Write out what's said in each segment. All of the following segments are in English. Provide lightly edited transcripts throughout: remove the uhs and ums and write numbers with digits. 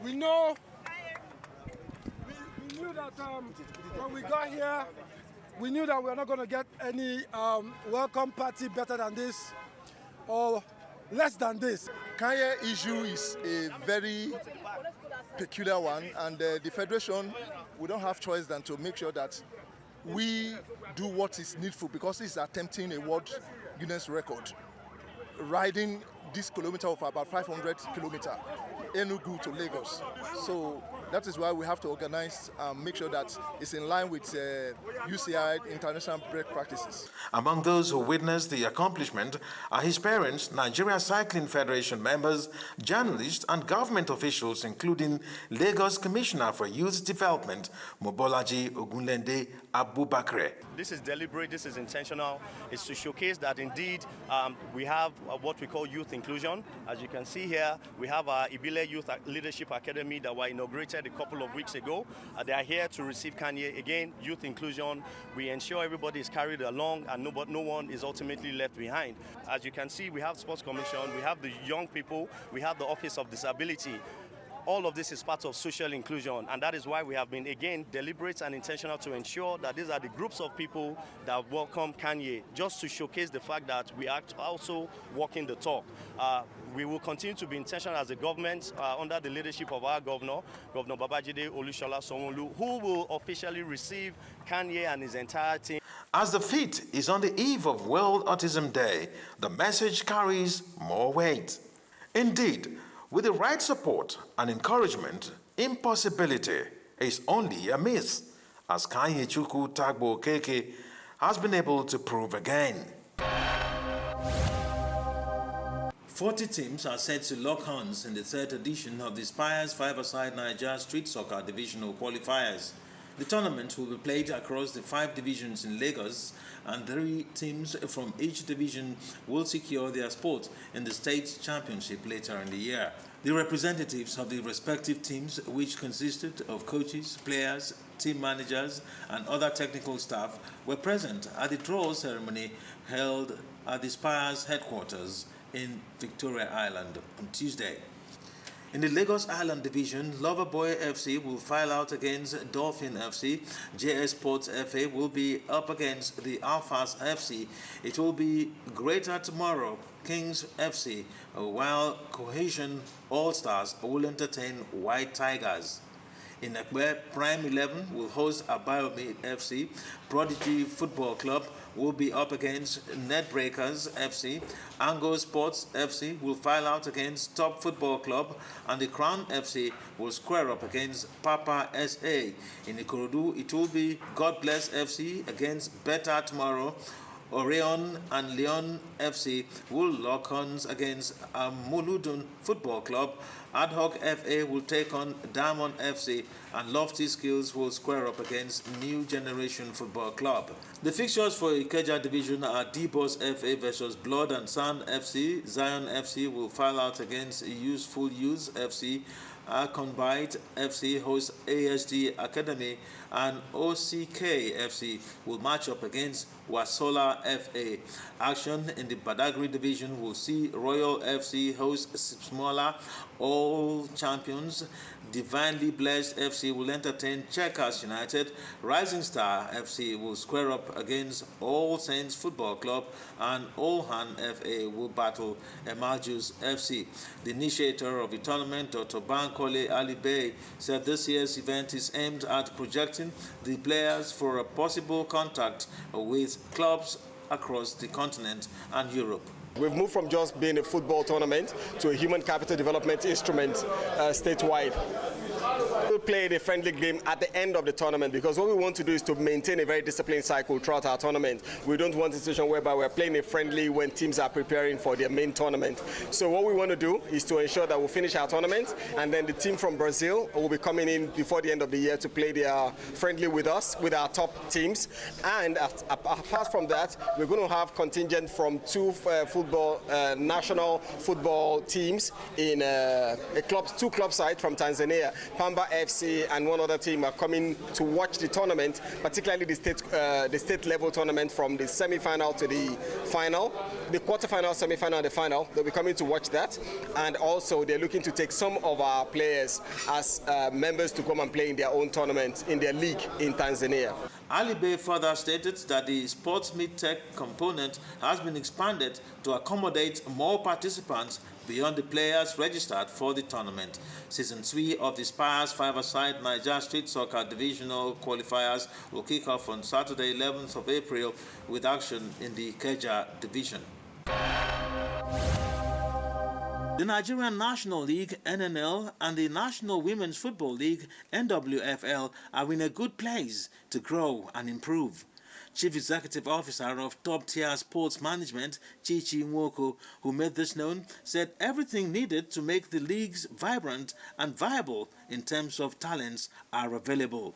We know, we knew that when we got here, we knew that we were not going to get any welcome party better than this or less than this. Kanye issue is a very peculiar one, and the Federation, we don't have choice than to make sure that we do what is needful, because he's attempting a World Guinness record, riding this kilometer of about 500 kilometers, Enugu to Lagos. So that is why we have to organize and make sure that it's in line with UCI international break practices. Among those who witnessed the accomplishment are his parents, Nigeria Cycling Federation members, journalists and government officials, including Lagos Commissioner for Youth Development, Mobolaji Ogunlende Abubakar. This is deliberate, this is intentional. It's to showcase that indeed we have what we call youth inclusion. As you can see here, we have our Ibile Youth Leadership Academy that were inaugurated a couple of weeks ago. They are here to receive Kanye. Again, youth inclusion. We ensure everybody is carried along and no one is ultimately left behind. As you can see, we have Sports Commission, we have the young people, we have the Office of Disability. All of this is part of social inclusion, and that is why we have been, again, deliberate and intentional to ensure that these are the groups of people that welcome Kanye, just to showcase the fact that we are also walking the talk. We will continue to be intentional as a government under the leadership of our Governor Babajide Olusola Sanwo-Olu, who will officially receive Kanye and his entire team. As the feat is on the eve of World Autism Day, the message carries more weight. Indeed, with the right support and encouragement, impossibility is only a myth, as Kanye Chukwu Tagbo Keke has been able to prove again. 40 teams are set to lock horns in the third edition of the Spires 5-a-side Niger Street Soccer Divisional Qualifiers. The tournament will be played across the 5 divisions in Lagos, and 3 teams from each division will secure their spot in the state championship later in the year. The representatives of the respective teams, which consisted of coaches, players, team managers, and other technical staff, were present at the draw ceremony held at the Spires headquarters in Victoria Island on Tuesday. In the Lagos Island Division, Loverboy FC will file out against Dolphin FC. JS Sports FA will be up against the Alphas FC. It will be Greater Tomorrow Kings FC, while Cohesion All-Stars will entertain White Tigers. In Ekbe, Prime 11 will host Abia FC. Prodigy Football Club will be up against Netbreakers FC. Ango Sports FC will file out against Top Football Club, and the Crown FC will square up against Papa SA. In Ikorodu, it will be God Bless FC against Better Tomorrow. Orion and Leon FC will lock horns against Muludun Football Club. Ad Hoc FA will take on Diamond FC, and Lofty Skills will square up against New Generation Football Club. The fixtures for Ikeja Division are D-Boss FA versus Blood and Sand FC. Zion FC will file out against Useful Use FC. Combite FC hosts ASD Academy, and OCK FC will match up against Wasola FA. Action in the Badagry division will see Royal FC host Smaller All Champions. Divinely Blessed FC will entertain Checkers United. Rising Star FC will square up against All Saints Football Club, and Olhan FA will battle Emajus FC. The initiator of the tournament, Dr. Bankole Ali Bey, said this year's event is aimed at projecting the players for a possible contact with clubs across the continent and Europe. We've moved from just being a football tournament to a human capital development instrument statewide. We'll play a friendly game at the end of the tournament, because what we want to do is to maintain a very disciplined cycle throughout our tournament. We don't want a situation whereby we're playing a friendly when teams are preparing for their main tournament. So what we want to do is to ensure that we'll finish our tournament, and then the team from Brazil will be coming in before the end of the year to play their friendly with us, with our top teams. And apart from that, we're going to have contingent from 2 football national football teams in two club sides from Tanzania. Pamba FC and one other team are coming to watch the tournament, particularly the state level tournament from the semi-final to the final, the quarter-final, semi-final, and the final. They'll be coming to watch that, and also they're looking to take some of our players as members to come and play in their own tournament in their league in Tanzania. Ali Bey further stated that the sports mid-tech component has been expanded to accommodate more participants beyond the players registered for the tournament. Season 3 of the Spires 5-a-side Niger Street Soccer Divisional Qualifiers will kick off on Saturday, 11th of April, with action in the Ikeja Division. The Nigerian National League (NNL) and the National Women's Football League (NWFL) are in a good place to grow and improve. Chief Executive Officer of top-tier sports management, Chichi Nwoko, who made this known, said everything needed to make the leagues vibrant and viable in terms of talents are available.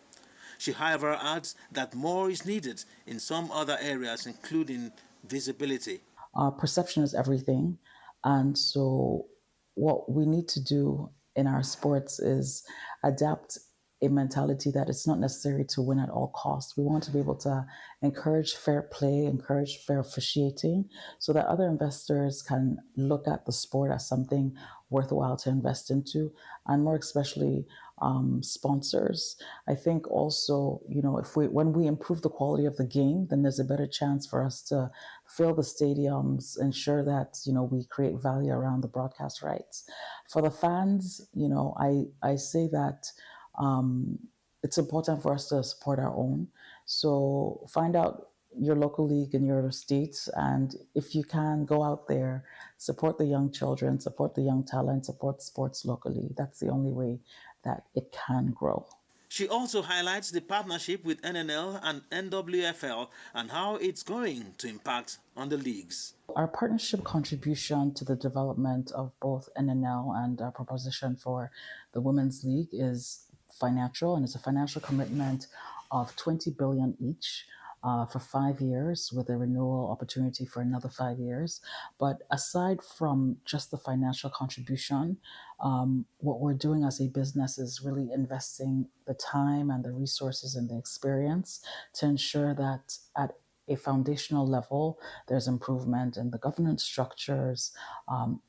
She, however, adds that more is needed in some other areas, including visibility. Perception is everything. And so what we need to do in our sports is adapt a mentality that it's not necessary to win at all costs. We want to be able to encourage fair play, encourage fair officiating, so that other investors can look at the sport as something worthwhile to invest into, and more especially sponsors. I think also, when we improve the quality of the game, then there's a better chance for us to fill the stadiums, ensure that, we create value around the broadcast rights. For the fans, I say that it's important for us to support our own. So find out your local league in your state, and if you can, go out there, support the young children, support the young talent, support sports locally. That's the only way that it can grow. She also highlights the partnership with NNL and NWFL and how it's going to impact on the leagues. Our partnership contribution to the development of both NNL and our proposition for the Women's League is financial, and it's a financial commitment of 20 billion each for 5 years, with a renewal opportunity for another 5 years. But aside from just the financial contribution, what we're doing as a business is really investing the time and the resources and the experience to ensure that at a foundational level, there's improvement in the governance structures,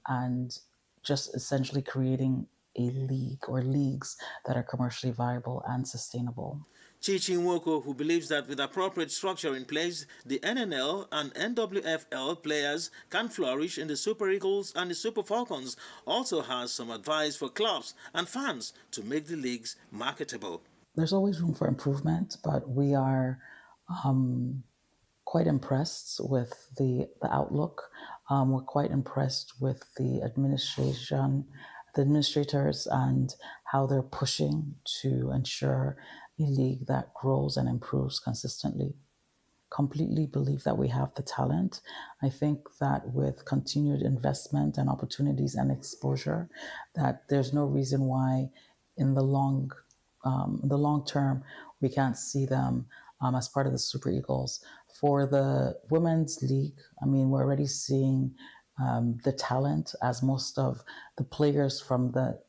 and just essentially creating a league or leagues that are commercially viable and sustainable. Chichi Nwoko, who believes that with appropriate structure in place, the NNL and NWFL players can flourish in the Super Eagles and the Super Falcons, also has some advice for clubs and fans to make the leagues marketable. There's always room for improvement, but we are quite impressed with the outlook. We're quite impressed with the administrators and how they're pushing to ensure a league that grows and improves consistently. Completely believe that we have the talent. I think that with continued investment and opportunities and exposure, that there's no reason why in the long term we can't see them as part of the Super Eagles. For the Women's League, we're already seeing the talent, as most of the players from the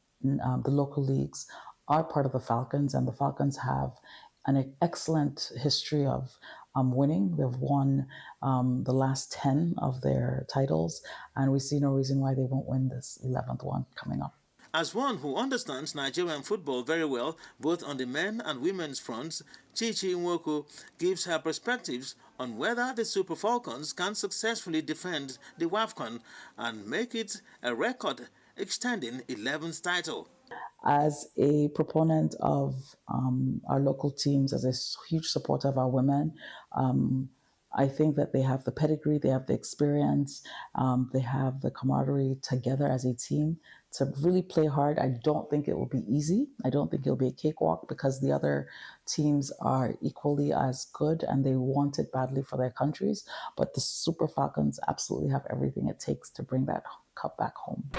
local leagues are part of the Falcons, and the Falcons have an excellent history of winning. They've won the last 10 of their titles, and we see no reason why they won't win this 11th one coming up. As one who understands Nigerian football very well, both on the men and women's fronts, Chichi Nwoko gives her perspectives on whether the Super Falcons can successfully defend the WAFCON and make it a record-extending 11th title. As a proponent of our local teams, as a huge supporter of our women, I think that they have the pedigree, they have the experience, they have the camaraderie together as a team to really play hard. I don't think it will be easy. I don't think it'll be a cakewalk, because the other teams are equally as good and they want it badly for their countries. But the Super Falcons absolutely have everything it takes to bring that cup back home.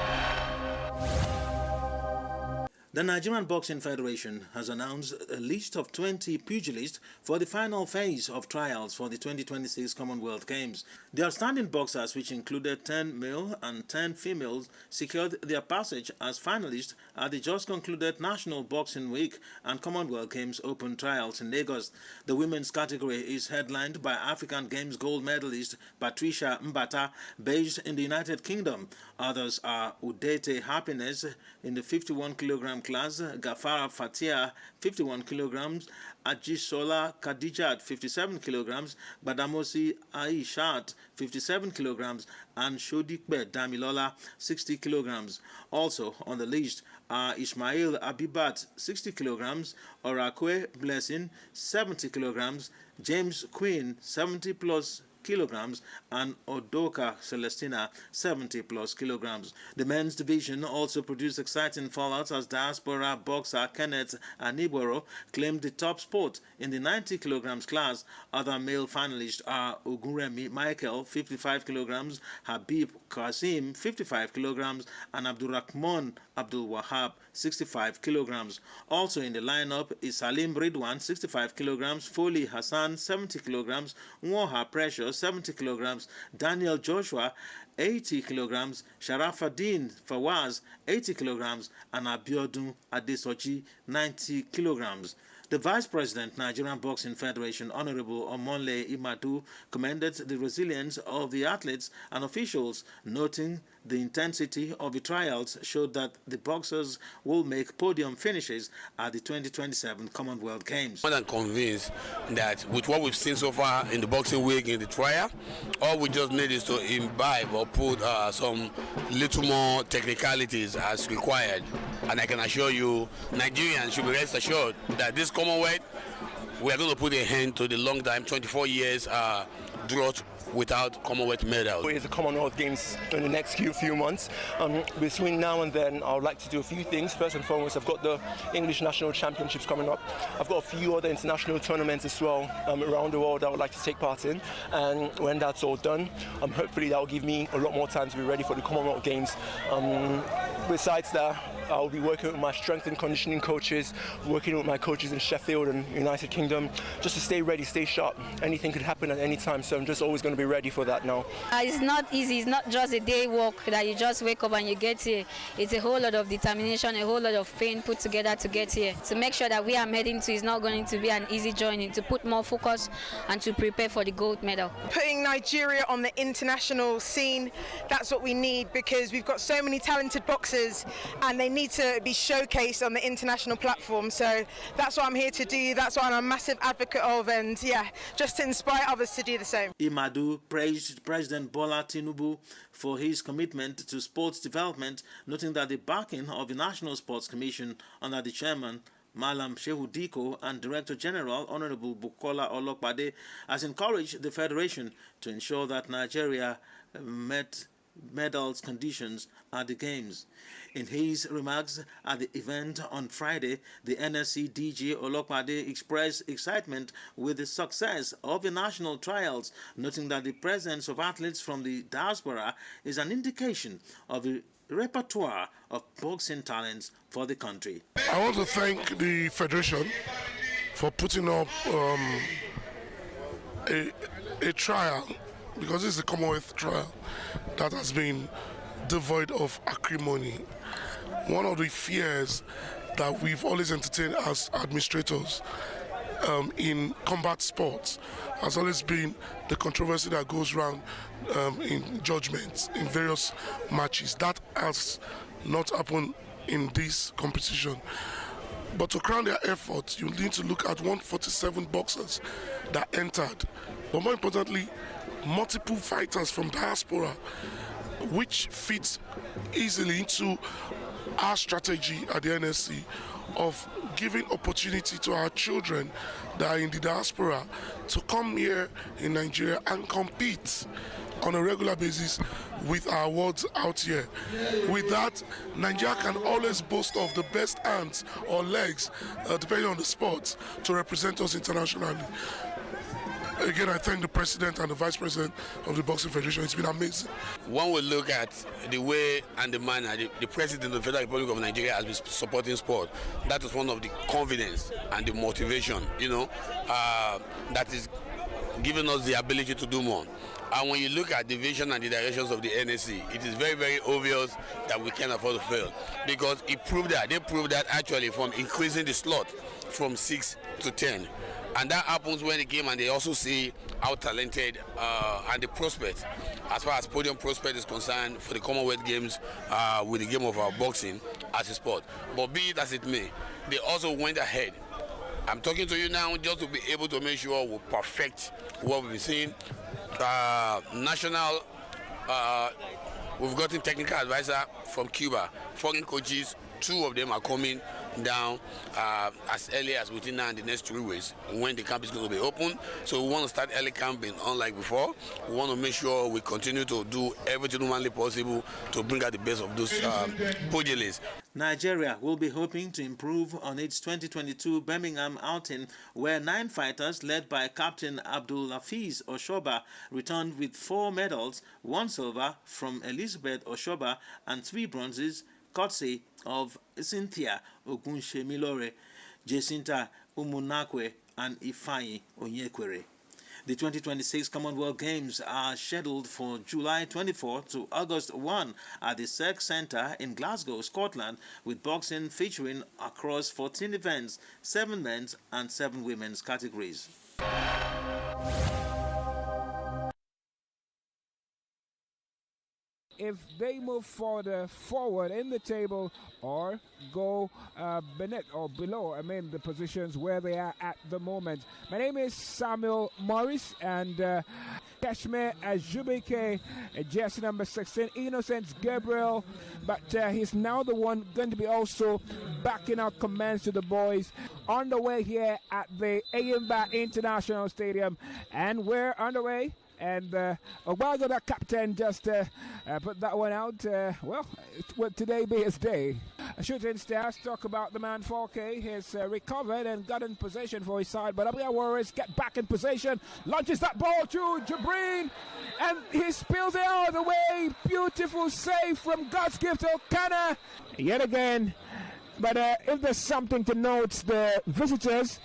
The Nigerian Boxing Federation has announced a list of 20 pugilists for the final phase of trials for the 2026 Commonwealth Games. The outstanding boxers, which included 10 male and 10 females, secured their passage as finalists at the just concluded National Boxing Week and Commonwealth Games Open trials in Lagos. The women's category is headlined by African Games gold medalist Patricia Mbata, based in the United Kingdom. Others are Udete Happiness in the 51 kilogram class, Gafara Fatia 51 kilograms, Ajisola Khadijat 57 kilograms, Badamosi Aishat 57 kilograms, and Shodikbe Damilola 60 kilograms. Also on the list are Ismail Abibat 60 kilograms, Orakwe Blessing 70 kilograms, James Quinn 70 plus kilograms, and Odoka Celestina 70 plus kilograms. The men's division also produced exciting fallouts as diaspora boxer Kenneth Aniboro claimed the top spot in the 90 kilograms class. Other male finalists are Ogunremi Michael 55 kilograms, Habib Kasim 55 kilograms, and Abdurrahman Abdul Wahab 65 kilograms. Also in the lineup is Salim Ridwan 65 kilograms, Foley Hassan 70 kilograms, Nwoha Pressure 70 kilograms, Daniel Joshua 80 kilograms, Sharafaddin Fawaz 80 kilograms, and Abiodun Adesoji 90 kilograms. The Vice President, Nigerian Boxing Federation, Honorable Omonle Imadu, commended the resilience of the athletes and officials, noting the intensity of the trials showed that the boxers will make podium finishes at the 2027 Commonwealth Games. More than convinced that with what we've seen so far in the boxing week in the trial, all we just need is to imbibe or put some little more technicalities as required. And I can assure you, Nigerians should be rest assured that this Commonwealth, we are going to put a hand to the long time, 24 years drought without Commonwealth medals. It's the Commonwealth Games in the next few months. Between now and then, I would like to do a few things. First and foremost, I've got the English National Championships coming up. I've got a few other international tournaments as well around the world I would like to take part in. And when that's all done, hopefully that will give me a lot more time to be ready for the Commonwealth Games. Besides that, I'll be working with my strength and conditioning coaches, working with my coaches in Sheffield and United Kingdom, just to stay ready, stay sharp. Anything could happen at any time, so I'm just always going to be ready for that now. It's not easy. It's not just a day walk that you just wake up and you get here. It's a whole lot of determination, a whole lot of pain put together to get here. To make sure that we are heading to is not going to be an easy journey, to put more focus and to prepare for the gold medal. Putting Nigeria on the international scene, that's what we need, because we've got so many talented boxers and they need to be showcased on the international platform. So that's what I'm here to do. That's what I'm a massive advocate of, and yeah, just to inspire others to do the same. Imadu praised President Bola Tinubu for his commitment to sports development, noting that the backing of the National Sports Commission under the chairman Malam Shehu Diko and Director General Honorable Bukola Olokpade has encouraged the Federation to ensure that Nigeria met medals conditions at the Games. In his remarks at the event on Friday, the NSC DG Olokpade expressed excitement with the success of the national trials, noting that the presence of athletes from the diaspora is an indication of the repertoire of boxing talents for the country. I want to thank the Federation for putting up a trial, because this is a Commonwealth trial that has been devoid of acrimony. One of the fears that we've always entertained as administrators in combat sports has always been the controversy that goes around in judgments in various matches. That has not happened in this competition. But to crown their efforts, you need to look at 147 boxers that entered. But more importantly, multiple fighters from diaspora, which fits easily into our strategy at the NSC of giving opportunity to our children that are in the diaspora to come here in Nigeria and compete on a regular basis with our awards out here. With that, Nigeria can always boast of the best hands or legs, depending on the sport, to represent us internationally. Again, I thank the president and the vice president of the Boxing Federation. It's been amazing. When we look at the way and the manner the president of the Federal Republic of Nigeria has been supporting sport, that is one of the confidence and the motivation, that is giving us the ability to do more. And when you look at the vision and the directions of the NSC, it is very, very obvious that we can't afford to fail, because they proved that actually from increasing the slot from 6 to 10. And that happens when they came and they also see how talented and the prospect, as far as podium prospect is concerned, for the Commonwealth Games with the game of boxing as a sport. But be it as it may, they also went ahead. I'm talking to you now just to be able to make sure we perfect what we've been seeing. We've gotten technical advisor from Cuba, foreign coaches. 2 of them are coming down as early as within now in the next 3 weeks when the camp is going to be open. So we want to start early camping unlike before. We want to make sure we continue to do everything humanly possible to bring out the best of those pugilists. Nigeria will be hoping to improve on its 2022 Birmingham outing, where 9 fighters led by Captain Abdulafiz Oshoba returned with 4 medals, 1 silver from Elizabeth Oshoba and 3 bronzes, courtesy of Cynthia Ogunshemilore, Jacinta Umunakwe and Ifeanyi Onyekwere. The 2026 Commonwealth Games are scheduled for July 24 to August 1 at the Cirque Centre in Glasgow, Scotland, with boxing featuring across 14 events, 7 men's and 7 women's categories. If they move forward in the table or go beneath or below, the positions where they are at the moment. My name is Samuel Morris, and Kashmir Ajubike, jersey number 16, Innocent Gabriel, but he's now the one going to be also backing out commands to the boys on the way here at the Ayimba International Stadium, and we're underway. And Ogbago, that captain, just put that one out. Well, it would today be his day. Shooting Stars talk about the man 4K. He's recovered and got in possession for his side. But Abia Warriors get back in possession. Launches that ball to Jabrin. And he spills it out of the way. Beautiful save from God's gift Okana. Yet again. But if there's something to note, the visitors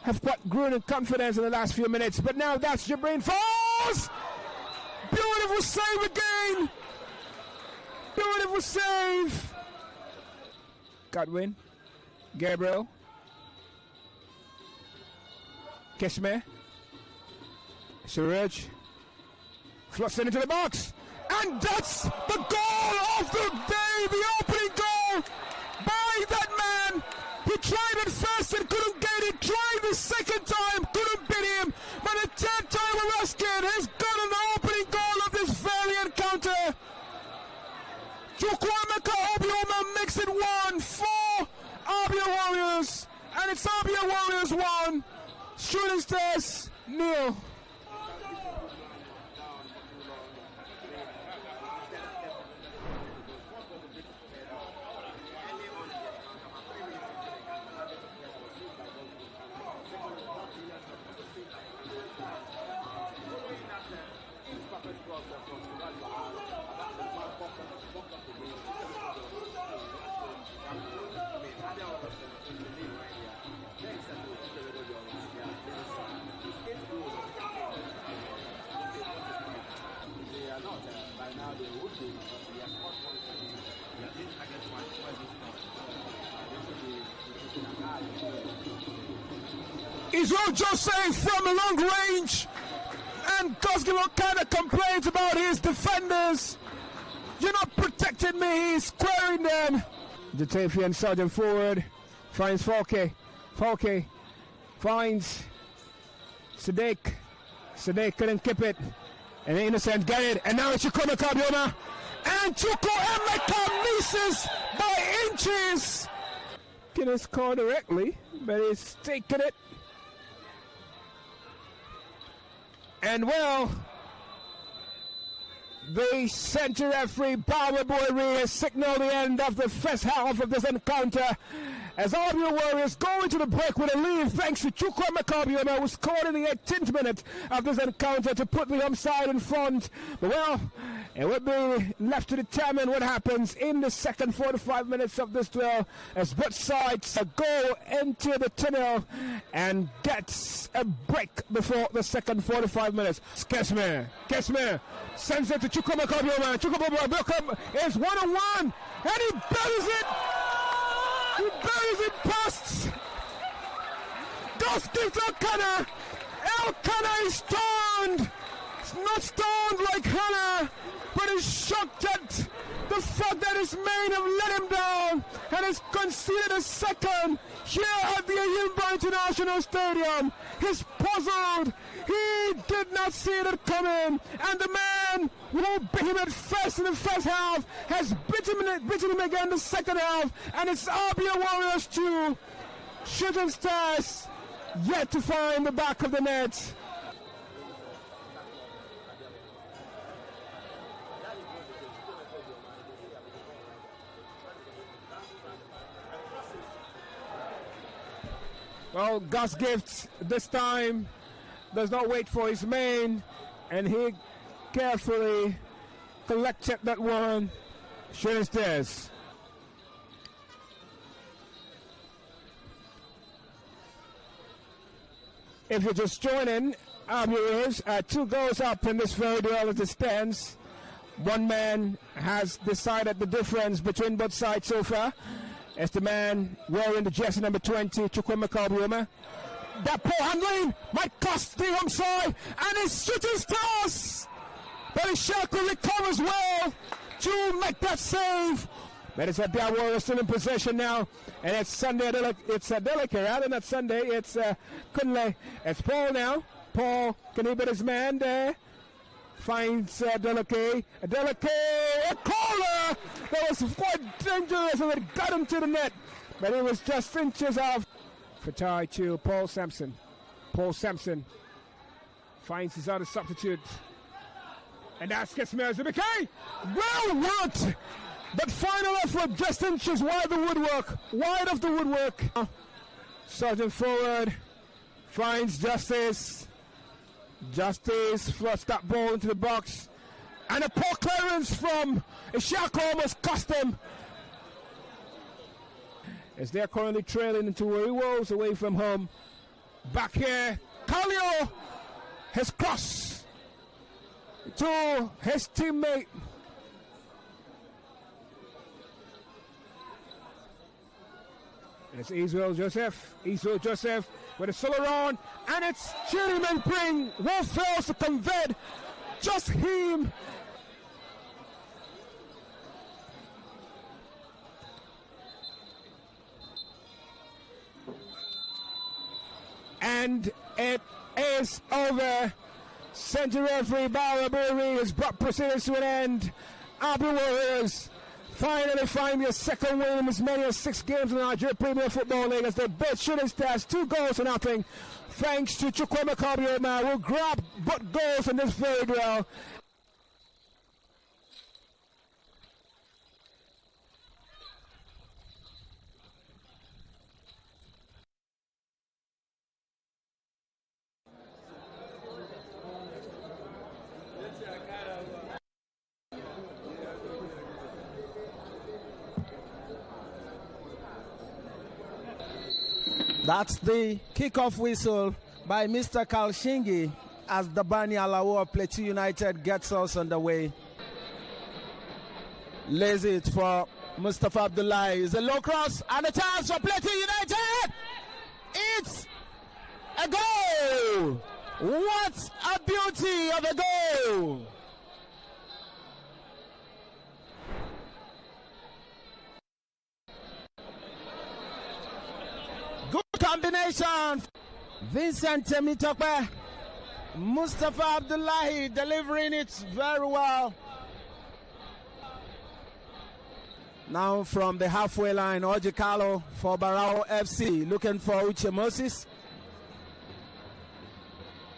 have quite grown in confidence in the last few minutes. But now that's Jabrin falls! Beautiful save again! Beautiful save! Godwin, Gabriel, Keshme, Suraj, flushing it into the box, and that's the goal of the day, the opening goal by that man. He tried it first and couldn't get it, tried the second time, couldn't beat him, but the 10th time we're asking has got an opening goal of this very encounter. Chukwuemeka Obioma makes it 1-4 Abia Warriors, and it's Abia Warriors 1, Shooting Stars 0. Israel Joseph from a long range, and Kosgimo kind of complains about his defenders. You're not protecting me, he's squaring them. Jatafian Sergeant forward, finds 4K. 4K finds Sadiq. Sadiq couldn't keep it, and the Innocent got it, and now it's Chukwuemeka Obioma, and Chukwuemeka misses by inches. Can score directly, but he's taken it. And well, the center referee, Barau has signaled the end of the first half of this encounter. as Abia Warriors go into the break with a lead thanks to Chukwuemeka Abioma, who scored in the 18th minute of this encounter to put the home side in front. But well, it will be left to determine what happens in the second 45 minutes of this duel as both sides go into the tunnel and gets a break before the second 45 minutes. Kesme sends it to Chukwuemeka Abioma. Chukwuemeka is 1-on-1 and he buries it. He buries it past. Just gives Elkanah. Elkanah is stoned. It's not stoned like Hannah, but is shocked at the fact that his men have let him down and has conceded a second here at the Ayimba International Stadium. He's puzzled. He did not see it coming, and the man who beat him at first in the first half has beaten him again in the second half, and it's Abia Warriors 2, Shooting Stars yet to find the back of the net. Well, Gus Gift this time does not wait for his main, and he carefully collected that one. Shooting Stars. If you're just joining, Abia is 2 goals up in this very duel as it stands. One man has decided the difference between both sides so far. It's the man wearing the jersey number 20, Chukwuemeka Abioma. That poor handling might cost the home side, and it's Shooting Stars. But Ishaku recovers well to make that save. But it's Abia Warriors still in possession now, and it's Sunday. It's Adeleke, rather not Sunday. It's Kunle. It's Paul now. Paul, can he beat his man there? Finds Adeleke. Adeleke, a corner! That was quite dangerous, and it got him to the net. But it was just inches off. Fatai to Paul Sampson. Paul Sampson finds his other substitute. And that's Kesme Zubike. Well worked! But final effort just inches wide of the woodwork. Sergeant forward finds Justice. Justice flush that ball into the box. And a poor clearance from Ishaku almost cost him. As they're currently trailing into where he was away from home. Back here, Kalio has crossed to his teammate. It's Israel Joseph with a solo run, and it's Chiriman Pring who fails to convert. Just him. And it is over. Central referee Barau has brought proceedings to an end. Abia Warriors finally find their second win in as many as 6 games in the Nigeria Premier Football League as they beat Shooting Stars 2 goals to nothing. Thanks to Chukwuemeka Abioma, who grabbed both goals in this very duel. That's the kickoff whistle by Mr. Kalshingi as the Bani Alawo of Plateau United gets us underway. Lays it for Mustafa Abdullahi. It's a low cross and a chance for Plateau United. It's a goal. What a beauty of a goal. Good combination. Vincent Temitope. Mustafa Abdullahi delivering it very well. Now from the halfway line, Ojikalo for Barau FC. Looking for Uche Moses.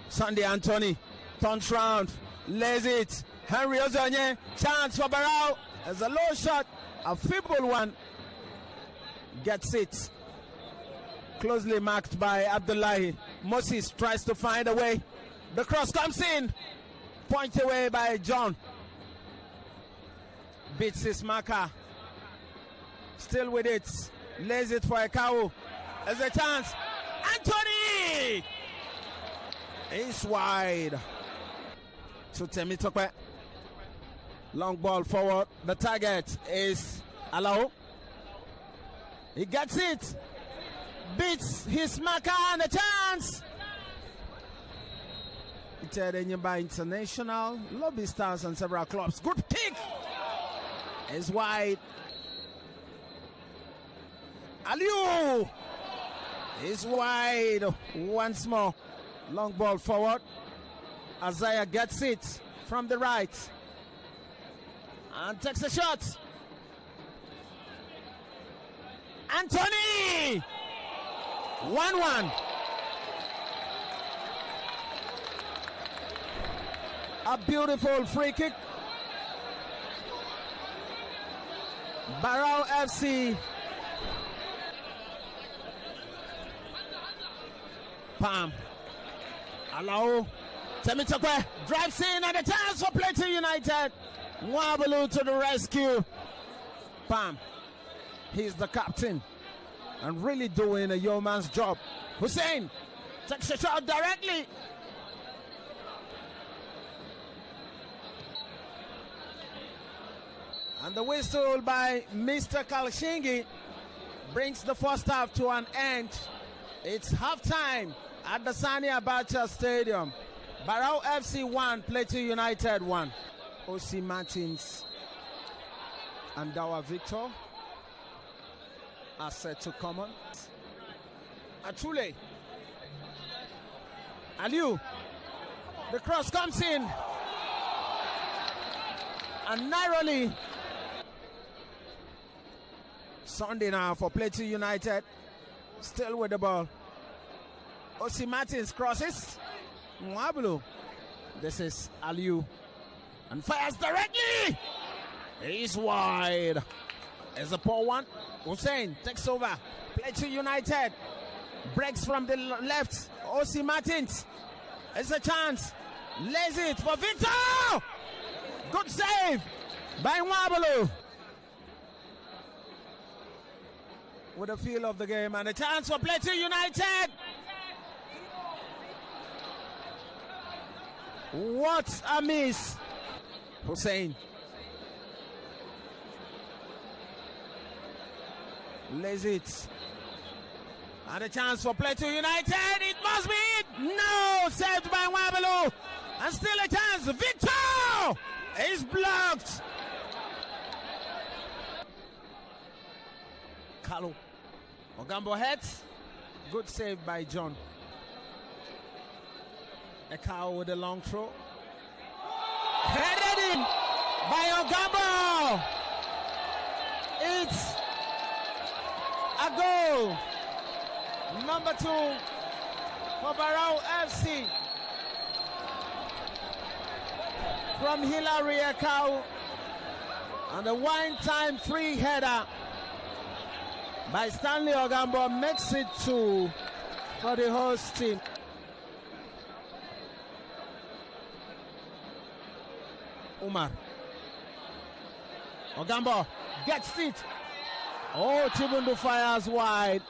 Sunday Anthony turns round, lays it. Henry Ozonye, chance for Barau. There's a low shot, a feeble one. Gets it. Closely marked by Abdullahi. Moses tries to find a way. The cross comes in. Point away by John. Beats his marker. Still with it. Lays it for Ekau. There's a chance. Anthony! It's wide. To Temitokwe. Long ball forward. The target is Alao. He gets it. Beats his marker and a chance. By International, Lobby Stars and several clubs. Good kick. It's wide. Aliu is wide once more. Long ball forward. Isaiah gets it from the right and takes a shot. Anthony! 1-1. A beautiful free kick. Barau FC. Pam. Allow. Temitokwe drives in and a chance for Plateau United. Nwabalu to the rescue. Pam. He's the captain and really doing a yeoman's job. Hussein takes a shot directly. And the whistle by Mr. Kalshingi brings the first half to an end. It's halftime at the Sani Abacha Stadium. Barau FC 1, Plateau United 1. O.C. Martins and Dawa Victor are set to come on. Atule. Aliu. The cross comes in. And narrowly. Sunday now for Plateau United. Still with the ball. O.C. Martins crosses. Mwabulu. This is Aliu. And fires directly. He's wide. There's a poor one. Hussein takes over. Plateau United. Breaks from the left. O.C. Martins. It's a chance. Lays it for Victor. Good save by Mwabulu. With the feel of the game and a chance for Plateau United. What a miss. Hussein. Lays it. And a chance for Plateau United. It must be it. No. Saved by Nwabalu. And still a chance. Victor is blocked. Kalu. Ogambo heads. Good save by John. Ekau with a long throw. Headed in by Ogambo. It's a goal. Number 2 for Barau FC. From Hilary Ekau. And the one-time free header by Stanley Ogambo makes it 2 for the host team. Umar. Ogambo gets it. Oh, Chibundu fires wide.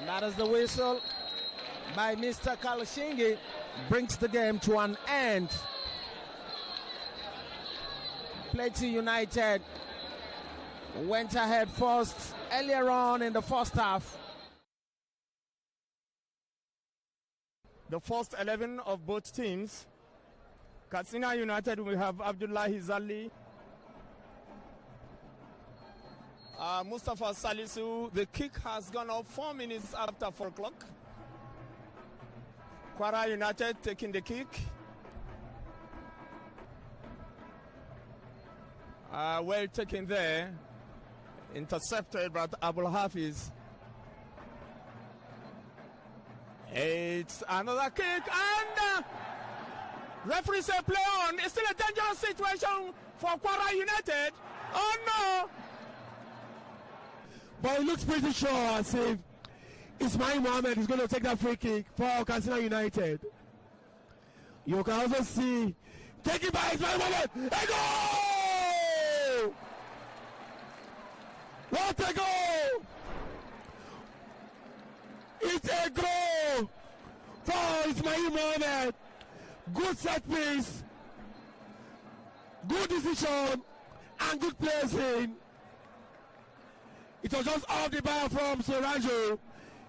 And that is the whistle by Mr. Kalshingi. Brings the game to an end. Plateau United went ahead first earlier on in the first half. The first 11 of both teams. Katsina United will have Abdullahi Zali, Mustafa Salisu. The kick has gone off 4 minutes after 4 o'clock. Kwara United taking the kick. Well taken there. Intercepted by Abul Hafiz. It's another kick and referee say play on. It's still a dangerous situation down for Kwara United. Oh no! But it looks pretty sure as if Ismail Mohammed is going to take that free kick for Katsina United. You can also see, take it by Ismail Mohammed. A goal! What a goal! It's a goal for Ismail Mohammed. Good set piece, good decision, and good placing. It was just off the bar from Surajo.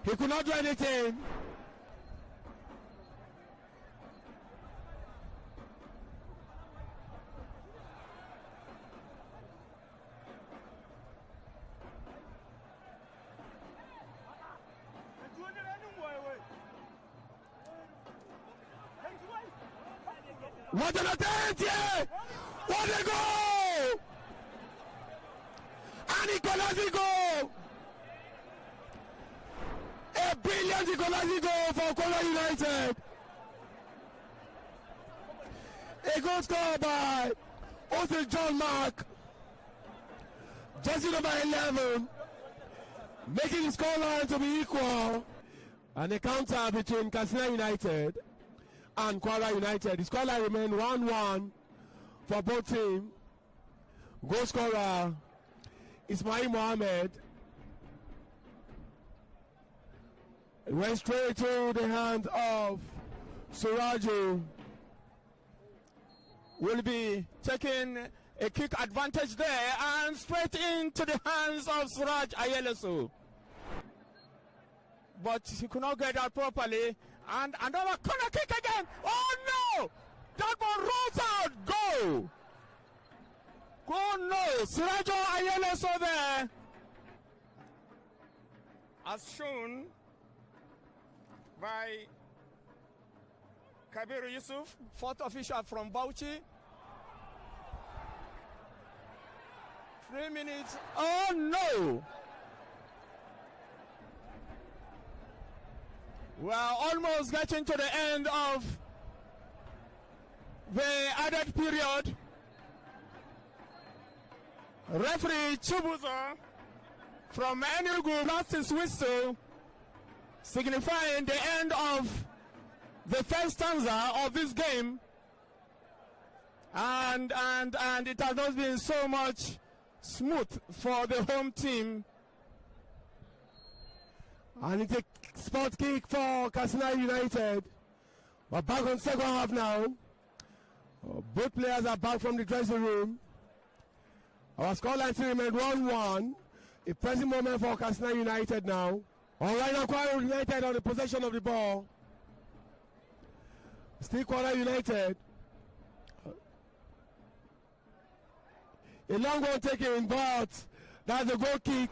He could not do anything. What an attempt here! What a goal! And Equalizer goal! A brilliant equalizer goal for Kwara United. A goal scored by Austin John Mark, jersey number 11, making the scoreline to be equal. And a counter between Katsina United and Kwara United. The scoreline remained 1-1 for both teams. Goal scorer Ismail Mohammed. It went straight to the hand of Suraju. Will be taking a kick advantage there and straight into the hands of Suraj Ayelesu. But he could not get out properly. And another corner kick again. Oh no! That ball rolls out. Goal! Oh no! Surajo Ayelesu there. As shown by Kabir Yusuf, fourth official from Bauchi. 3 minutes. Oh no! We are almost getting to the end of the added period. Referee Chubuzo from Enugu lost his whistle, signifying the end of the first stanza of this game. And it has not been so much smooth for the home team. And it's a spot kick for Katsina United. We're back on second half now. Both players are back from the dressing room. Our scoreline still remains 1-1. A pressing moment for Katsina United now. All right, now Kwara United on the possession of the ball. Still Kwara United. A long one taken, but that's a goal kick.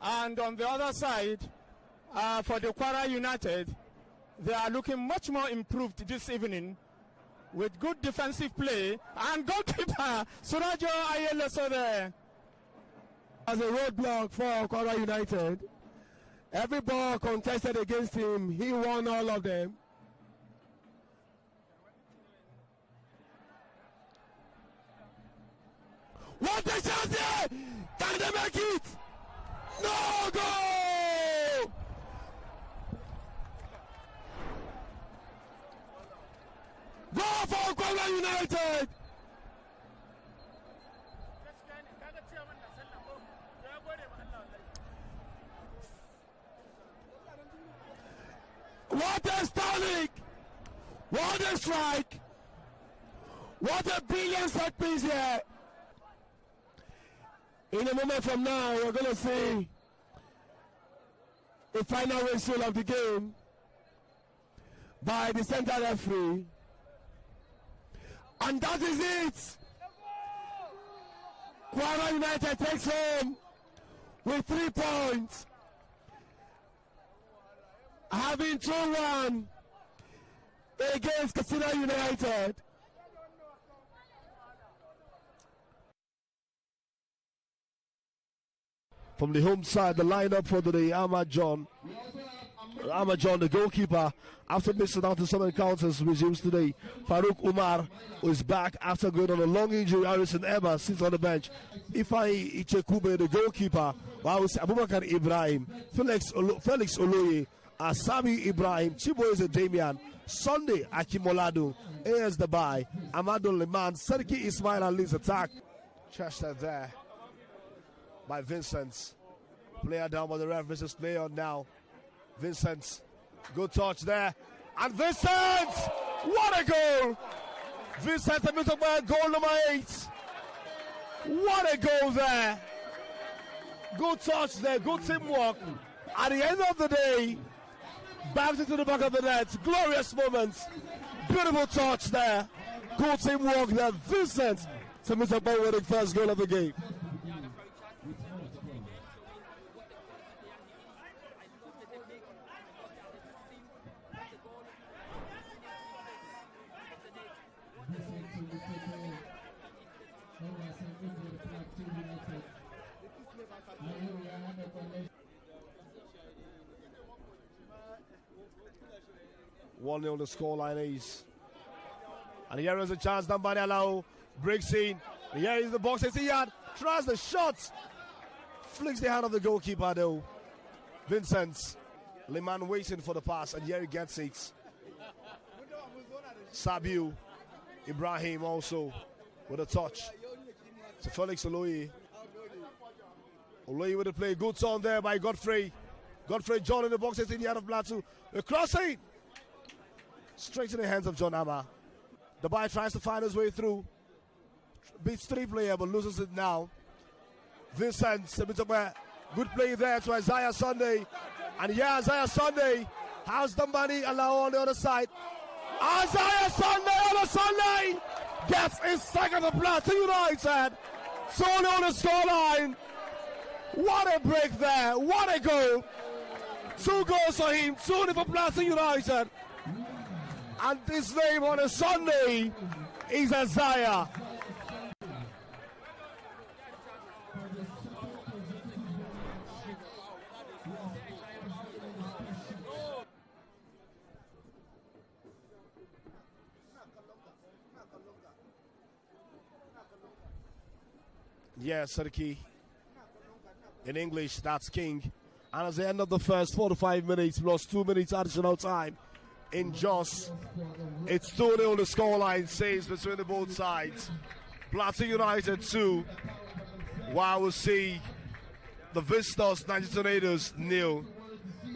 And on the other side, for the Kwara United, they are looking much more improved this evening with good defensive play and goalkeeper Surajo Ayelesu there. As a roadblock for Kwara United, every ball contested against him, he won all of them. What a chance here! Can they make it? No goal! Goal for Kwara United! What a stunning! What a strike! What a brilliant set piece here! In a moment from now, we're going to see the final whistle of the game by the center referee. And that is it! Kwara United takes home with 3 points, having 2-1 against Katsina United. From the home side, the lineup for the Ahmad John. Ahmad John, the goalkeeper, after missing out to some encounters, resumes today. Farouk Umar is back after going on a long injury. Harrison Emma sits on the bench. Ifeanyi Ichekube, the goalkeeper, Abubakar Ibrahim, Felix Oloye, Asami Ibrahim, Chiboeze Damian, Sunday Akimoladu, AS Dabai, Amadou Liman, Serki Ismail and leads attack. Chester there by Vincent. Player down by the ref, versus player on now. Vincent, good touch there. And Vincent! What a goal! Vincent, a bit of goal number 8. What a goal there! Good touch there, good teamwork. At the end of the day, back into the back of the net. Glorious moments. Beautiful touch there. Good teamwork there. Vincent to miss a ball with the first goal of the game. One 0 the scoreline is. And here is a chance. Dambani Alao breaks in. And here is the box. Etihad tries the shot. Flicks the hand of the goalkeeper though. Vincent Liman waiting for the pass, and here he gets it. Sabiu Ibrahim also with a touch to Felix Oloye. Oloye with the play. Good turn there by Godfrey. Godfrey John in the box. Etihad of Plateau. The crossing. Straight to the hands of John Amma. The boy tries to find his way through. Beats 3 players but loses it now. Vincent, good play there to Isaiah Sunday. And yeah, Isaiah Sunday has Dambani Alao on the other side. Isaiah Sunday on the Sunday gets his second of Plateau United. 2-0 on the scoreline. What a break there. What a goal. 2 goals for him. 2-0 for Plateau United. And his name on a Sunday is Isaiah. Yeah, Serki. In English, that's King. And at the end of the first 45 minutes plus 2 minutes additional time in Jos, it's 2-0 the scoreline says between the both sides. Plateau United 2, while we see the visitors Niger Tornadoes 0.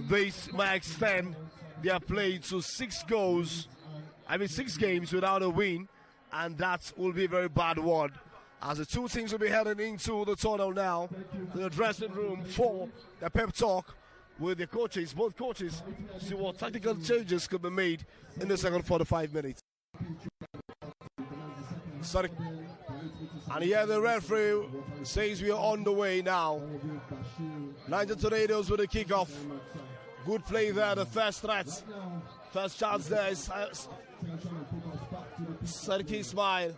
They might extend their play to 6 games without a win, and that will be a very bad one, as the two teams will be heading into the tunnel now, the dressing room for the pep talk with the coaches, both coaches, see what tactical changes could be made in the second 45 minutes. Sorry. And here the referee says we are on the way now. Niger Tornadoes with a kickoff. Good play there, the first threat. First chance there is Serki Ismail.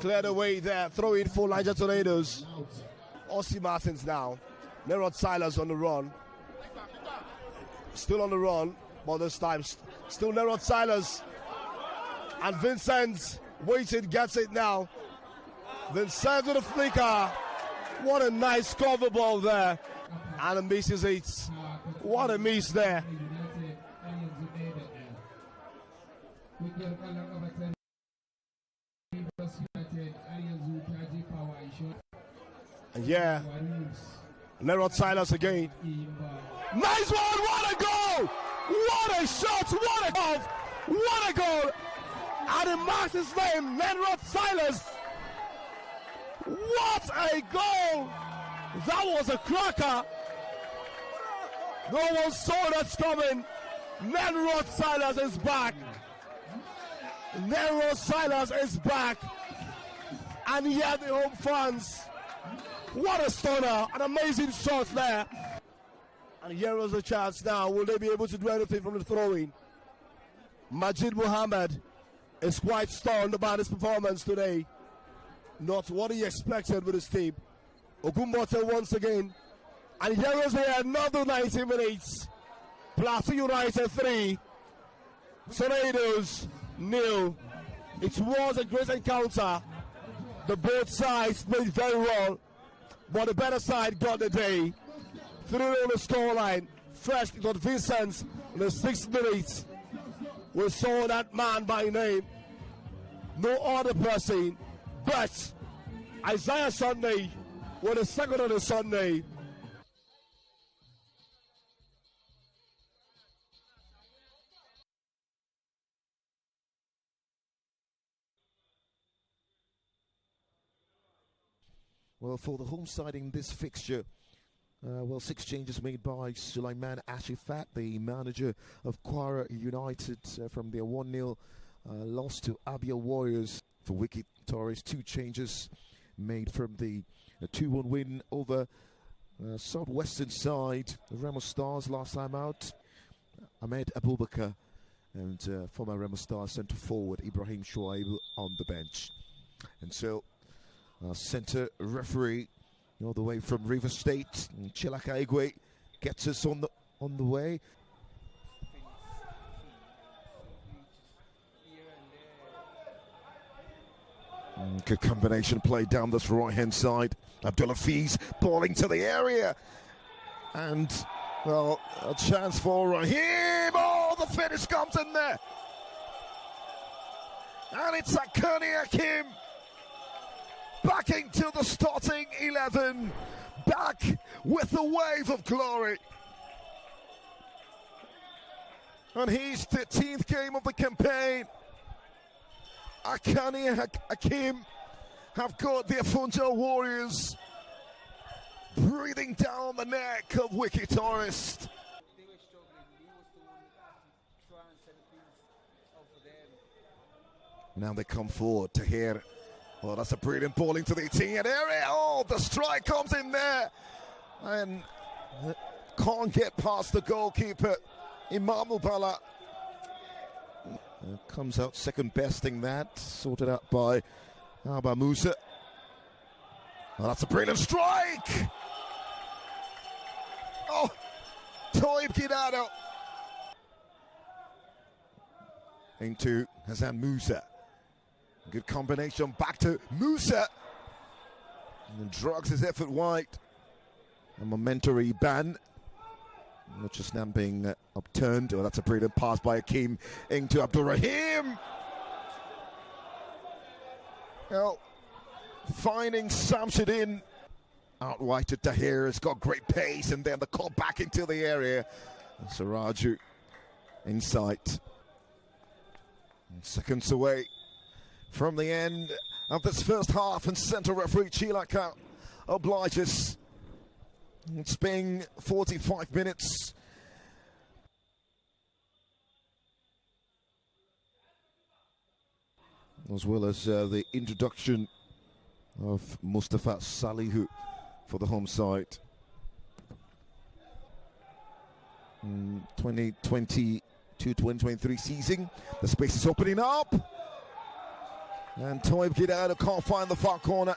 Clear the way there, throw in for Niger Tornadoes. Ossie Martins now. Nerod Silas on the run. Still on the run, but this time still Nerod Silas. And Vincent waited, gets it now. Vincent with a flicker. What a nice cover ball there. And misses it. What a miss there. And yeah, Nerod Silas again. Nice one, what a goal! What a shot, what a goal! What a goal! And it marks his name, Nerod Silas. What a goal! That was a cracker. No one saw that coming. Nerod Silas is back. Nerod Silas is back. And here the home fans. What a stunner, an amazing shot there. And here is the chance now. Will they be able to do anything from the throw-in? Majid Muhammad is quite stunned about his performance today. Not what he expected with his team. Ogumbote once again. And here is another 90 minutes Plateau United 3, Tornadoes 0. It was a great encounter. The both sides played very well, but the better side got the day. 3-0 on the scoreline. First, it was Vincent in the 6th minute. We saw that man by name. No other person but Isaiah Sunday was the second on the Sunday. Well, for the home side in this fixture, 6 changes made by Sulaiman Ashifat, the manager of Kwara United, from their 1-0 loss to Abia Warriors. For Wikki Torres, 2 changes made from the 2-1 win over Southwestern side. The Remo Stars last time out, Ahmed Abubakar, and former Remo Stars centre forward Ibrahim Shoaib on the bench. And so, centre referee all the way from River State, Chilaka Igwe, gets us on the way. Good combination play down this right-hand side. Abdullah Fiz balling to the area. And, well, a chance for Raheem. Oh, the finish comes in there. And it's Kanye Hakim back into the starting 11. Back with a wave of glory. And his 13th game of the campaign. Kanye Hakim have got the Afunja Warriors breathing down the neck of Wikki Torres. Now they come forward to hear. Well, that's a brilliant ball into the 18-yard area. Oh, the strike comes in there. And can't get past the goalkeeper, Imam Bala. Comes out second besting that, sorted out by Alba Musa. Oh, that's a brilliant strike! Oh, Toib Kidado. Into Hassan Musa. Good combination back to Musa. And drugs his effort wide. A momentary ban. Not just now being upturned. Oh, that's a brilliant pass by Hakim into Abdul Rahim. Well, finding Samshadin out wide to Tahir. It's got great pace, and then the call back into the area. And Saraju inside. And seconds away from the end of this first half, and centre referee Chilaka obliges. It's been 45 minutes. As well as the introduction of Mustafa Salihu for the home side. 2022-2023 season. The space is opening up. And Toib Kidado can't find the far corner.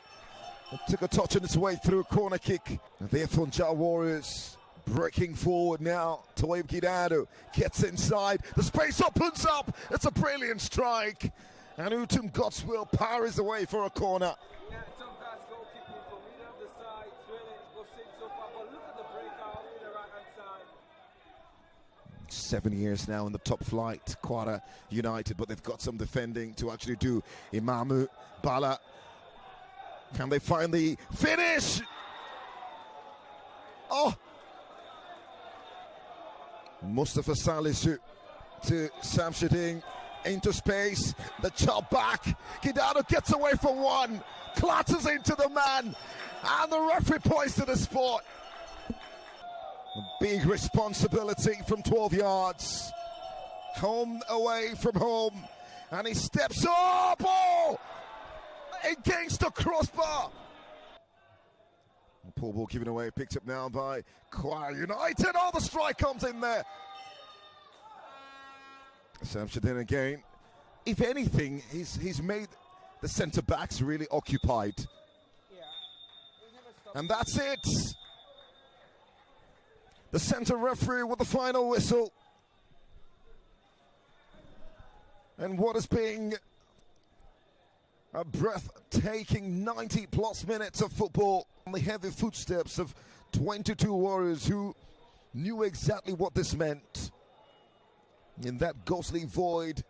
It took a touch on its way through a corner kick. And the Afunja Warriors breaking forward now. Toib Kidado gets inside. The space opens up. It's a brilliant strike. And Utum Godswill powers away for a corner. 7 years now in the top flight, Kwara United, but they've got some defending to actually do. Imamu Bala, can they find the finish? Oh! Mustafa Salisu to Samshadin into space, the chop back, Kidado gets away for one, clatters into the man, and the referee points to the spot. A big responsibility from 12 yards. Home away from home. And he steps up. Oh! Against the crossbar. Poor ball given away. Picked up now by Kwara United. Oh, the strike comes in there. Samshadin again. If anything, he's made the centre-backs really occupied. And that's it. The center referee with the final whistle. And what has been a breathtaking 90+ minutes of football on the heavy footsteps of 22 warriors who knew exactly what this meant in that ghostly void.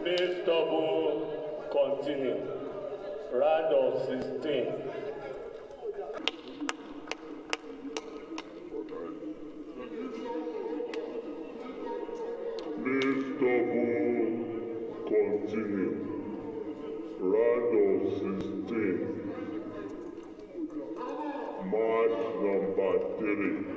Please double continue. Round of 16. Please double continue. Round of 16. Match number 3.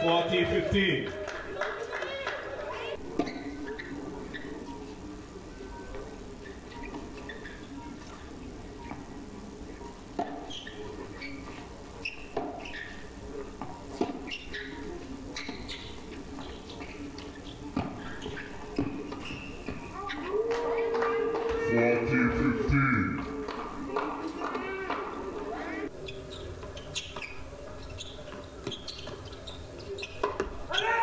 $40-15. 40-15.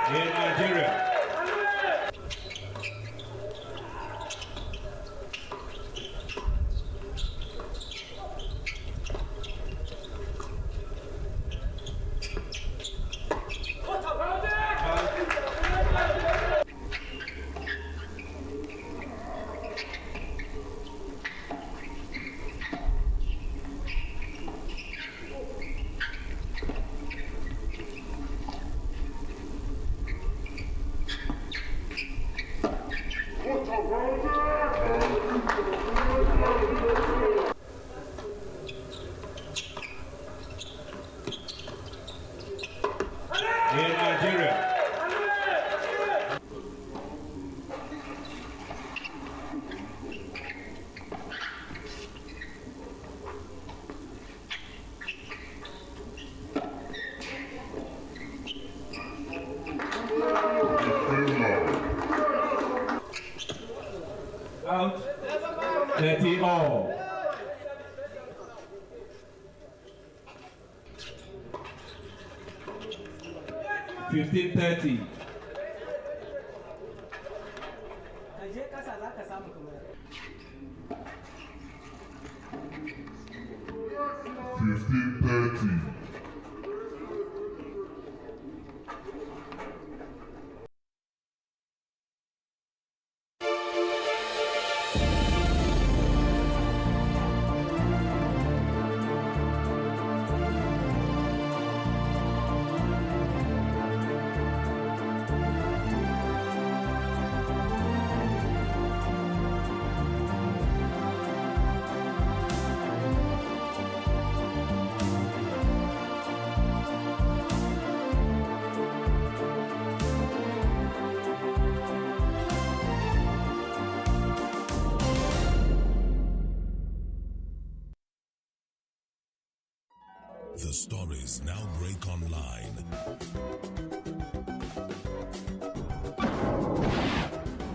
In Nigeria. In Nigeria. Out. 30 all. $15-30. The stories now break online.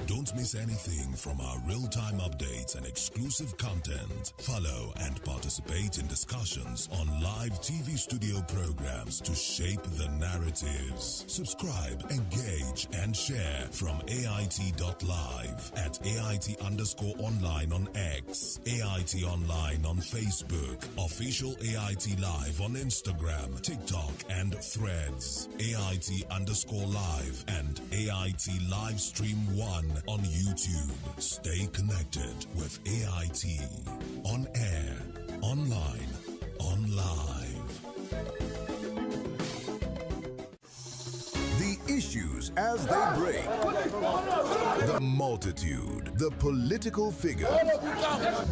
Don't miss anything from our real-time updates and exclusive content. Follow and participate in discussions on live TV studio programs to shape the narratives. Subscribe, engage, and share from AIT.live at AIT_online on X, AIT Online on Facebook, Official AIT Live on Instagram, TikTok, and Threads, AIT_live, and AIT Livestream 1 on YouTube. Stay connected with AIT. On air, online, on live. The issues as they break. The multitude, the political figures,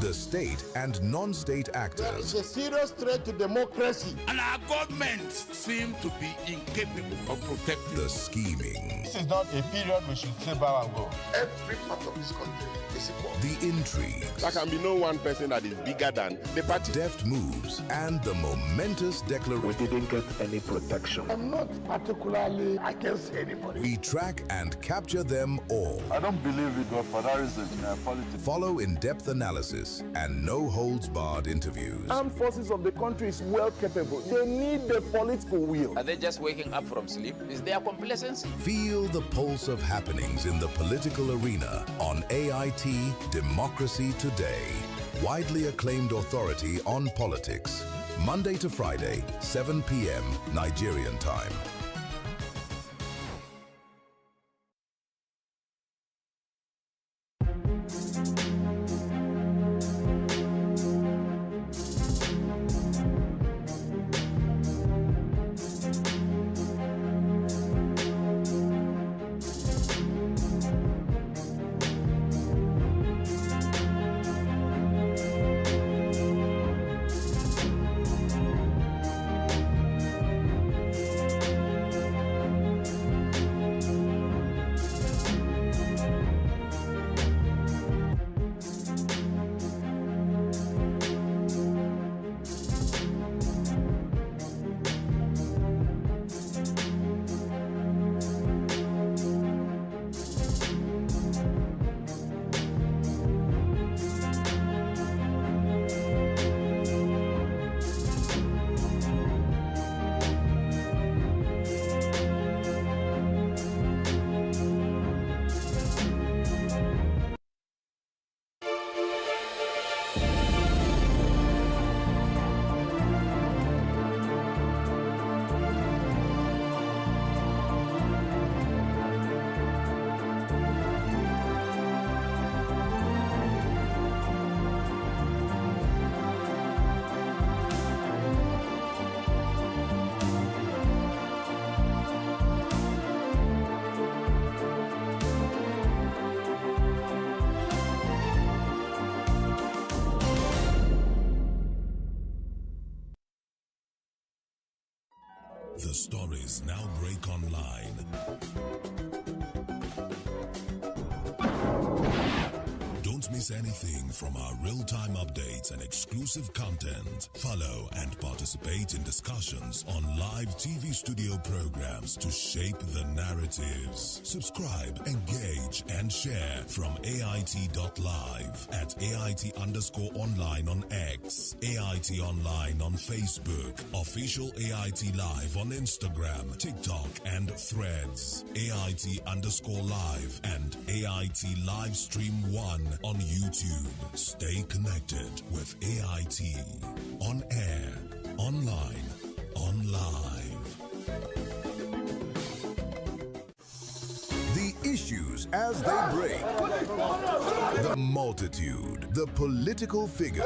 the state and non-state actors. It's a serious threat to democracy. And our government seem to be incapable of protecting. The scheming. This is not a period we should say bow and go. Every part of this country is equal. The intrigues. There can be no one person that is bigger than the party. Deft moves and the momentous declaration. We didn't get any protection. I'm not particularly against anybody. We track and capture them all. I don't believe in godfatherism in politics. Follow in-depth analysis and no-holds-barred interviews. Armed forces of the country is well capable. They need the political will. Are they just waking up from sleep? Is there complacency? Feel the pulse of happenings in the political arena on AIT Democracy Today. Widely acclaimed authority on politics. Monday to Friday, 7 p.m. Nigerian time. The stories now break online. Don't miss anything from our real-time updates and exclusive content. Follow and participate in discussions on live TV studio programs to shape the narratives. Subscribe, engage, and share from AIT.live at AIT_online on X, AIT Online on Facebook, Official AIT Live on Instagram, TikTok, and Threads, AIT_live, and AIT Livestream 1 on YouTube. Stay connected with AIT. On air, online, on live. The issues as they break. The multitude, the political figures,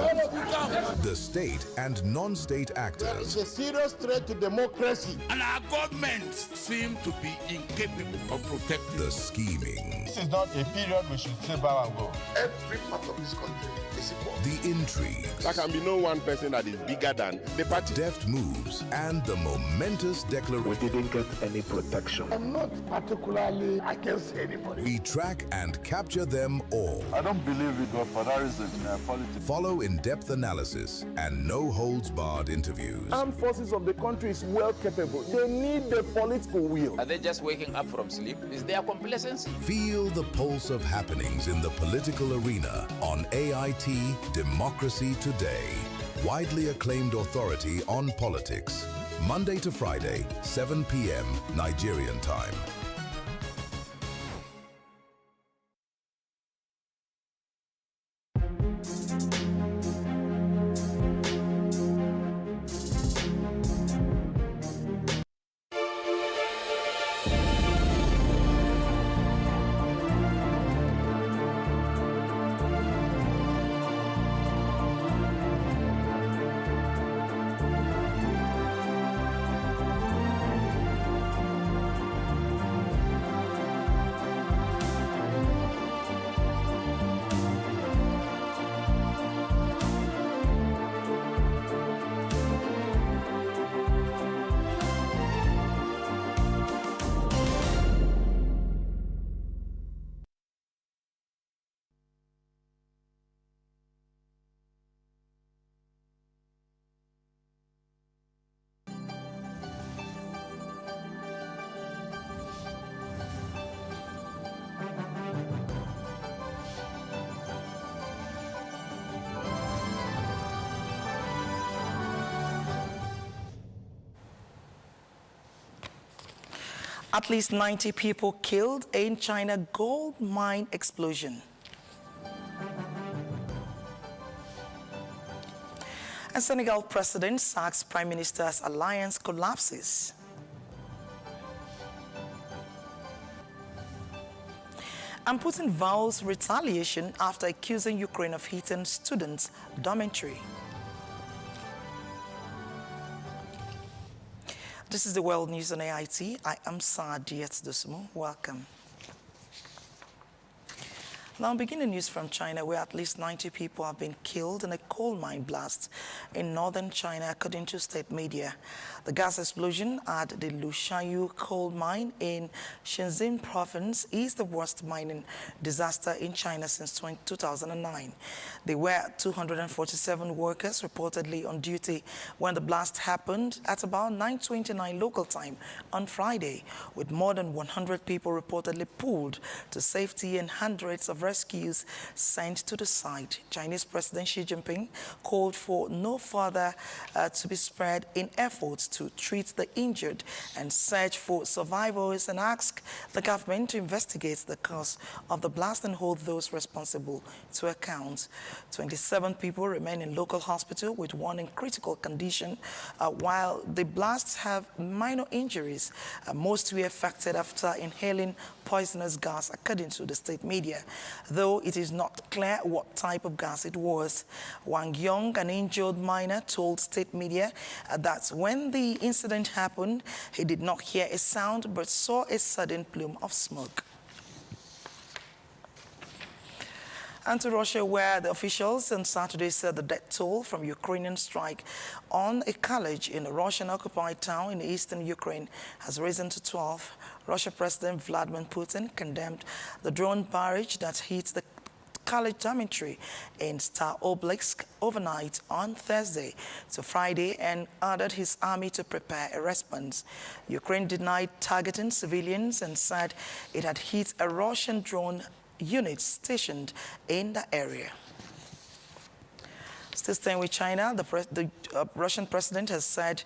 the state and non-state actors. It's a serious threat to democracy. And our government seem to be incapable of protecting the scheming. This is not a period we should say bow and go. Every part of this country is equal. The intrigues. There can be no one person that is bigger than the party. Deft moves and the momentous declaration. We didn't get any protection. I'm not particularly against anybody. We track and capture them all. I don't believe it was for that reason in politics. Follow in-depth analysis and no-holds-barred interviews. Armed forces of the country is well capable. They need the political will. Are they just waking up from sleep? Is there complacency? Feel the pulse of happenings in the political arena on AIT Democracy Today. Widely acclaimed authority on politics. Monday to Friday, 7 p.m. Nigerian time. At least 90 people killed in China gold mine explosion. And Senegal president sacks prime minister's alliance collapses. And Putin vows retaliation after accusing Ukraine of hitting students' dormitory. This is the World News on AIT. I am Sadiet Dosumu. Welcome. Now, beginning news from China, where at least 90 people have been killed in a coal mine blast in northern China, according to state media. The gas explosion at the Lushayu coal mine in Shenzhen province is the worst mining disaster in China since 2009. There were 247 workers reportedly on duty when the blast happened at about 9:29 local time on Friday, with more than 100 people reportedly pulled to safety and hundreds of rescues sent to the site. Chinese President Xi Jinping called for no further to be spared in efforts to treat the injured and search for survivors, and asked the government to investigate the cause of the blast and hold those responsible to account. 27 people remain in local hospital with one in critical condition, while the blasts have minor injuries. Most were affected after inhaling poisonous gas, according to the state media, though it is not clear what type of gas it was. Wang Yong, an injured miner, told state media that when the incident happened, he did not hear a sound but saw a sudden plume of smoke. And to Russia, where the officials on Saturday said the death toll from Ukrainian strike on a college in a Russian-occupied town in eastern Ukraine has risen to 12. Russian President Vladimir Putin condemned the drone barrage that hit the college dormitory in Staroblitsk overnight on Thursday to Friday and ordered his army to prepare a response. Ukraine denied targeting civilians and said it had hit a Russian drone unit stationed in the area. Still staying with China, the Russian president has said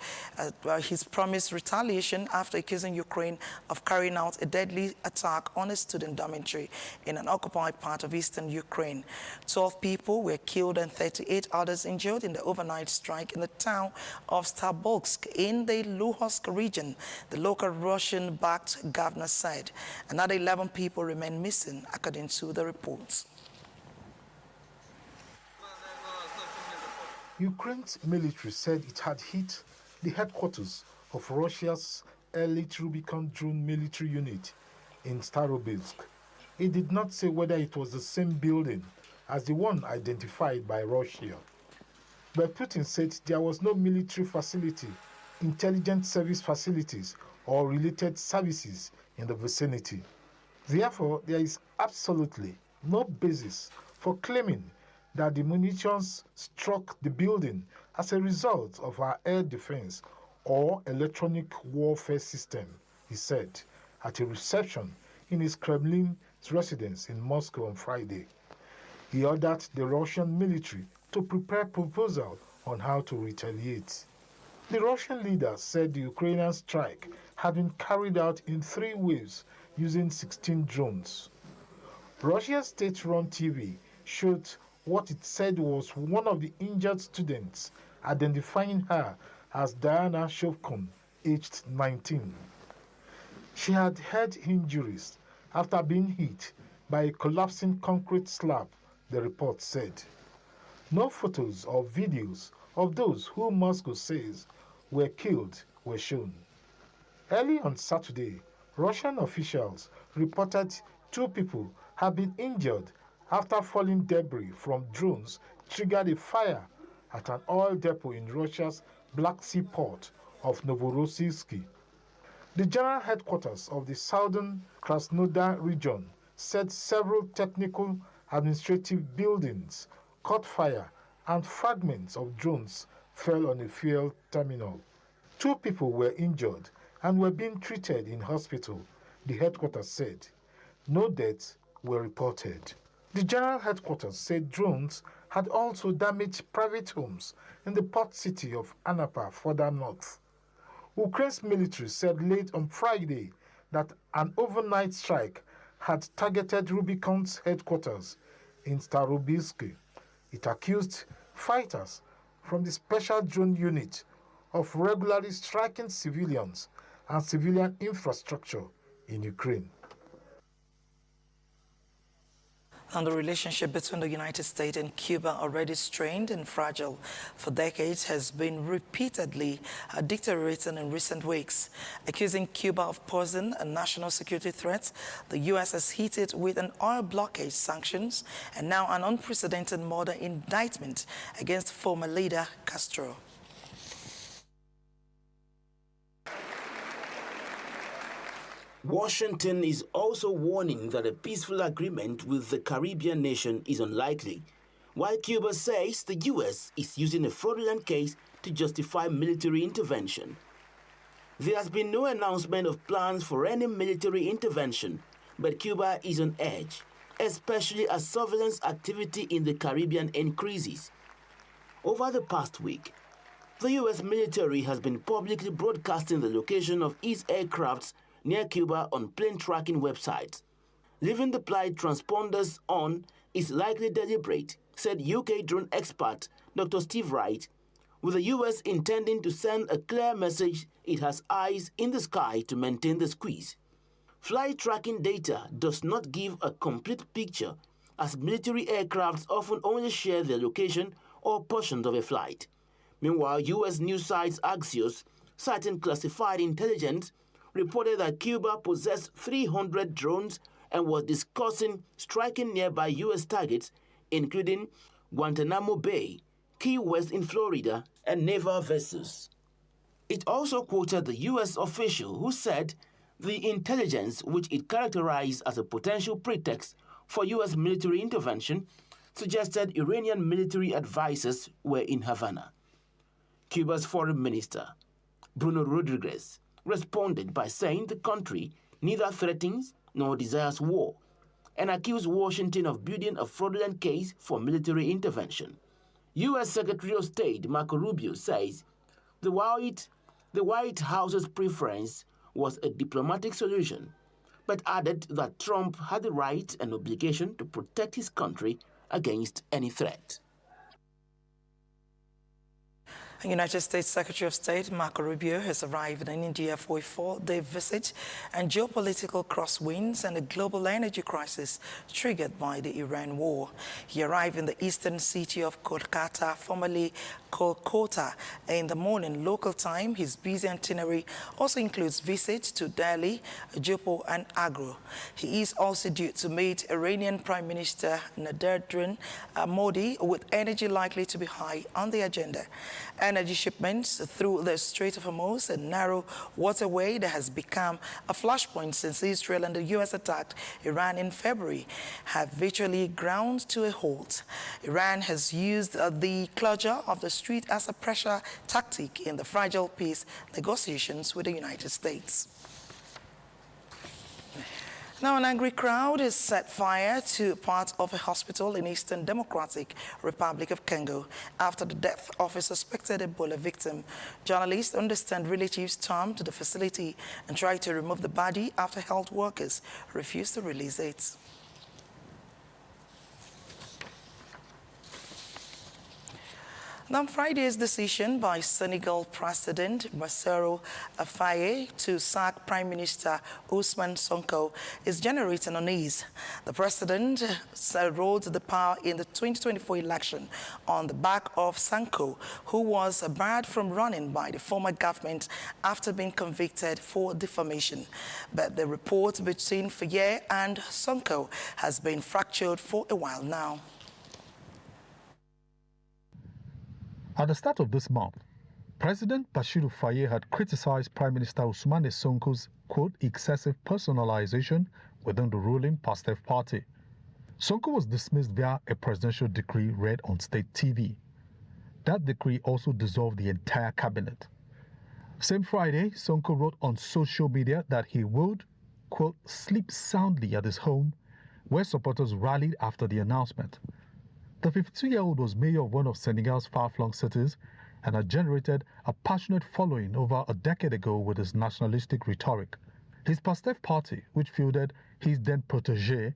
he's promised retaliation after accusing Ukraine of carrying out a deadly attack on a student dormitory in an occupied part of eastern Ukraine. 12 people were killed and 38 others injured in the overnight strike in the town of Staroblitsk in the Luhansk region, the local Russian-backed governor said. Another 11 people remain missing, according to the reports. Ukraine's military said it had hit the headquarters of Russia's elite Rubicon drone military unit in Staroblitsk. It did not say whether it was the same building as the one identified by Russia. But Putin said there was no military facility, intelligence service facilities, or related services in the vicinity. Therefore, there is absolutely no basis for claiming that the munitions struck the building as a result of our air defense or electronic warfare system, he said at a reception in his Kremlin residence in Moscow on Friday. He ordered the Russian military to prepare a proposal on how to retaliate. The Russian leader said the Ukrainian strike had been carried out in 3 waves using 16 drones. Russia's state-run TV showed what it said was one of the injured students, identifying her as Diana Shovkun, aged 19. She had head injuries after being hit by a collapsing concrete slab, the report said. No photos or videos of those who Moscow says were killed were shown. Early on Saturday, Russian officials reported 2 people had been injured after falling debris from drones triggered a fire at an oil depot in Russia's Black Sea port of Novorossiysk. The general headquarters of the southern Krasnodar region said several technical administrative buildings caught fire and fragments of drones fell on a fuel terminal. 2 people were injured and were being treated in hospital, the headquarters said. No deaths were reported. The general headquarters said drones had also damaged private homes in the port city of Anapa, further north. Ukraine's military said late on Friday that an overnight strike had targeted Rubicon's headquarters in Staroblitsk. It accused fighters from the special drone unit of regularly striking civilians and civilian infrastructure in Ukraine. And the relationship between the United States and Cuba, already strained and fragile for decades, has been repeatedly deteriorating in recent weeks. Accusing Cuba of posing a national security threat, the U.S. has hit it with an oil blockade, sanctions, and now an unprecedented murder indictment against former leader Castro. Washington is also warning that a peaceful agreement with the Caribbean nation is unlikely, while Cuba says the U.S. is using a fraudulent case to justify military intervention. There has been no announcement of plans for any military intervention, but Cuba is on edge, especially as surveillance activity in the Caribbean increases. Over the past week, the U.S. military has been publicly broadcasting the location of its aircrafts near Cuba on plane tracking websites. Leaving the flight transponders on is likely deliberate, said UK drone expert Dr. Steve Wright, with the US intending to send a clear message it has eyes in the sky to maintain the squeeze. Flight tracking data does not give a complete picture, as military aircrafts often only share their location or portions of a flight. Meanwhile, US news sites Axios, citing classified intelligence, reported that Cuba possessed 300 drones and was discussing striking nearby U.S. targets, including Guantanamo Bay, Key West in Florida, and naval vessels. It also quoted the U.S. official who said the intelligence, which it characterized as a potential pretext for U.S. military intervention, suggested Iranian military advisors were in Havana. Cuba's foreign minister, Bruno Rodriguez, responded by saying the country neither threatens nor desires war, and accused Washington of building a fraudulent case for military intervention. U.S. Secretary of State Marco Rubio says the White House's preference was a diplomatic solution, but added that Trump had the right and obligation to protect his country against any threat. United States Secretary of State Marco Rubio has arrived in India for a 4-day visit, and geopolitical crosswinds and a global energy crisis triggered by the Iran war. He arrived in the eastern city of Kolkata, formerly Kolkata, in the morning local time. His busy itinerary also includes visits to Delhi, Jodhpur and Agra. He is also due to meet Iranian Prime Minister Narendra Modi, with energy likely to be high on the agenda. Energy shipments through the Strait of Hormuz, a narrow waterway that has become a flashpoint since Israel and the U.S. attacked Iran in February, have virtually ground to a halt. Iran has used the closure of the strait as a pressure tactic in the fragile peace negotiations with the United States. Now, an angry crowd has set fire to part of a hospital in Eastern Democratic Republic of Congo after the death of a suspected Ebola victim. Journalists understand relatives stormed the facility and tried to remove the body after health workers refused to release it. Now, Friday's decision by Senegal President Bassirou Faye to sack Prime Minister Ousmane Sonko is generating unease. The president rode the power in the 2024 election on the back of Sonko, who was barred from running by the former government after being convicted for defamation. But the rapport between Faye and Sonko has been fractured for a while now. At the start of this month, President Bassirou Faye had criticized Prime Minister Ousmane Sonko's, quote, excessive personalization within the ruling PASTEF party. Sonko was dismissed via a presidential decree read on state TV. That decree also dissolved the entire cabinet. Same Friday, Sonko wrote on social media that he would, quote, sleep soundly at his home, where supporters rallied after the announcement. The 52-year-old was mayor of one of Senegal's far-flung cities and had generated a passionate following over a decade ago with his nationalistic rhetoric. His PASTEF party, which fielded his then protégé,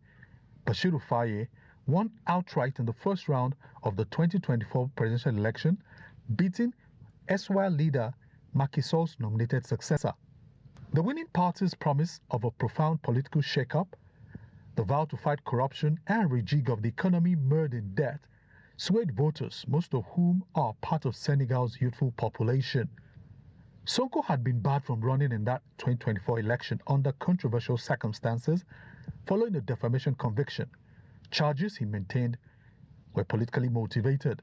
Bassirou Faye, won outright in the first round of the 2024 presidential election, beating erstwhile leader Macky Sall's nominated successor. The winning party's promise of a profound political shake-up, the vow to fight corruption and rejig of the economy mired in debt, swayed voters, most of whom are part of Senegal's youthful population. Sonko had been barred from running in that 2024 election under controversial circumstances following a defamation conviction. Charges he maintained were politically motivated.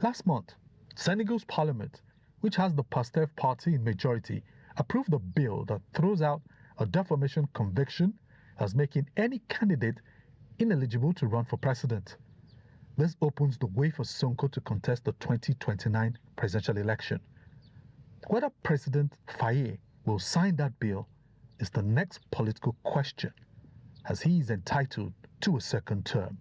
Last month, Senegal's parliament, which has the PASTEF party in majority, approved a bill that throws out a defamation conviction as making any candidate ineligible to run for president. This opens the way for Sonko to contest the 2029 presidential election. Whether President Faye will sign that bill is the next political question, as he is entitled to a second term.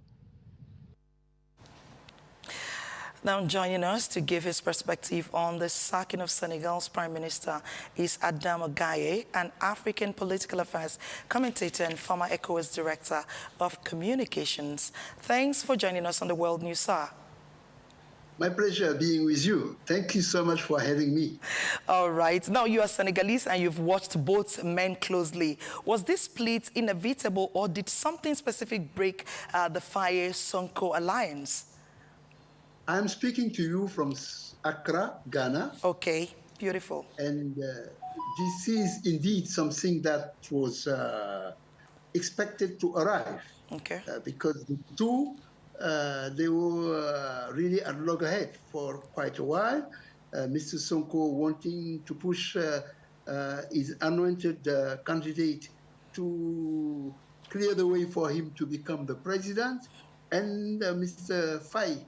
Now, joining us to give his perspective on the sacking of Senegal's Prime Minister is Adama Gaye, an African political affairs commentator and former ECOWAS Director of Communications. Thanks for joining us on the World News, sir. My pleasure being with you. Thank you so much for having me. All right. Now, you are Senegalese and you've watched both men closely. Was this split inevitable, or did something specific break the Faye-Sonko alliance? I'm speaking to you from Accra, Ghana. Okay, beautiful. And this is indeed something that was expected to arrive. Okay. Because the two, they were really at loggerhead for quite a while. Mr. Sonko wanting to push his anointed candidate to clear the way for him to become the president, and Mr. Faye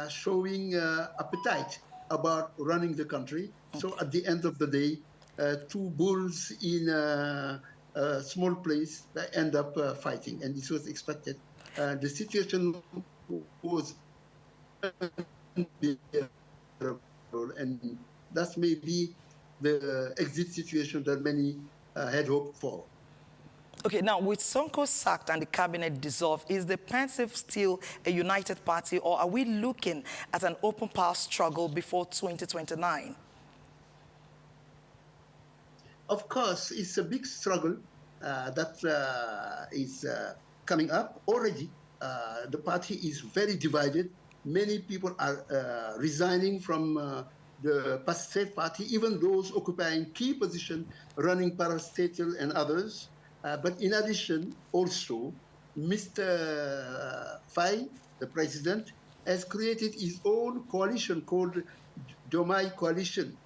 showing appetite about running the country. Okay. So at the end of the day, two bulls in a small place that end up fighting, and this was expected. The situation was unbearable, and that's maybe the exit situation that many had hoped for. Okay, now with Sonko sacked and the cabinet dissolved, is the PANSIF still a united party, or are we looking at an open power struggle before 2029? Of course, it's a big struggle that is coming up already. The party is very divided. Many people are resigning from the PASTEF party, even those occupying key positions, running parastatal and others. But in addition, also, Mr. Faye, the president, has created his own coalition called Jomai Coalition,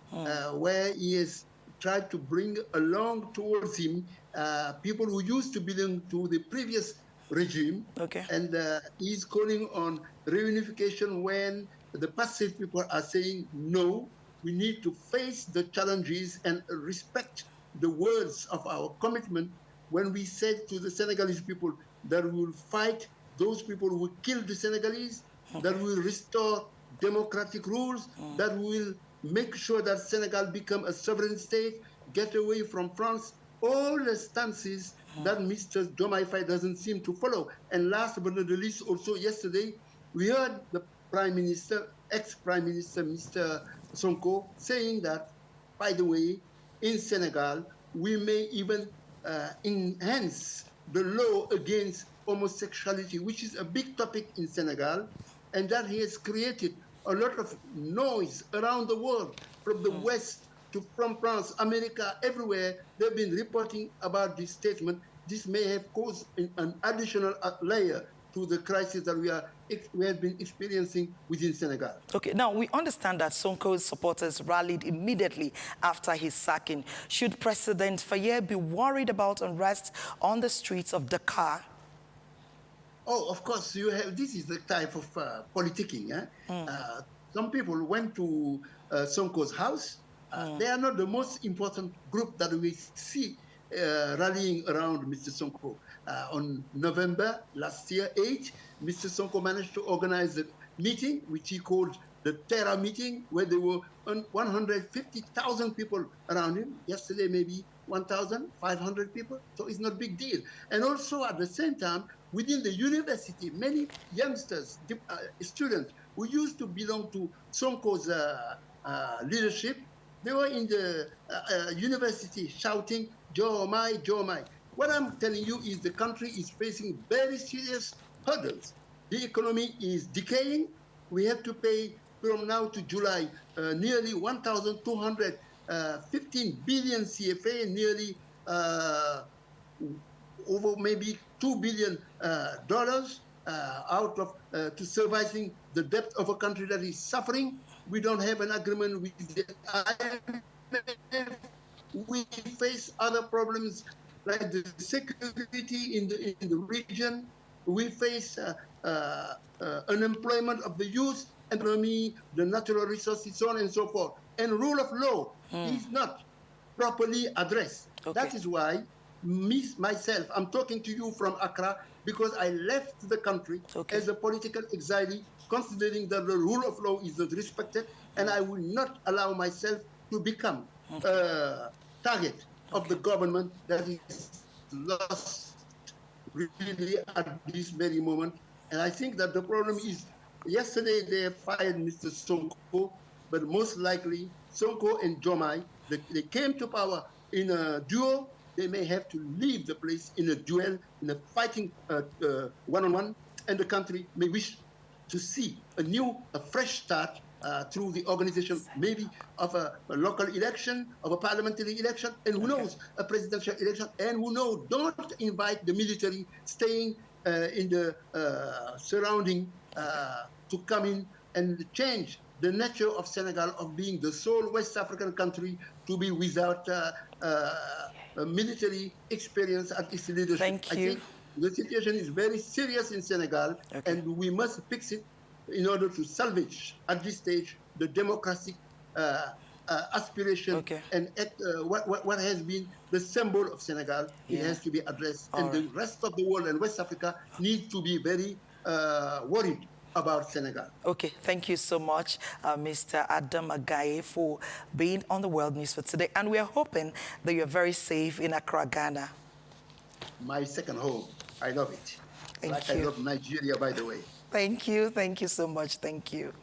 where he has tried to bring along towards him people who used to belong to the previous regime. Okay. And he's calling on reunification when the passive people are saying, no, we need to face the challenges and respect the words of our commitment when we said to the Senegalese people that we will fight those people who killed the Senegalese, that we will restore democratic rules, that we will make sure that Senegal become a sovereign state, get away from France, all the stances that Mr. Diomaye Faye doesn't seem to follow. And last but not the least, also yesterday, we heard the Prime Minister, ex-Prime Minister, Mr. Sonko, saying that, by the way, in Senegal, we may even enhance the law against homosexuality, which is a big topic in Senegal, and that he has created a lot of noise around the world, from the West to from France, America, everywhere. They've been reporting about this statement. This may have caused an additional layer to the crisis that we have been experiencing within Senegal. Okay, now we understand that Sonko's supporters rallied immediately after his sacking. Should President Faye be worried about unrest on the streets of Dakar? Oh, of course, you have. This is the type of politicking. Some people went to Sonko's house. They are not the most important group that we see rallying around Mr. Sonko. On November last year, 8, Mr. Sonko managed to organize a meeting, which he called the Terra meeting, where there were 150,000 people around him. Yesterday, maybe 1,500 people. So it's not a big deal. And also, at the same time, within the university, many youngsters, students who used to belong to Sonko's leadership, they were in the university shouting, Jomai, Jomai. What I'm telling you is the country is facing very serious hurdles. The economy is decaying. We have to pay from now to July nearly 1,215 billion CFA, nearly over maybe $2 billion out of to servicing the debt of a country that is suffering. We don't have an agreement with the IMF. We face other problems like the security in the region. We face unemployment of the youth, economy, the natural resources, so on and so forth. And rule of law is not properly addressed. Okay. That is why myself, I'm talking to you from Accra because I left the country as a political exile, considering that the rule of law is not respected, and I will not allow myself to become a target of the government that is lost really at this very moment. And I think that the problem is, yesterday they fired Mr. Sonko, but most likely Sonko and Jomai, they came to power in a duo. They may have to leave the place in a duel, in a fighting one-on-one, and the country may wish to see a fresh start through the organization maybe of a local election, of a parliamentary election, and who knows, a presidential election, and who knows, don't invite the military staying in the surrounding to come in and change the nature of Senegal of being the sole West African country to be without military experience at its leadership. Thank you. I think the situation is very serious in Senegal, and we must fix it in order to salvage at this stage the democratic aspiration and what has been the symbol of Senegal. It has to be addressed, and the rest of the world and West Africa need to be very worried about Senegal. Okay, thank you so much, Mr. Adam Agaye, for being on the World News for today. And we are hoping that you're very safe in Accra, Ghana. My second home. I love it. Thank you. I love Nigeria, by the way. Thank you so much. Thank you.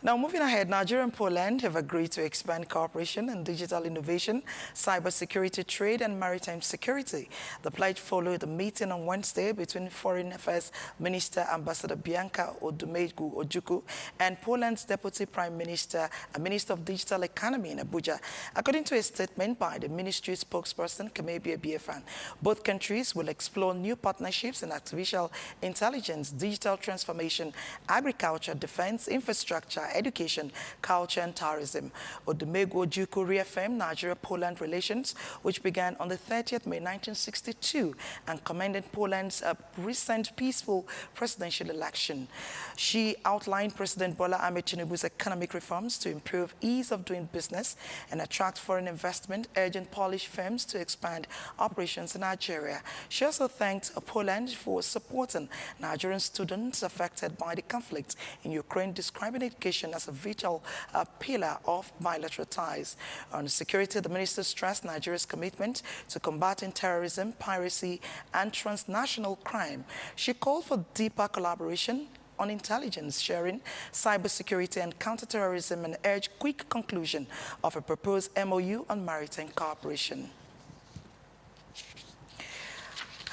Now, moving ahead, Nigeria and Poland have agreed to expand cooperation in digital innovation, cybersecurity, trade, and maritime security. The pledge followed a meeting on Wednesday between Foreign Affairs Minister Ambassador Bianca Odumegu-Ojukwu and Poland's Deputy Prime Minister and Minister of Digital Economy in Abuja. According to a statement by the ministry spokesperson, Abia, both countries will explore new partnerships in artificial intelligence, digital transformation, agriculture, defense, infrastructure, education, culture, and tourism. Odumegu-Ojukwu reaffirmed Nigeria-Poland relations, which began on the 30th May 1962, and commended Poland's recent peaceful presidential election. She outlined President Bola Ahmed Tinubu's economic reforms to improve ease of doing business and attract foreign investment, urging Polish firms to expand operations in Nigeria. She also thanked Poland for supporting Nigerian students affected by the conflict in Ukraine, describing education as a vital pillar of bilateral ties. On security, the minister stressed Nigeria's commitment to combating terrorism, piracy, and transnational crime. She called for deeper collaboration on intelligence sharing, cybersecurity, and counterterrorism, and urged quick conclusion of a proposed MOU on maritime cooperation.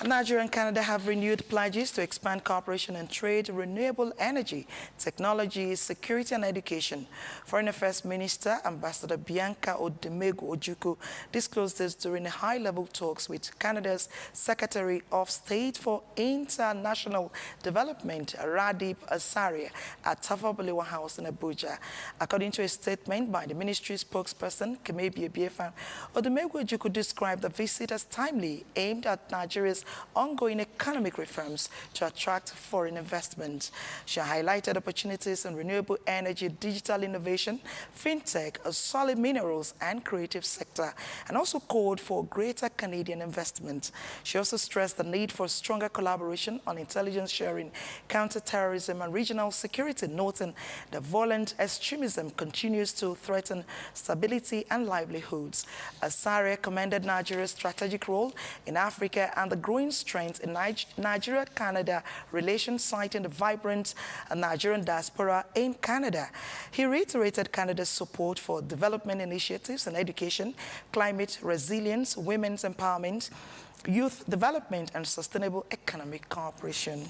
Nigeria and Canada have renewed pledges to expand cooperation in trade, renewable energy, technology, security, and education. Foreign Affairs Minister Ambassador Bianca Odumegu-Ojukwu disclosed this during a high-level talks with Canada's Secretary of State for International Development, Radib Asaria, at Tafa Balewa House in Abuja. According to a statement by the ministry spokesperson, Abia, Odumegu-Ojukwu described the visit as timely, aimed at Nigeria's ongoing economic reforms to attract foreign investment. She highlighted opportunities in renewable energy, digital innovation, fintech, solid minerals, and creative sector, and also called for greater Canadian investment. She also stressed the need for stronger collaboration on intelligence sharing, counterterrorism, and regional security, noting that violent extremism continues to threaten stability and livelihoods. Asaria commended Nigeria's strategic role in Africa and the growing strength in Nigeria-Canada relations, citing the vibrant Nigerian diaspora in Canada. He reiterated Canada's support for development initiatives in education, climate resilience, women's empowerment, youth development, and sustainable economic cooperation.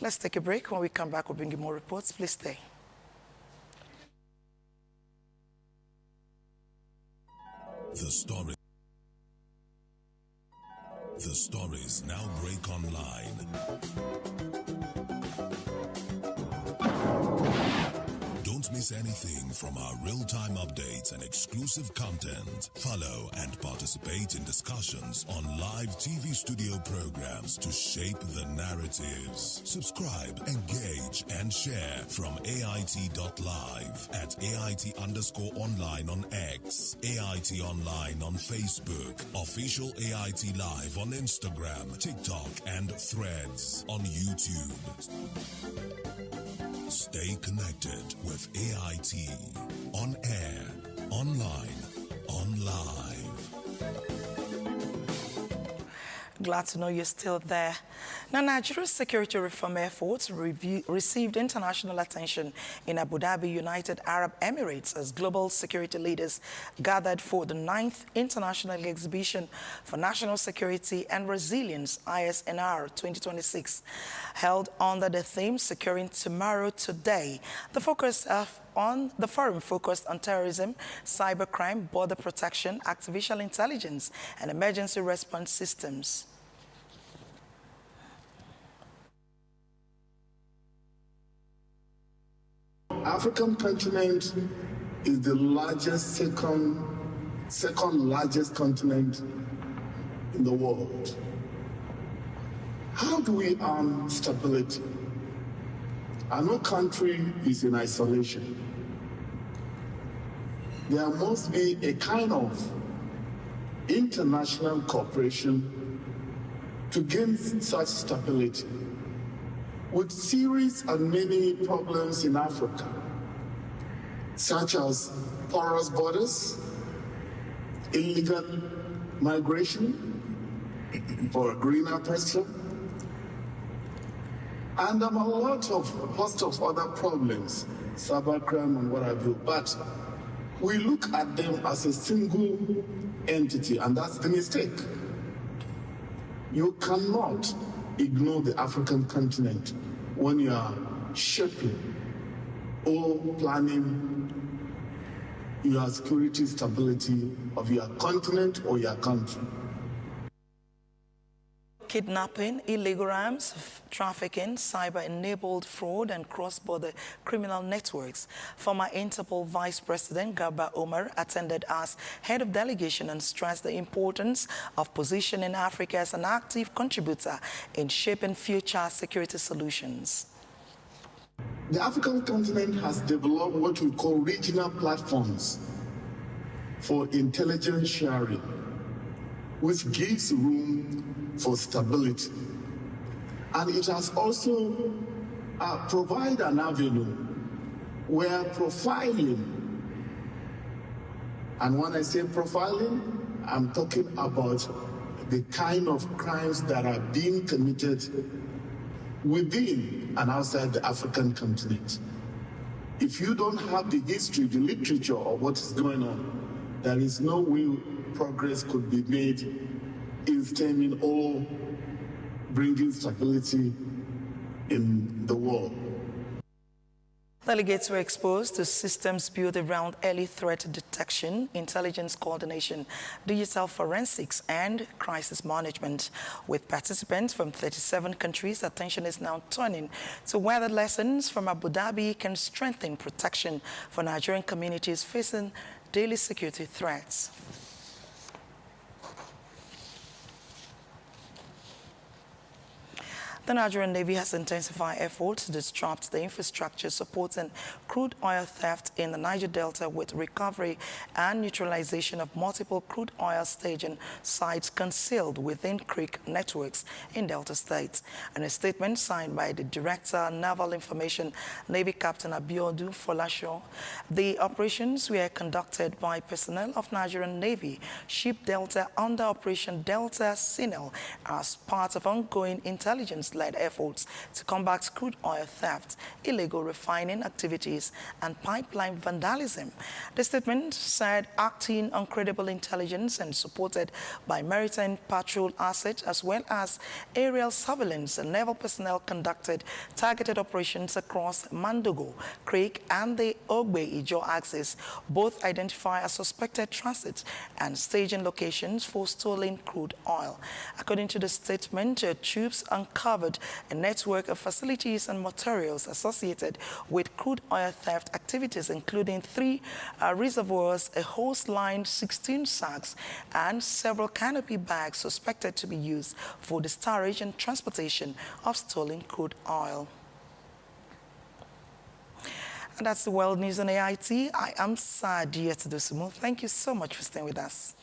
Let's take a break. When we come back, we'll bring you more reports. Please stay. The stories now break online. Don't miss anything from our real-time updates and exclusive content. Follow and participate in discussions on live TV studio programs to shape the narratives. Subscribe, engage, and share from AIT.live at AIT_online on X, AIT Online on Facebook, Official AIT Live on Instagram, TikTok, and Threads on YouTube. Stay connected with AIT. On air, online, on live. Glad to know you're still there. Now, Nigeria's security reform efforts received international attention in Abu Dhabi, United Arab Emirates, as global security leaders gathered for the 9th International Exhibition for National Security and Resilience, ISNR 2026, held under the theme Securing Tomorrow Today. The forum focused on terrorism, cybercrime, border protection, artificial intelligence, and emergency response systems. African continent is the largest, second largest continent in the world. How do we earn stability? No country is in isolation. There must be a kind of international cooperation to gain such stability. With serious and many problems in Africa, such as porous borders, illegal migration for a greener pasture, and a host of other problems, cybercrime and what have you. But we look at them as a single entity, and that's the mistake. You cannot ignore the African continent when you are shaping or planning your security stability of your continent or your country. Kidnapping, illegal arms, trafficking, cyber-enabled fraud, and cross-border criminal networks. Former Interpol Vice President Garba Omar attended as head of delegation and stressed the importance of positioning Africa as an active contributor in shaping future security solutions. The African continent has developed what we call regional platforms for intelligence sharing, which gives room for stability. And it has also provided an avenue where profiling, and when I say profiling, I'm talking about the kind of crimes that are being committed within and outside the African continent. If you don't have the history, the literature of what is going on, there is no way progress could be made in stemming or bringing stability in the world. Delegates were exposed to systems built around early threat detection, intelligence coordination, digital forensics, and crisis management. With participants from 37 countries, attention is now turning to whether lessons from Abu Dhabi can strengthen protection for Nigerian communities facing daily security threats. The Nigerian Navy has intensified efforts to disrupt the infrastructure supporting crude oil theft in the Niger Delta with recovery and neutralization of multiple crude oil staging sites concealed within creek networks in Delta states. In a statement signed by the Director, Naval Information, Navy Captain Abiodun Folasho, the operations were conducted by personnel of Nigerian Navy Ship Delta under Operation Delta Sentinel as part of ongoing intelligence-led efforts to combat crude oil theft, illegal refining activities, and pipeline vandalism. The statement said acting on credible intelligence and supported by maritime patrol assets as well as aerial surveillance, and naval personnel conducted targeted operations across Mandogo Creek and the Ogbe-Ijo axis. Both identify as suspected transit and staging locations for stolen crude oil. According to the statement, troops uncovered a network of facilities and materials associated with crude oil theft activities, including 3 reservoirs, a hose line, 16 sacks, and several canopy bags suspected to be used for the storage and transportation of stolen crude oil. And that's the World News on AIT. I am Sadia Tudosumu. Thank you so much for staying with us.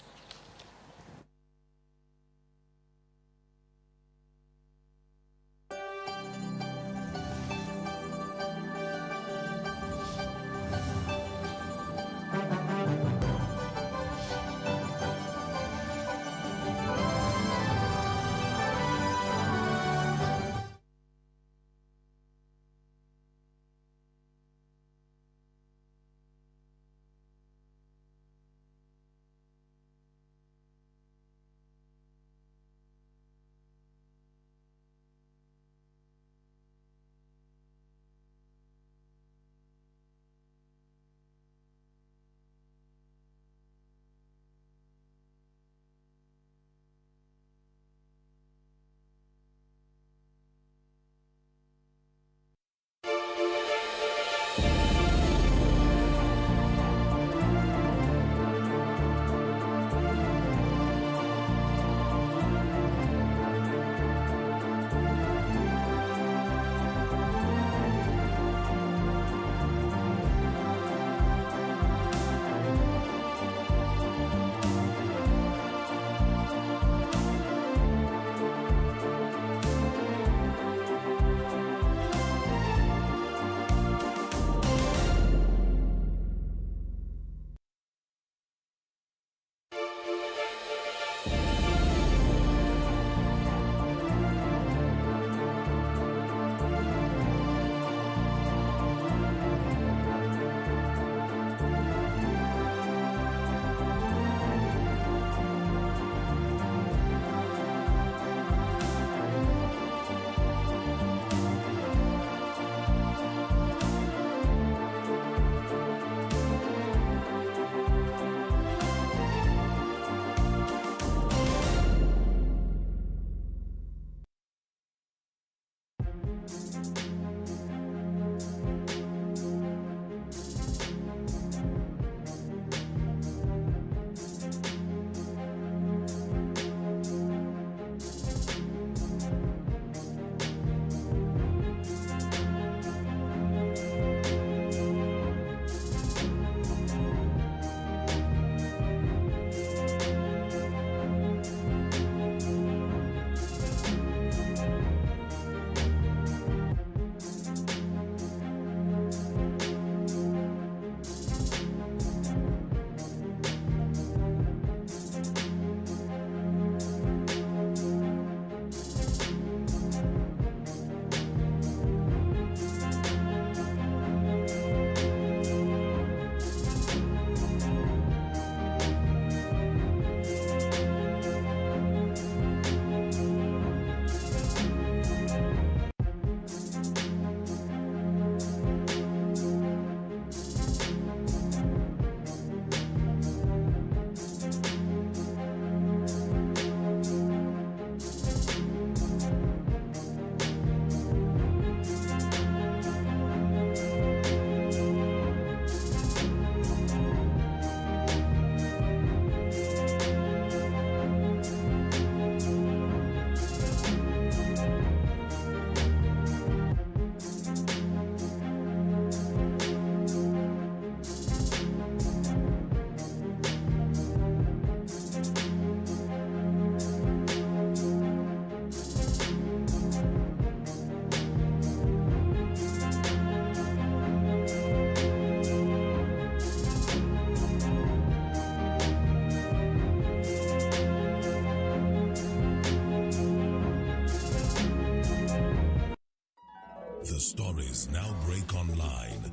The stories now break online.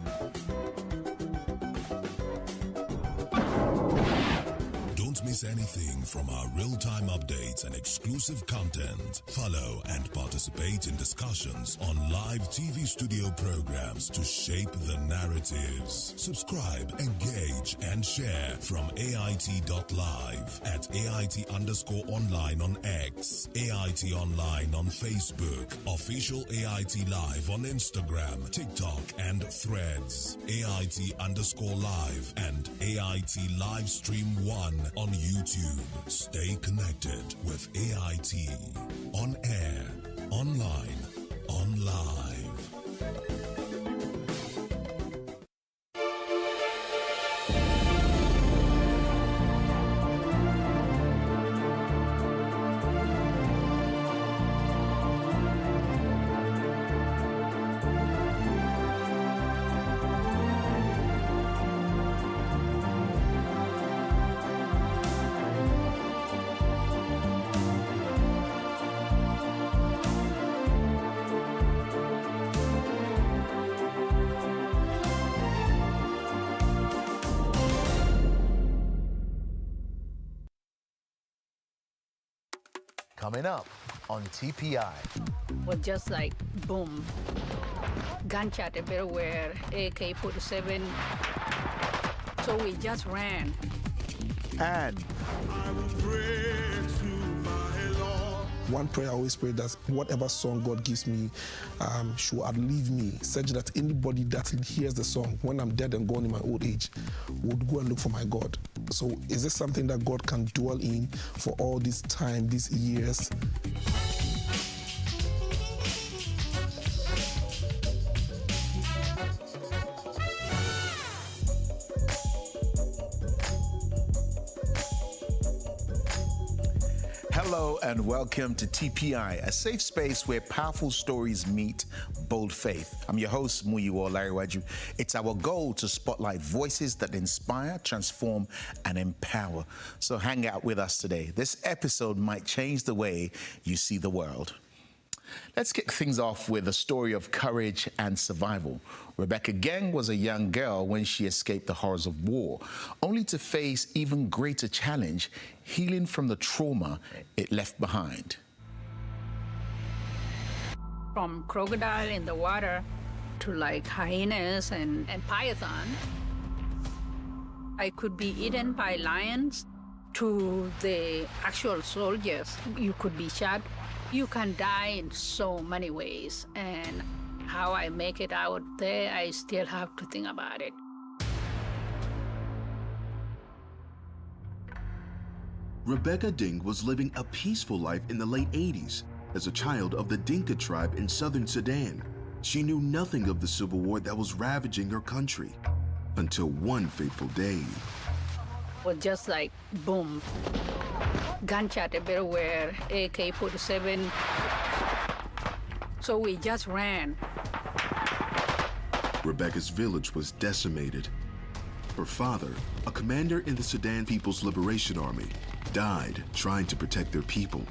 Don't miss anything from our real-time updates and exclusive content. Follow and participate in discussions on live TV studio programs to shape the narratives. Subscribe, engage, and share from AIT.live at AIT_online on X, AIT Online on Facebook, Official AIT Live on Instagram, TikTok, and Threads, AIT_live, and AIT Livestream 1 on YouTube. Stay connected with AIT. On air, online, on live. Coming up on TPI. Was just like boom, gunshot everywhere, AK-47. So we just ran. And one prayer I always pray that whatever song God gives me should outlive me, such that anybody that hears the song when I'm dead and gone in my old age would go and look for my God. So is this something that God can dwell in for all this time, these years? hello and welcome to TPI, a safe space where powerful stories meet bold faith. I'm your host, Muyiwa Olariwaju. It's our goal to spotlight voices that inspire, transform, and empower. So hang out with us today. This episode might change the way you see the world. Let's kick things off with a story of courage and survival. Rebecca Geng was a young girl when she escaped the horrors of war, only to face even greater challenge, healing from the trauma it left behind. From crocodile in the water to like hyenas and python. I could be eaten by lions to the actual soldiers. You could be shot. You can die in so many ways, and how I make it out there, I still have to think about it. Rebecca Ding was living a peaceful life in the late 80s as a child of the Dinka tribe in southern Sudan. She knew nothing of the civil war that was ravaging her country until one fateful day. It was just like boom. Gunshot everywhere, AK-47. So we just ran. Rebecca's village was decimated. Her father, a commander in the Sudan People's Liberation Army, died trying to protect their people.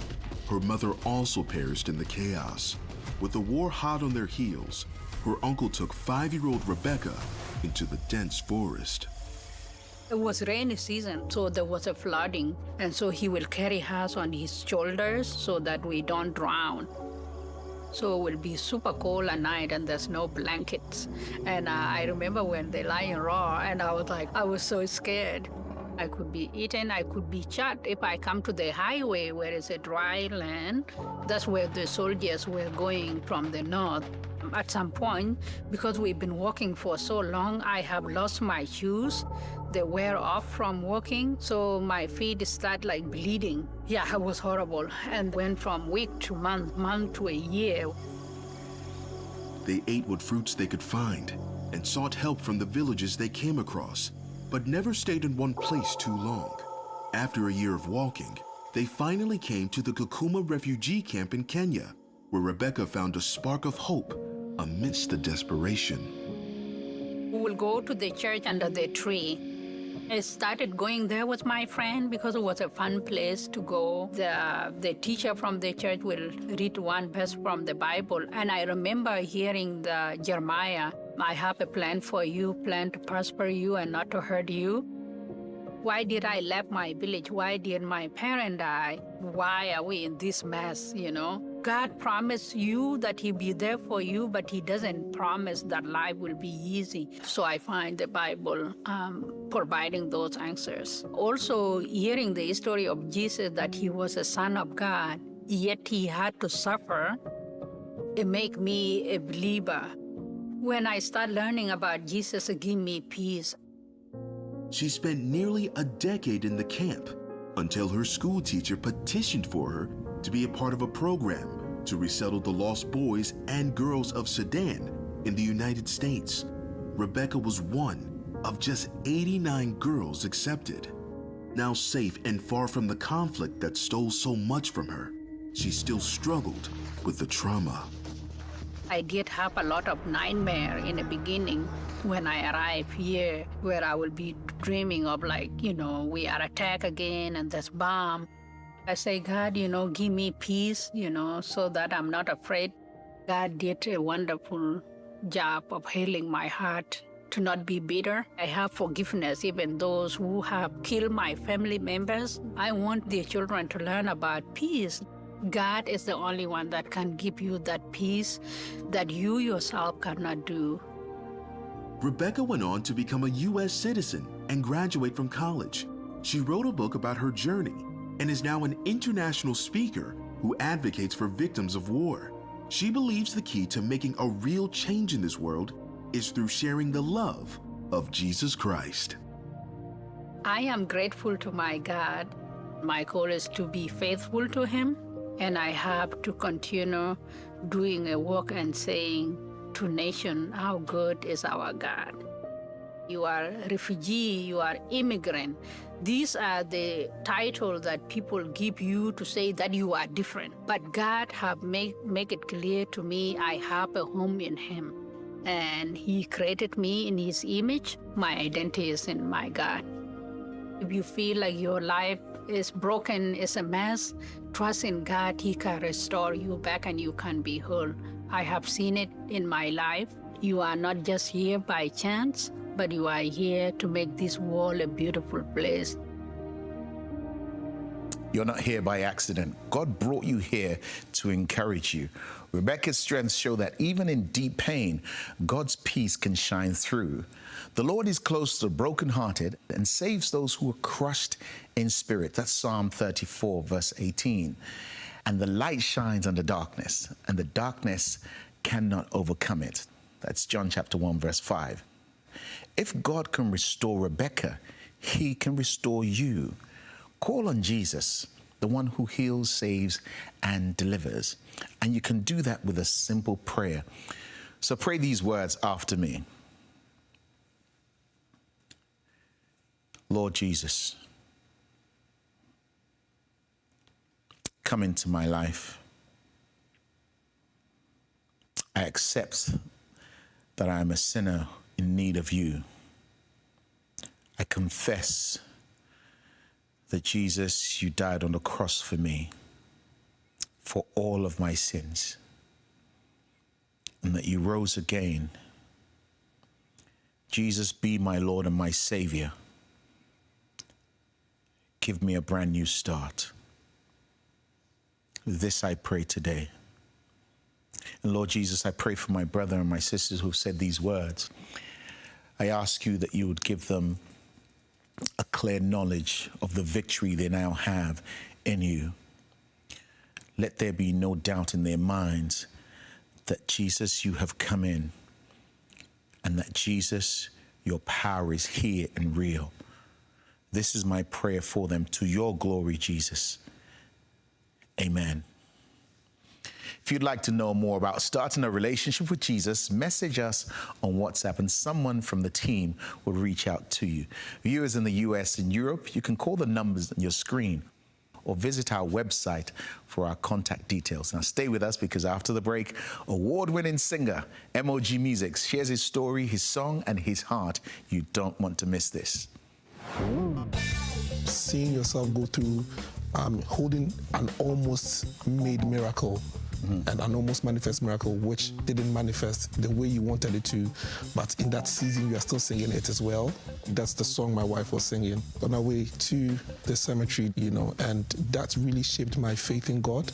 Her mother also perished in the chaos. With the war hot on their heels, her uncle took 5-year-old Rebecca into the dense forest. It was rainy season, so there was a flooding, and so he will carry us on his shoulders so that we don't drown. So it will be super cold at night, and there's no blankets. And I remember when the lion roared, and I was so scared. I could be eaten, I could be shot. If I come to the highway where it's a dry land, that's where the soldiers were going from the north. At some point, because we've been walking for so long, I have lost my shoes. They wear off from walking, so my feet start like bleeding. Yeah, it was horrible, and went from week to month to a year. They ate what fruits they could find and sought help from the villages they came across, but never stayed in one place too long. After a year of walking, they finally came to the Kakuma refugee camp in Kenya, where Rebecca found a spark of hope amidst the desperation. We will go to the church under the tree. I started going there with my friend because it was a fun place to go. The teacher from the church will read one verse from the Bible. And I remember hearing the Jeremiah, I have a plan for you, plan to prosper you and not to hurt you. Why did I leave my village? Why did my parent die? Why are we in this mess, you know? God promised you that he'll be there for you, but he doesn't promise that life will be easy. So I find the Bible providing those answers. Also, hearing the story of Jesus, that he was a son of God, yet he had to suffer, it make me a believer. When I start learning about Jesus, it give me peace. She spent nearly a decade in the camp until her school teacher petitioned for her to be a part of a program to resettle the lost boys and girls of Sudan in the United States. Rebecca was one of just 89 girls accepted. Now safe and far from the conflict that stole so much from her, she still struggled with the trauma. I did have a lot of nightmare in the beginning when I arrived here, where I will be dreaming of, like, you know, we are attacked again and there's bomb. I say, God, you know, give me peace, you know, so that I'm not afraid. God did a wonderful job of healing my heart to not be bitter. I have forgiveness, even those who have killed my family members. I want the children to learn about peace. God is the only one that can give you that peace that you yourself cannot do. Rebecca went on to become a U.S. citizen and graduate from college. She wrote a book about her journey and is now an international speaker who advocates for victims of war. She believes the key to making a real change in this world is through sharing the love of Jesus Christ. I am grateful to my God. My goal is to be faithful to him, and I have to continue doing a work and saying to nation how good is our God. You are a refugee, you are immigrant. These are the titles that people give you to say that you are different. But God have make it clear to me I have a home in him. And he created me in his image. My identity is in my God. If you feel like your life is broken, is a mess, trust in God. He can restore you back and you can be whole. I have seen it in my life. You are not just here by chance, but you are here to make this world a beautiful place. You're not here by accident. God brought you here to encourage you. Rebecca's strengths show that even in deep pain, God's peace can shine through. The Lord is close to the brokenhearted and saves those who are crushed in spirit. That's Psalm 34, verse 18. And the light shines on the darkness, and the darkness cannot overcome it. That's John chapter 1, verse 5. If God can restore Rebecca, he can restore you. Call on Jesus, the one who heals, saves, and delivers. And you can do that with a simple prayer. So pray these words after me. Lord Jesus, come into my life. I accept that I am a sinner in need of you. I confess that Jesus, you died on the cross for me, for all of my sins, and that you rose again. Jesus, be my Lord and my Savior. Give me a brand new start. This I pray today. And Lord Jesus, I pray for my brother and my sisters who've said these words. I ask you that you would give them a clear knowledge of the victory they now have in you. Let there be no doubt in their minds that Jesus, you have come in, and that Jesus, your power is here and real. This is my prayer for them, to your glory, Jesus. Amen. If you'd like to know more about starting a relationship with Jesus, message us on WhatsApp and someone from the team will reach out to you. Viewers in the US and Europe, you can call the numbers on your screen or visit our website for our contact details. Now stay with us, because after the break, award-winning singer MOG Music shares his story, his song, and his heart. You don't want to miss this. Seeing yourself go through holding an almost made miracle and an almost manifest miracle, which didn't manifest the way you wanted it to, but in that season you are still singing it as well. That's the song my wife was singing on our way to the cemetery, you know, and that really shaped my faith in God.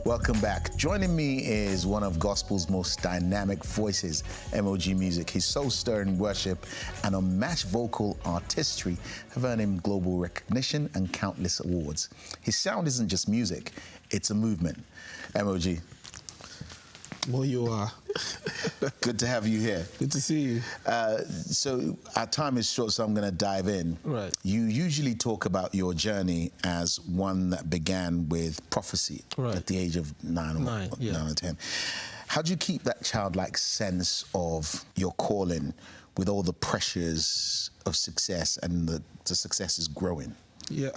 Welcome back. Joining me is one of gospel's most dynamic voices, MOG Music. His soul-stirring worship and unmatched vocal artistry have earned him global recognition and countless awards. His sound isn't just music, it's a movement. MOG. Well, you are. Good to have you here. Good to see you. So our time is short, so I'm going to dive in. Right. You usually talk about your journey as one that began with prophecy at the age of 9 or 10. How do you keep that childlike sense of your calling with all the pressures of success and the success is growing? Yeah,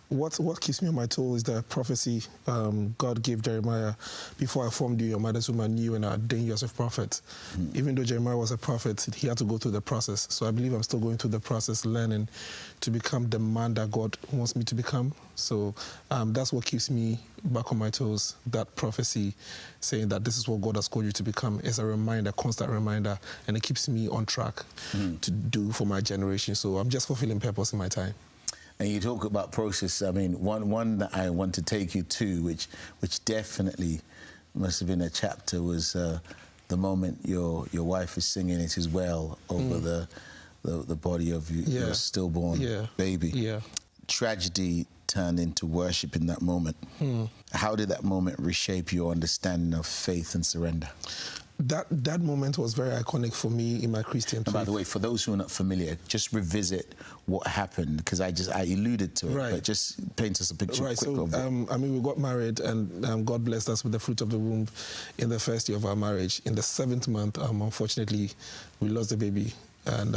what keeps me on my toes is the prophecy God gave Jeremiah. Before I formed you, your mother's womb I knew and I ordained you as a prophet. Even though Jeremiah was a prophet, he had to go through the process. So I believe I'm still going through the process, learning to become the man that God wants me to become. So that's what keeps me back on my toes. That prophecy saying that this is what God has called you to become is a reminder, constant reminder, and it keeps me on track to do for my generation. So I'm just fulfilling purpose in my time. And you talk about process. I mean, one that I want to take you to, which definitely must have been a chapter, was the moment your wife is singing "It Is Well" over the body of your stillborn baby. Yeah. Tragedy turned into worship in that moment. How did that moment reshape your understanding of faith and surrender? That moment was very iconic for me in my Christian faith. And by the way, for those who are not familiar, just revisit what happened, because I alluded to it, but just paint us a picture quick of it. I mean, we got married and God blessed us with the fruit of the womb in the first year of our marriage. In the 7th month, unfortunately, we lost the baby, and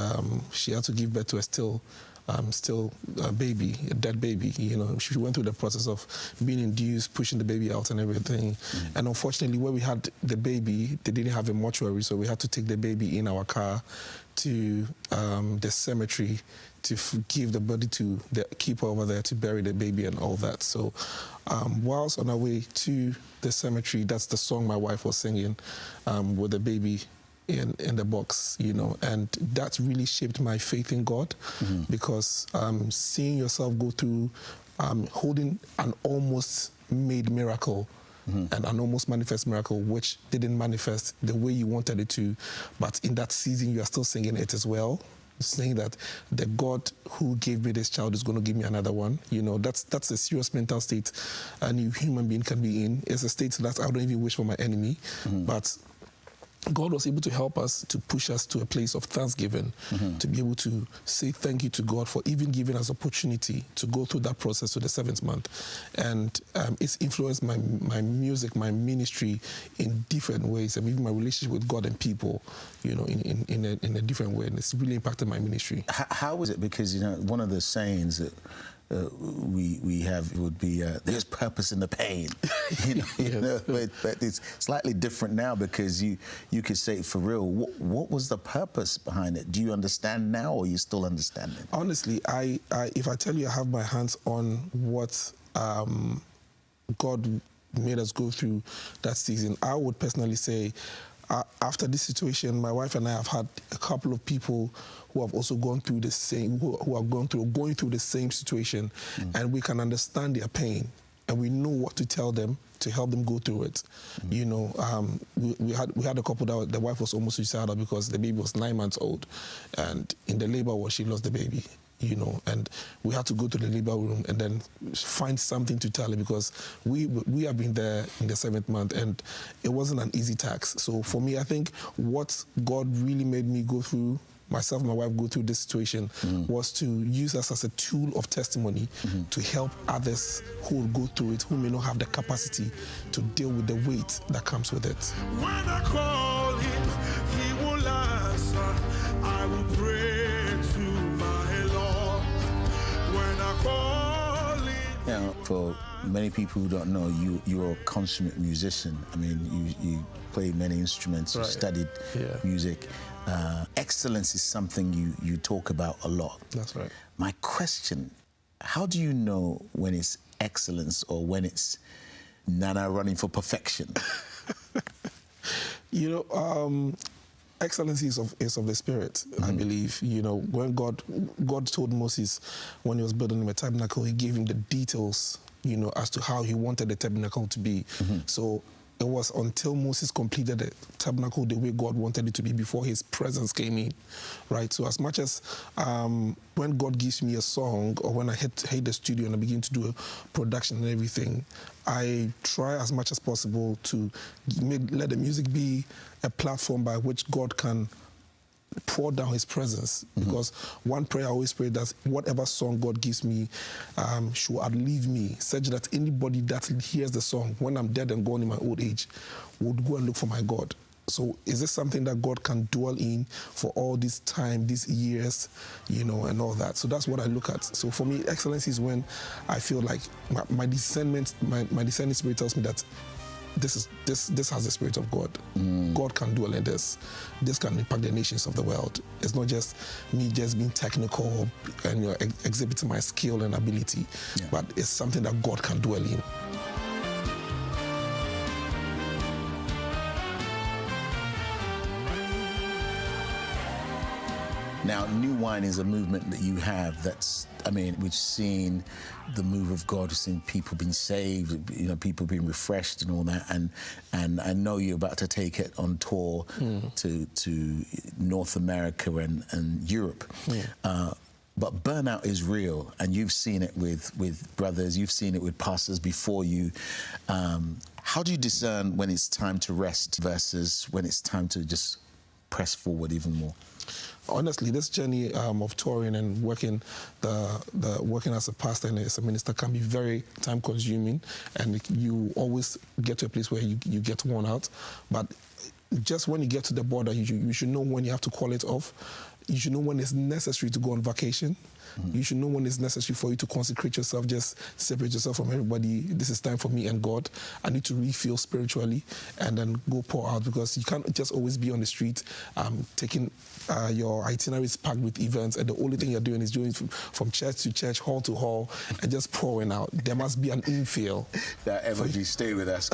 she had to give birth to still a baby, a dead baby. You know, she went through the process of being induced, pushing the baby out and everything. And unfortunately, where we had the baby, they didn't have a mortuary, so we had to take the baby in our car to the cemetery to give the body to the keeper over there to bury the baby and all that. So whilst on our way to the cemetery, that's the song my wife was singing with the baby in the box, you know, and that really shaped my faith in God, because seeing yourself go through holding an almost made miracle and an almost manifest miracle, which didn't manifest the way you wanted it to, but in that season you are still singing it as well, saying that the God who gave me this child is going to give me another one. You know, that's a serious mental state a new human being can be in. It's a state that I don't even wish for my enemy, but God was able to help us, to push us to a place of thanksgiving, to be able to say thank you to God for even giving us opportunity to go through that process to the 7th month. And it's influenced my music, my ministry in different ways, and even my relationship with God and people, you know, in a different way. And it's really impacted my ministry. How is it? Because, you know, one of the sayings that we have would be there's purpose in the pain, you know, but it's slightly different now, because you could say for real, what was the purpose behind it? Do you understand now, or are you still understanding? Honestly, I if I tell you I have my hands on what God made us go through that season, I would personally say, after this situation, my wife and I have had a couple of people who have also gone through the same, who are going through the same situation, and we can understand their pain, and we know what to tell them to help them go through it. You know, we had a couple that the wife was almost suicidal because the baby was 9 months old, and in the labor ward she lost the baby. You know, and we had to go to the labor room and then find something to tell her, because we have been there in the 7th month, and it wasn't an easy task. So for me, I think what God really made me go through, myself and my wife go through this situation, was to use us as a tool of testimony to help others who will go through it, who may not have the capacity to deal with the weight that comes with it. When I call him, he will answer. I will pray to my Lord. When I call him, for many people who don't know, you're a consummate musician. I mean, you play many instruments, you studied music. Excellence is something you talk about a lot. That's right. My question, how do you know when it's excellence or when it's Nana running for perfection? You know, excellence is of the spirit, I believe. You know, when God told Moses when he was building him a tabernacle, he gave him the details, you know, as to how he wanted the tabernacle to be. So it was until Moses completed the tabernacle the way God wanted it to be before his presence came in, right? So as much as when God gives me a song or when I hit the studio and I begin to do a production and everything, I try as much as possible to let the music be a platform by which God can pour down his presence, because one prayer I always pray that whatever song God gives me should outlive me, such that anybody that hears the song when I'm dead and gone in my old age would go and look for my God. So is this something that God can dwell in for all this time, these years, you know, and all that? So that's what I look at. So for me, excellence is when I feel like my discernment, my discerning spirit tells me that this has the spirit of God. God can dwell in this. This can impact the nations of the world. It's not just me just being technical and, you know, exhibiting my skill and ability, but it's something that God can dwell in. Now, New Wine is a movement that you have that's, I mean, we've seen the move of God, we've seen people being saved, you know, people being refreshed and all that, and I know you're about to take it on tour to North America and Europe. But burnout is real, and you've seen it with brothers, you've seen it with pastors before you. How do you discern when it's time to rest versus when it's time to just press forward even more? Honestly, this journey of touring and working as a pastor and as a minister can be very time-consuming, and you always get to a place where you get worn out. But just when you get to the border, you should know when you have to call it off. You should know when it's necessary to go on vacation. You should know when it's necessary for you to consecrate yourself, just separate yourself from everybody. This is time for me and God. I need to refill spiritually and then go pour out, because you can't just always be on the street taking your itineraries packed with events, and the only thing you're doing is doing from church to church, hall to hall, and just pouring out. There must be an infill. That emoji, stay with us.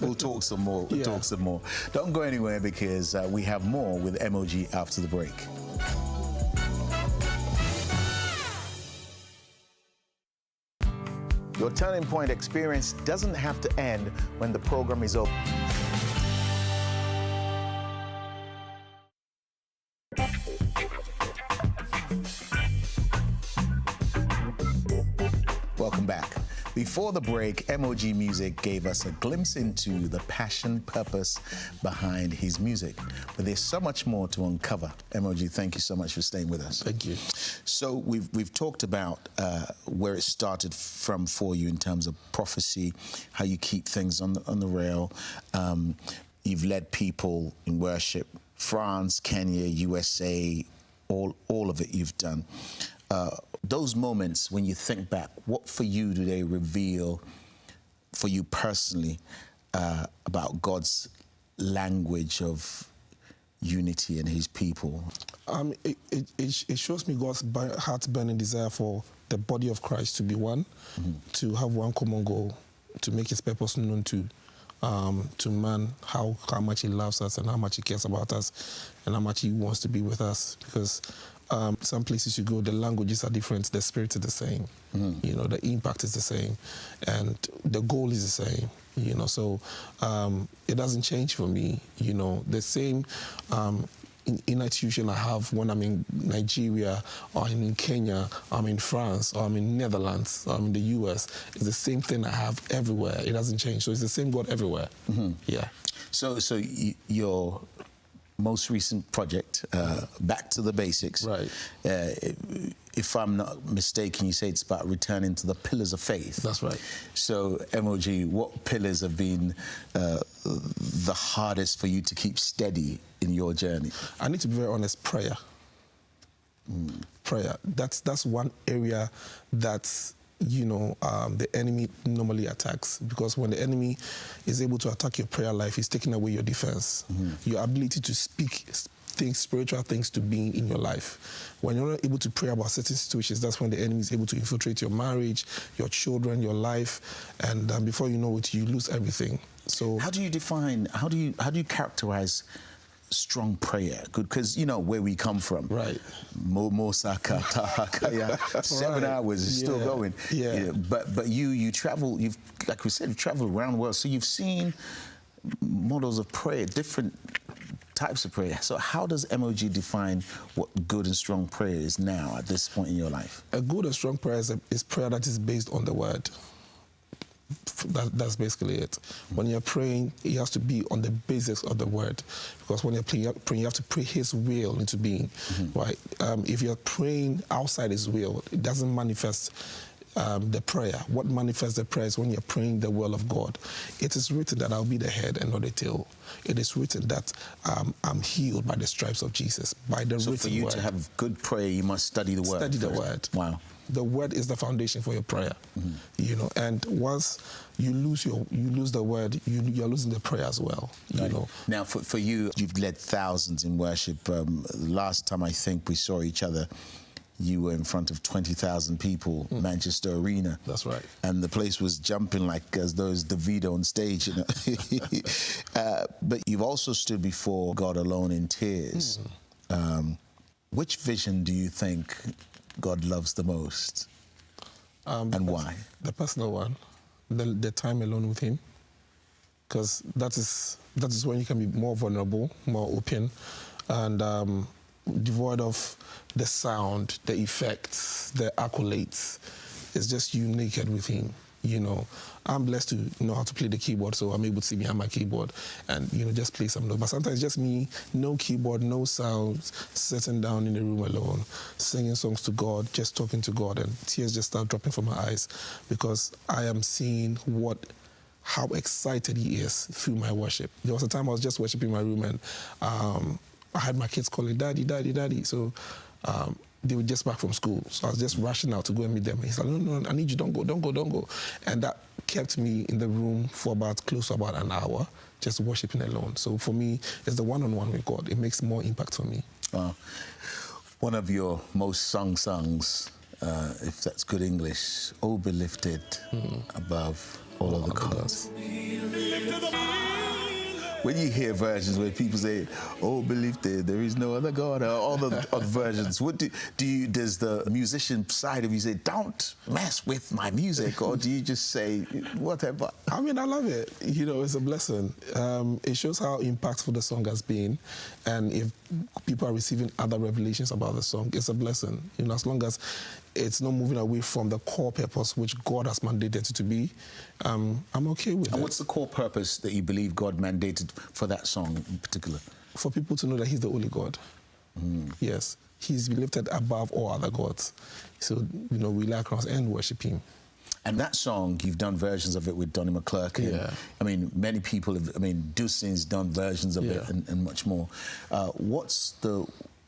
We'll talk some more. We'll talk some more. Don't go anywhere, because we have more with emoji after the break. Your turning point experience doesn't have to end when the program is over. Welcome back. Before the break, MOG Music gave us a glimpse into the passion, purpose behind his music. But there's so much more to uncover. MOG, thank you so much for staying with us. Thank you. So we've talked about where it started from for you in terms of prophecy, how you keep things on the rail. You've led people in worship, France, Kenya, USA, all of it you've done. Those moments when you think back, what for you do they reveal for you personally about God's language of unity and his people? It shows me God's heart-burning desire for the body of Christ to be one, to have one common goal, to make his purpose known to man, how much he loves us and how much he cares about us and how much he wants to be with us. Because some places you go, the languages are different, the spirit is the same, you know, the impact is the same, and the goal is the same, you know. So it doesn't change for me, you know. The same inner tuition I have when I'm in Nigeria, or I'm in Kenya, or I'm in France, or I'm in Netherlands, or I'm in the US, it's the same thing I have everywhere. It doesn't change. So it's the same God everywhere. Yeah. So your most recent project, Back to the Basics. Right. If I'm not mistaken, you say it's about returning to the pillars of faith. That's right. So, MOG, what pillars have been the hardest for you to keep steady in your journey? I need to be very honest, prayer. Prayer. That's one area that the enemy normally attacks. Because when the enemy is able to attack your prayer life, he's taking away your defense, your ability to speak things, spiritual things to being in your life. When you're not able to pray about certain situations, that's when the enemy is able to infiltrate your marriage, your children, your life, and before you know it, you lose everything. So how do you characterize strong prayer? Good, because you know where we come from. Right. 7 hours is still going. Yeah. But you travel. You've, like we said, you travel around the world, so you've seen models of prayer, different types of prayer. So how does MOG define what good and strong prayer is now at this point in your life? A good and strong prayer is prayer that is based on the word. That's basically it. When you're praying, it has to be on the basics of the word. Because when you're praying, you have to pray his will into being, right? If you're praying outside his will, it doesn't manifest the prayer. What manifests the prayer is when you're praying the will of God. It is written that I'll be the head and not the tail. It is written that I'm healed by the stripes of Jesus, by the written word. So for you to have good prayer, you must study the word. Study the word. Wow. The word is the foundation for your prayer, and once you lose the word, you're losing the prayer as well, you know. Now, for you, you've led thousands in worship. Last time I think we saw each other, you were in front of 20,000 people, Manchester Arena. That's right. And the place was jumping like as though it's Davido on stage, you know. But you've also stood before God alone in tears. Which vision do you think God loves the most, and why? The personal one, the time alone with him, because that is when you can be more vulnerable, more open, and devoid of the sound, the effects, the accolades. It's just you naked with him. You know, I'm blessed to know how to play the keyboard, so I'm able to sit behind my keyboard and, just play some notes. But sometimes just me, no keyboard, no sounds, sitting down in the room alone, singing songs to God, just talking to God, and tears just start dropping from my eyes because I am seeing how excited he is through my worship. There was a time I was just worshiping in my room and I had my kids calling, Daddy, Daddy, Daddy. So they were just back from school. So I was just rushing out to go and meet them. And he's like, no, I need you, don't go. And that kept me in the room for close to about an hour, just worshiping alone. So for me, it's the one-on-one with God. It makes more impact for me. Wow. One of your most sung songs, if that's good English, Oh, be lifted above all of the gods. When you hear versions where people say, "Oh, believe there is no other God," or all the other versions, what does the musician side of you say, "Don't mess with my music," or do you just say, "Whatever"? I mean, I love it. It's a blessing. It shows how impactful the song has been, and if people are receiving other revelations about the song, it's a blessing. As long as it's not moving away from the core purpose which God has mandated it to be, I'm okay with it. And what's the core purpose that you believe God mandated for that song in particular? For people to know that he's the only God. Yes. He's lifted above all other gods. So, we lie across and worship him. And that song, you've done versions of it with Donnie McClurk. Yeah. I mean, many people have, Dulcin's done versions of it and much more. What's the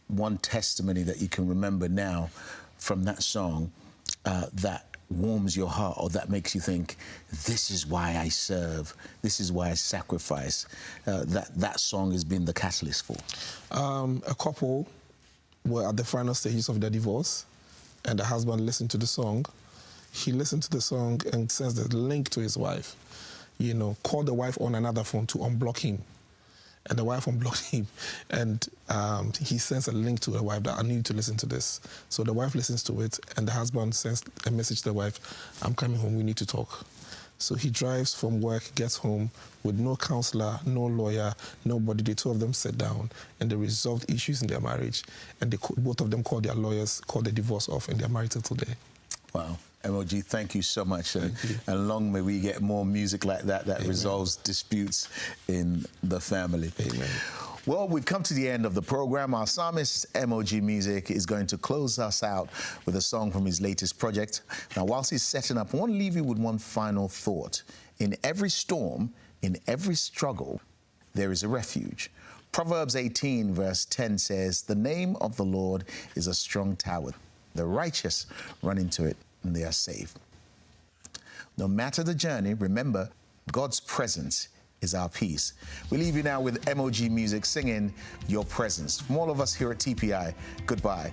one testimony that you can remember now from that song that warms your heart or that makes you think, this is why I serve, this is why I sacrifice, that song has been the catalyst for? A couple were at the final stages of their divorce and the husband listened to the song. He listened to the song and sends the link to his wife. Called the wife on another phone to unblock him. And the wife unblocked him. And he sends a link to the wife that I need to listen to this. So the wife listens to it, and the husband sends a message to the wife, I'm coming home, we need to talk. So he drives from work, gets home with no counselor, no lawyer, nobody. The two of them sit down, and they resolved issues in their marriage. And both of them called their lawyers, called the divorce off, and they're married till today. Wow. MOG, thank you so much. And long may we get more music like that resolves disputes in the family. Amen. Well, we've come to the end of the program. Our psalmist, MOG Music, is going to close us out with a song from his latest project. Now, whilst he's setting up, I want to leave you with one final thought. In every storm, in every struggle, there is a refuge. Proverbs 18, verse 10 says, the name of the Lord is a strong tower. The righteous run into it and they are safe. No matter the journey, remember, God's presence is our peace. We leave you now with MOG Music singing Your Presence. From all of us here at TPI, goodbye.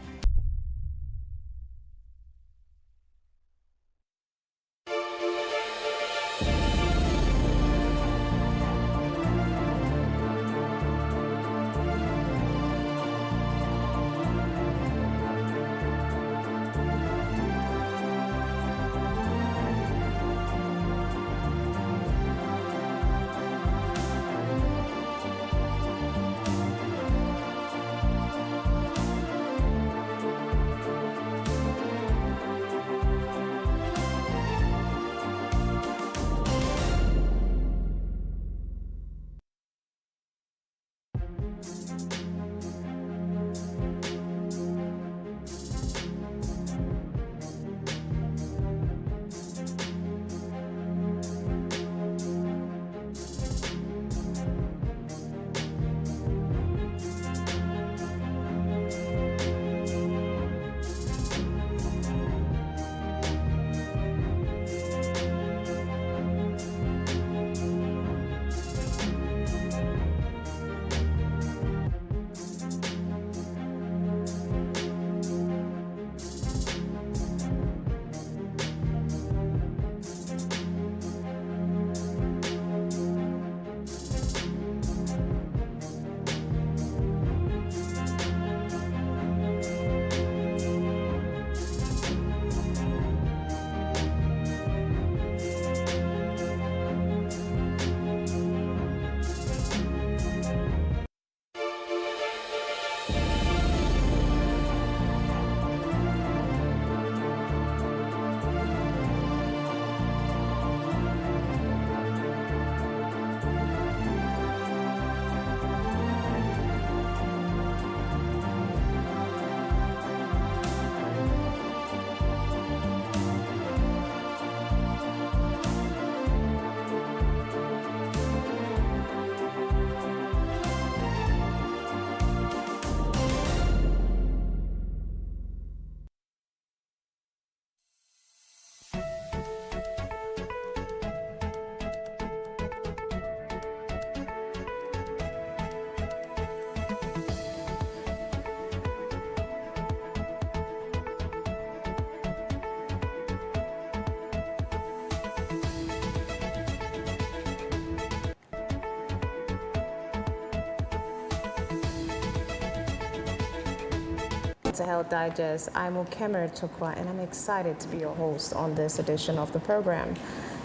To Health Digest, I'm Ukemere Tukwa, and I'm excited to be your host on this edition of the program.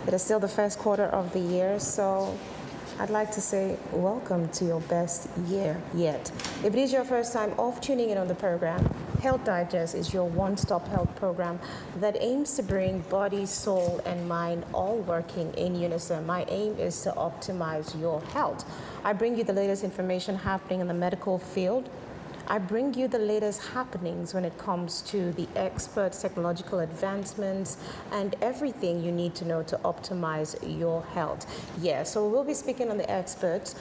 It is still the first quarter of the year, so I'd like to say welcome to your best year yet. If it is your first time of tuning in on the program, Health Digest is your one-stop health program that aims to bring body, soul, and mind all working in unison. My aim is to optimize your health. I bring you the latest information happening in the medical field. I bring you the latest happenings when it comes to the expert technological advancements and everything you need to know to optimize your health. Yeah, so we'll be speaking on the experts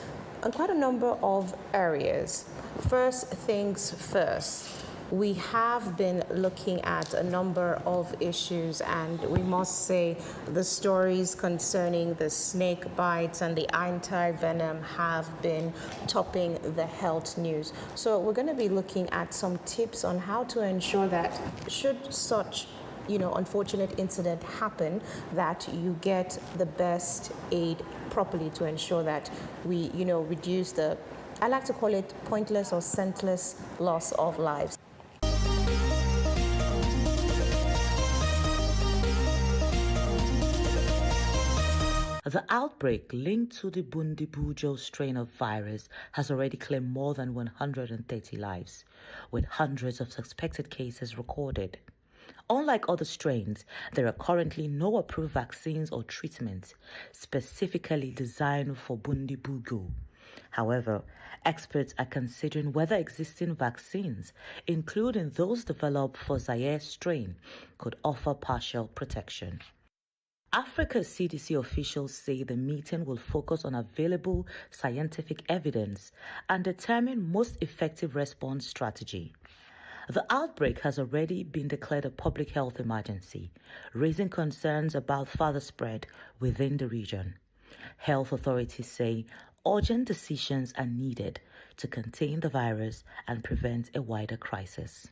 on quite a number of areas. First things first. We have been looking at a number of issues, and we must say the stories concerning the snake bites and the anti-venom have been topping the health news. So we're going to be looking at some tips on how to ensure that should such unfortunate incident happen, that you get the best aid properly to ensure that we, reduce the, I like to call it pointless or senseless loss of lives. The outbreak linked to the Bundibujo strain of virus has already claimed more than 130 lives, with hundreds of suspected cases recorded. Unlike other strains, there are currently no approved vaccines or treatments specifically designed for Bundibujo. However, experts are considering whether existing vaccines, including those developed for Zaire strain, could offer partial protection. Africa's CDC officials say the meeting will focus on available scientific evidence and determine most effective response strategy. The outbreak has already been declared a public health emergency, raising concerns about further spread within the region. Health authorities say urgent decisions are needed to contain the virus and prevent a wider crisis.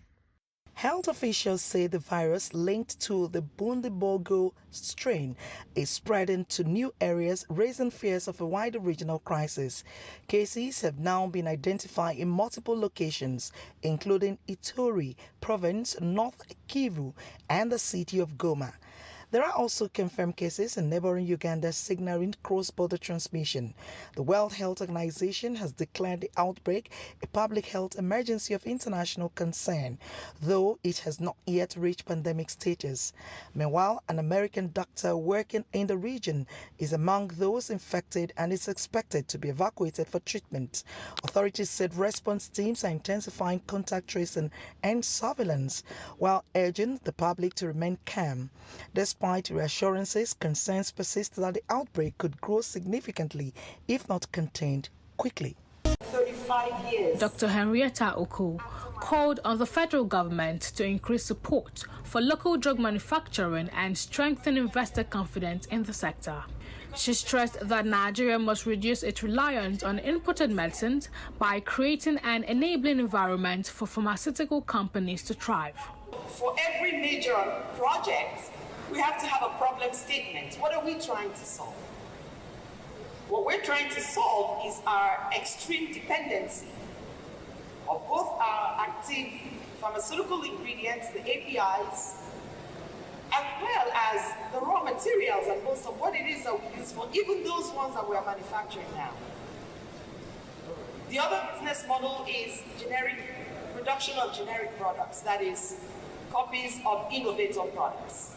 Health officials say the virus linked to the Bundibugyo strain is spreading to new areas, raising fears of a wider regional crisis. Cases have now been identified in multiple locations, including Ituri Province, North Kivu, and the city of Goma. There are also confirmed cases in neighboring Uganda signaling cross-border transmission. The World Health Organization has declared the outbreak a public health emergency of international concern, though it has not yet reached pandemic status. Meanwhile, an American doctor working in the region is among those infected and is expected to be evacuated for treatment. Authorities said response teams are intensifying contact tracing and surveillance while urging the public to remain calm. Despite reassurances, concerns persist that the outbreak could grow significantly if not contained quickly. 35 years. Dr. Henrietta Oku called on the federal government to increase support for local drug manufacturing and strengthen investor confidence in the sector. She stressed that Nigeria must reduce its reliance on imported medicines by creating an enabling environment for pharmaceutical companies to thrive. For every major project, we have to have a problem statement. What are we trying to solve? What we're trying to solve is our extreme dependency of both our active pharmaceutical ingredients, the APIs, as well as the raw materials and most of what it is that we use for even those ones that we are manufacturing now. The other business model is production of generic products, that is, copies of innovator products.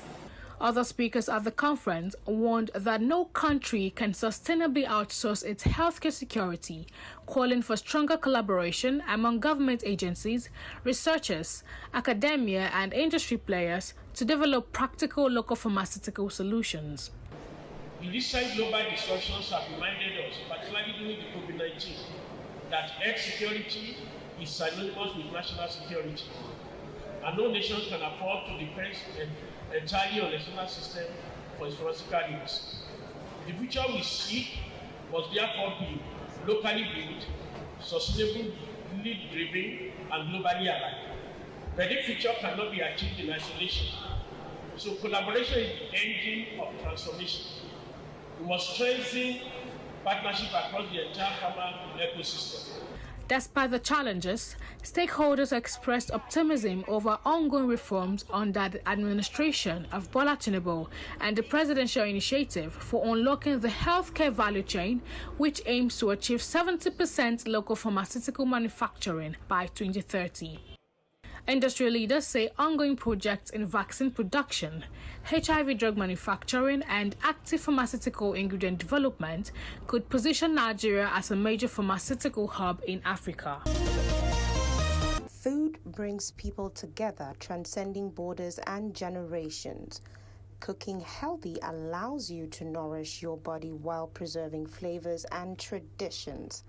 Other speakers at the conference warned that no country can sustainably outsource its healthcare security, calling for stronger collaboration among government agencies, researchers, academia, and industry players to develop practical local pharmaceutical solutions. The recent global disruptions have reminded us, particularly during the COVID-19, that health security is synonymous with national security, and no nation can afford to depend entirely on the national system for its pharmaceutical needs. The future we seek must therefore be locally built, sustainably driven, and globally aligned. But the future cannot be achieved in isolation. So collaboration is the engine of transformation. We must strengthen partnership across the entire pharma ecosystem. Despite the challenges, stakeholders expressed optimism over ongoing reforms under the administration of Bola Tinubu and the presidential initiative for unlocking the healthcare value chain, which aims to achieve 70% local pharmaceutical manufacturing by 2030. Industry leaders say ongoing projects in vaccine production, HIV drug manufacturing, and active pharmaceutical ingredient development could position Nigeria as a major pharmaceutical hub in Africa. Food brings people together, transcending borders and generations. Cooking healthy allows you to nourish your body while preserving flavors and traditions.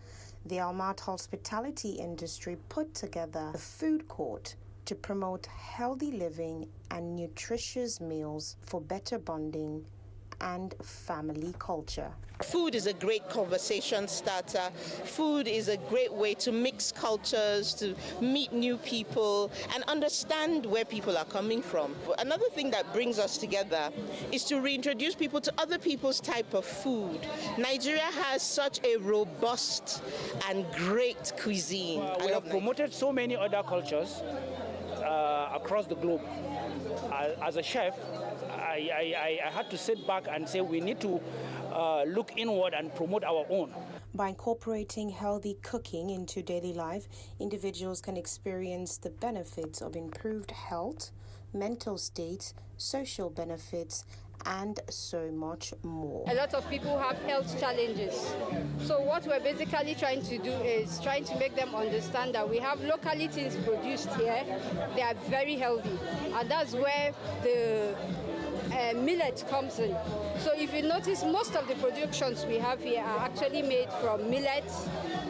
The Almat hospitality industry put together a food court to promote healthy living and nutritious meals for better bonding and family culture. Food is a great conversation starter. Food is a great way to mix cultures, to meet new people, and understand where people are coming from. Another thing that brings us together is to reintroduce people to other people's type of food. Nigeria has such a robust and great cuisine. We have promoted so many other cultures across the globe. As a chef, I had to sit back and say we need to look inward and promote our own. By incorporating healthy cooking into daily life, individuals can experience the benefits of improved health, mental state, social benefits, and so much more. A lot of people have health challenges. So what we're basically trying to do is trying to make them understand that we have locally things produced here. They are very healthy. And that's where the millet comes in. So if you notice, most of the productions we have here are actually made from millet,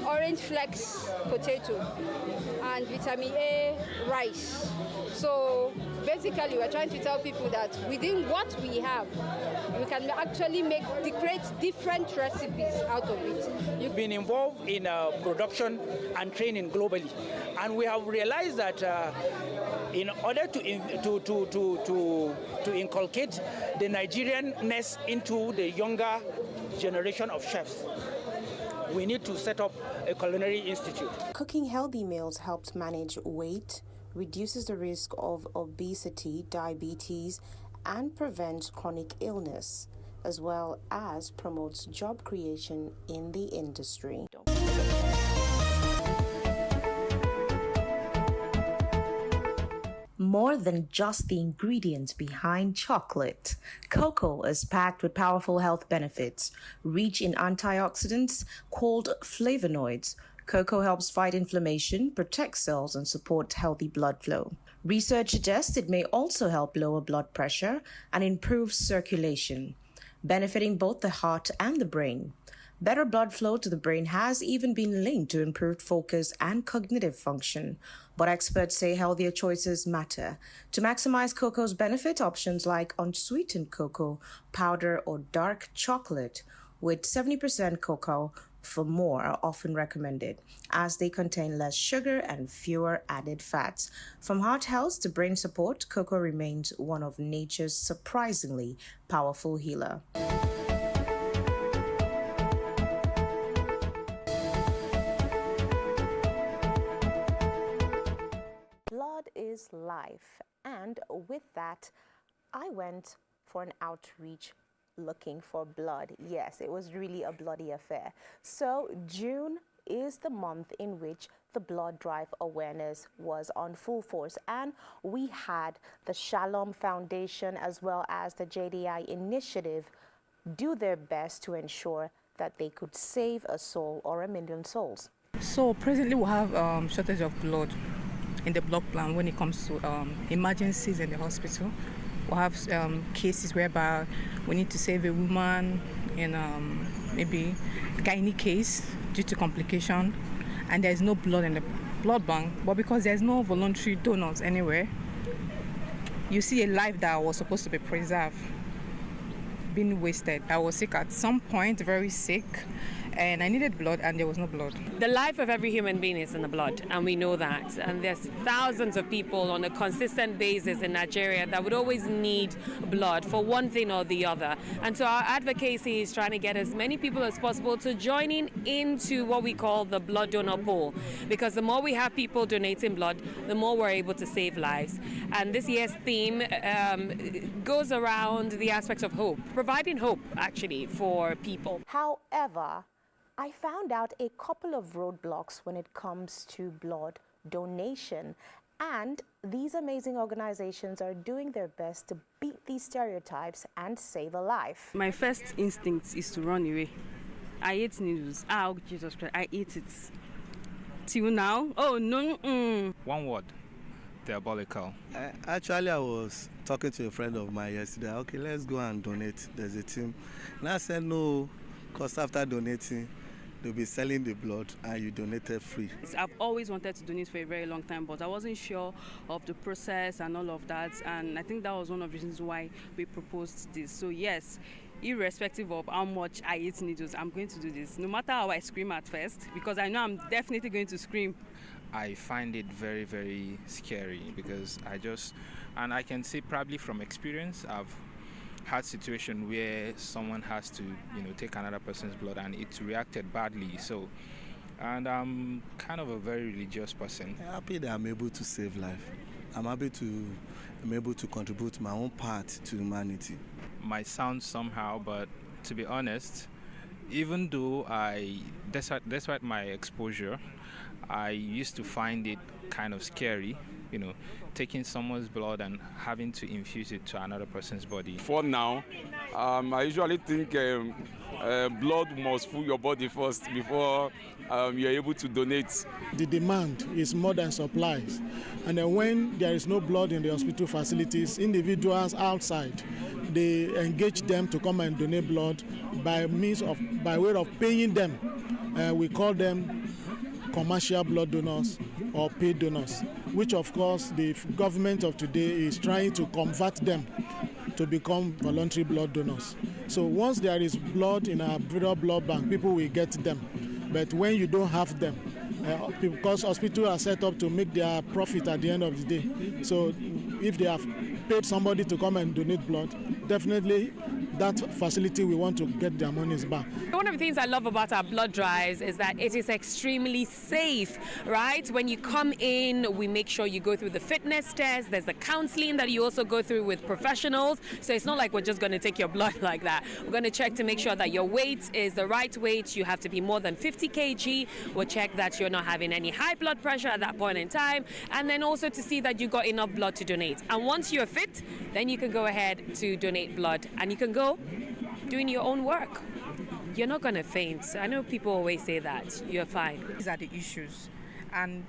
orange flex potato, and vitamin A rice. So basically, we're trying to tell people that within what we have, we can actually create different recipes out of it. You've been involved in production and training globally, and we have realized that in order to inculcate the Nigerianness into the younger generation of chefs, we need to set up a culinary institute. Cooking healthy meals helps manage weight, reduces the risk of obesity, diabetes, and prevents chronic illness, as well as promotes job creation in the industry. More than just the ingredients behind chocolate, cocoa is packed with powerful health benefits, rich in antioxidants called flavonoids. Cocoa helps fight inflammation, protect cells, and support healthy blood flow. Research suggests it may also help lower blood pressure and improve circulation, benefiting both the heart and the brain. Better blood flow to the brain has even been linked to improved focus and cognitive function, but experts say healthier choices matter. To maximize cocoa's benefit, options like unsweetened cocoa, powder, or dark chocolate with 70% cocoa for more are often recommended, as they contain less sugar and fewer added fats. From heart health to brain support, cocoa remains one of nature's surprisingly powerful healer. Blood is life, and with that, I went for an outreach looking for blood. Yes, it was really a bloody affair. So June is the month in which the blood drive awareness was on full force, and we had the Shalom Foundation as well as the JDI initiative do their best to ensure that they could save a soul or 1 million souls. So presently we have shortage of blood in the blood plan when it comes to emergencies in the hospital. We have cases whereby we need to save a woman in maybe a gynae case due to complication, and there is no blood in the blood bank. But because there's no voluntary donors anywhere, you see a life that was supposed to be preserved being wasted. I was sick at some point, very sick, and I needed blood, and there was no blood. The life of every human being is in the blood, and we know that. And there's thousands of people on a consistent basis in Nigeria that would always need blood for one thing or the other. And so our advocacy is trying to get as many people as possible to joining into what we call the blood donor pool, because the more we have people donating blood, the more we're able to save lives. And this year's theme goes around the aspect of hope, providing hope, actually, for people. However, I found out a couple of roadblocks when it comes to blood donation, and these amazing organizations are doing their best to beat these stereotypes and save a life. My first instinct is to run away. I hate needles. Oh, Jesus Christ, I hate it. Till now, oh no. One word, diabolical. Actually, I was talking to a friend of mine yesterday. Okay, let's go and donate. There's a team. And I said no, because after donating, they'll be selling the blood and you donated free. I've always wanted to donate for a very long time, but I wasn't sure of the process and all of that. And I think that was one of the reasons why we proposed this. So yes, irrespective of how much I eat needles, I'm going to do this. No matter how I scream at first, because I know I'm definitely going to scream. I find it very, very scary because and I can say probably from experience, I've had situation where someone has to, take another person's blood and it reacted badly. So, and I'm kind of a very religious person. I'm happy that I'm able to save life. I'm able to contribute my own part to humanity. Might sound somehow, but to be honest, even though despite my exposure, I used to find it kind of scary, taking someone's blood and having to infuse it to another person's body. For now, I usually think blood must fill your body first before you're able to donate. The demand is more than supplies. And then when there is no blood in the hospital facilities, individuals outside, they engage them to come and donate blood by way of paying them. We call them commercial blood donors or paid donors, which of course the government of today is trying to convert them to become voluntary blood donors. So once there is blood in a blood bank, people will get them. But when you don't have them, because hospitals are set up to make their profit at the end of the day. So if they have paid somebody to come and donate blood, definitely that facility we want to get their monies back. One of the things I love about our blood drives is that it is extremely safe, right? When you come in, we make sure you go through the fitness test. There's the counseling that you also go through with professionals. So it's not like we're just going to take your blood like that. We're going to check to make sure that your weight is the right weight. You have to be more than 50 kg. We'll check that you're not having any high blood pressure at that point in time. And then also to see that you got enough blood to donate. And once you're fit, then you can go ahead to donate blood. And you can go doing your own work. You're not going to faint. I know people always say that. You're fine. These are the issues. And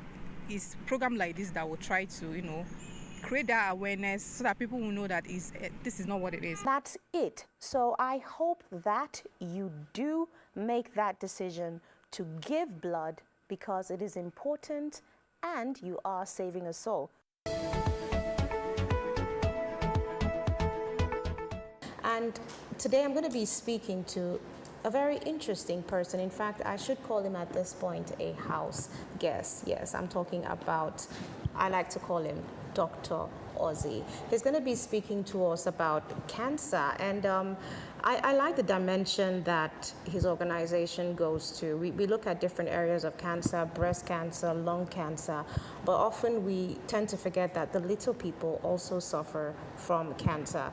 it's program like this that will try to, create that awareness so that people will know that this is not what it is. That's it. So I hope that you do make that decision to give blood because it is important and you are saving a soul. And today I'm going to be speaking to a very interesting person. In fact, I should call him at this point a house guest. Yes, I'm talking about, I like to call him Dr. Ozzy. He's going to be speaking to us about cancer. And I like the dimension that his organization goes to. We look at different areas of cancer, breast cancer, lung cancer, but often we tend to forget that the little people also suffer from cancer.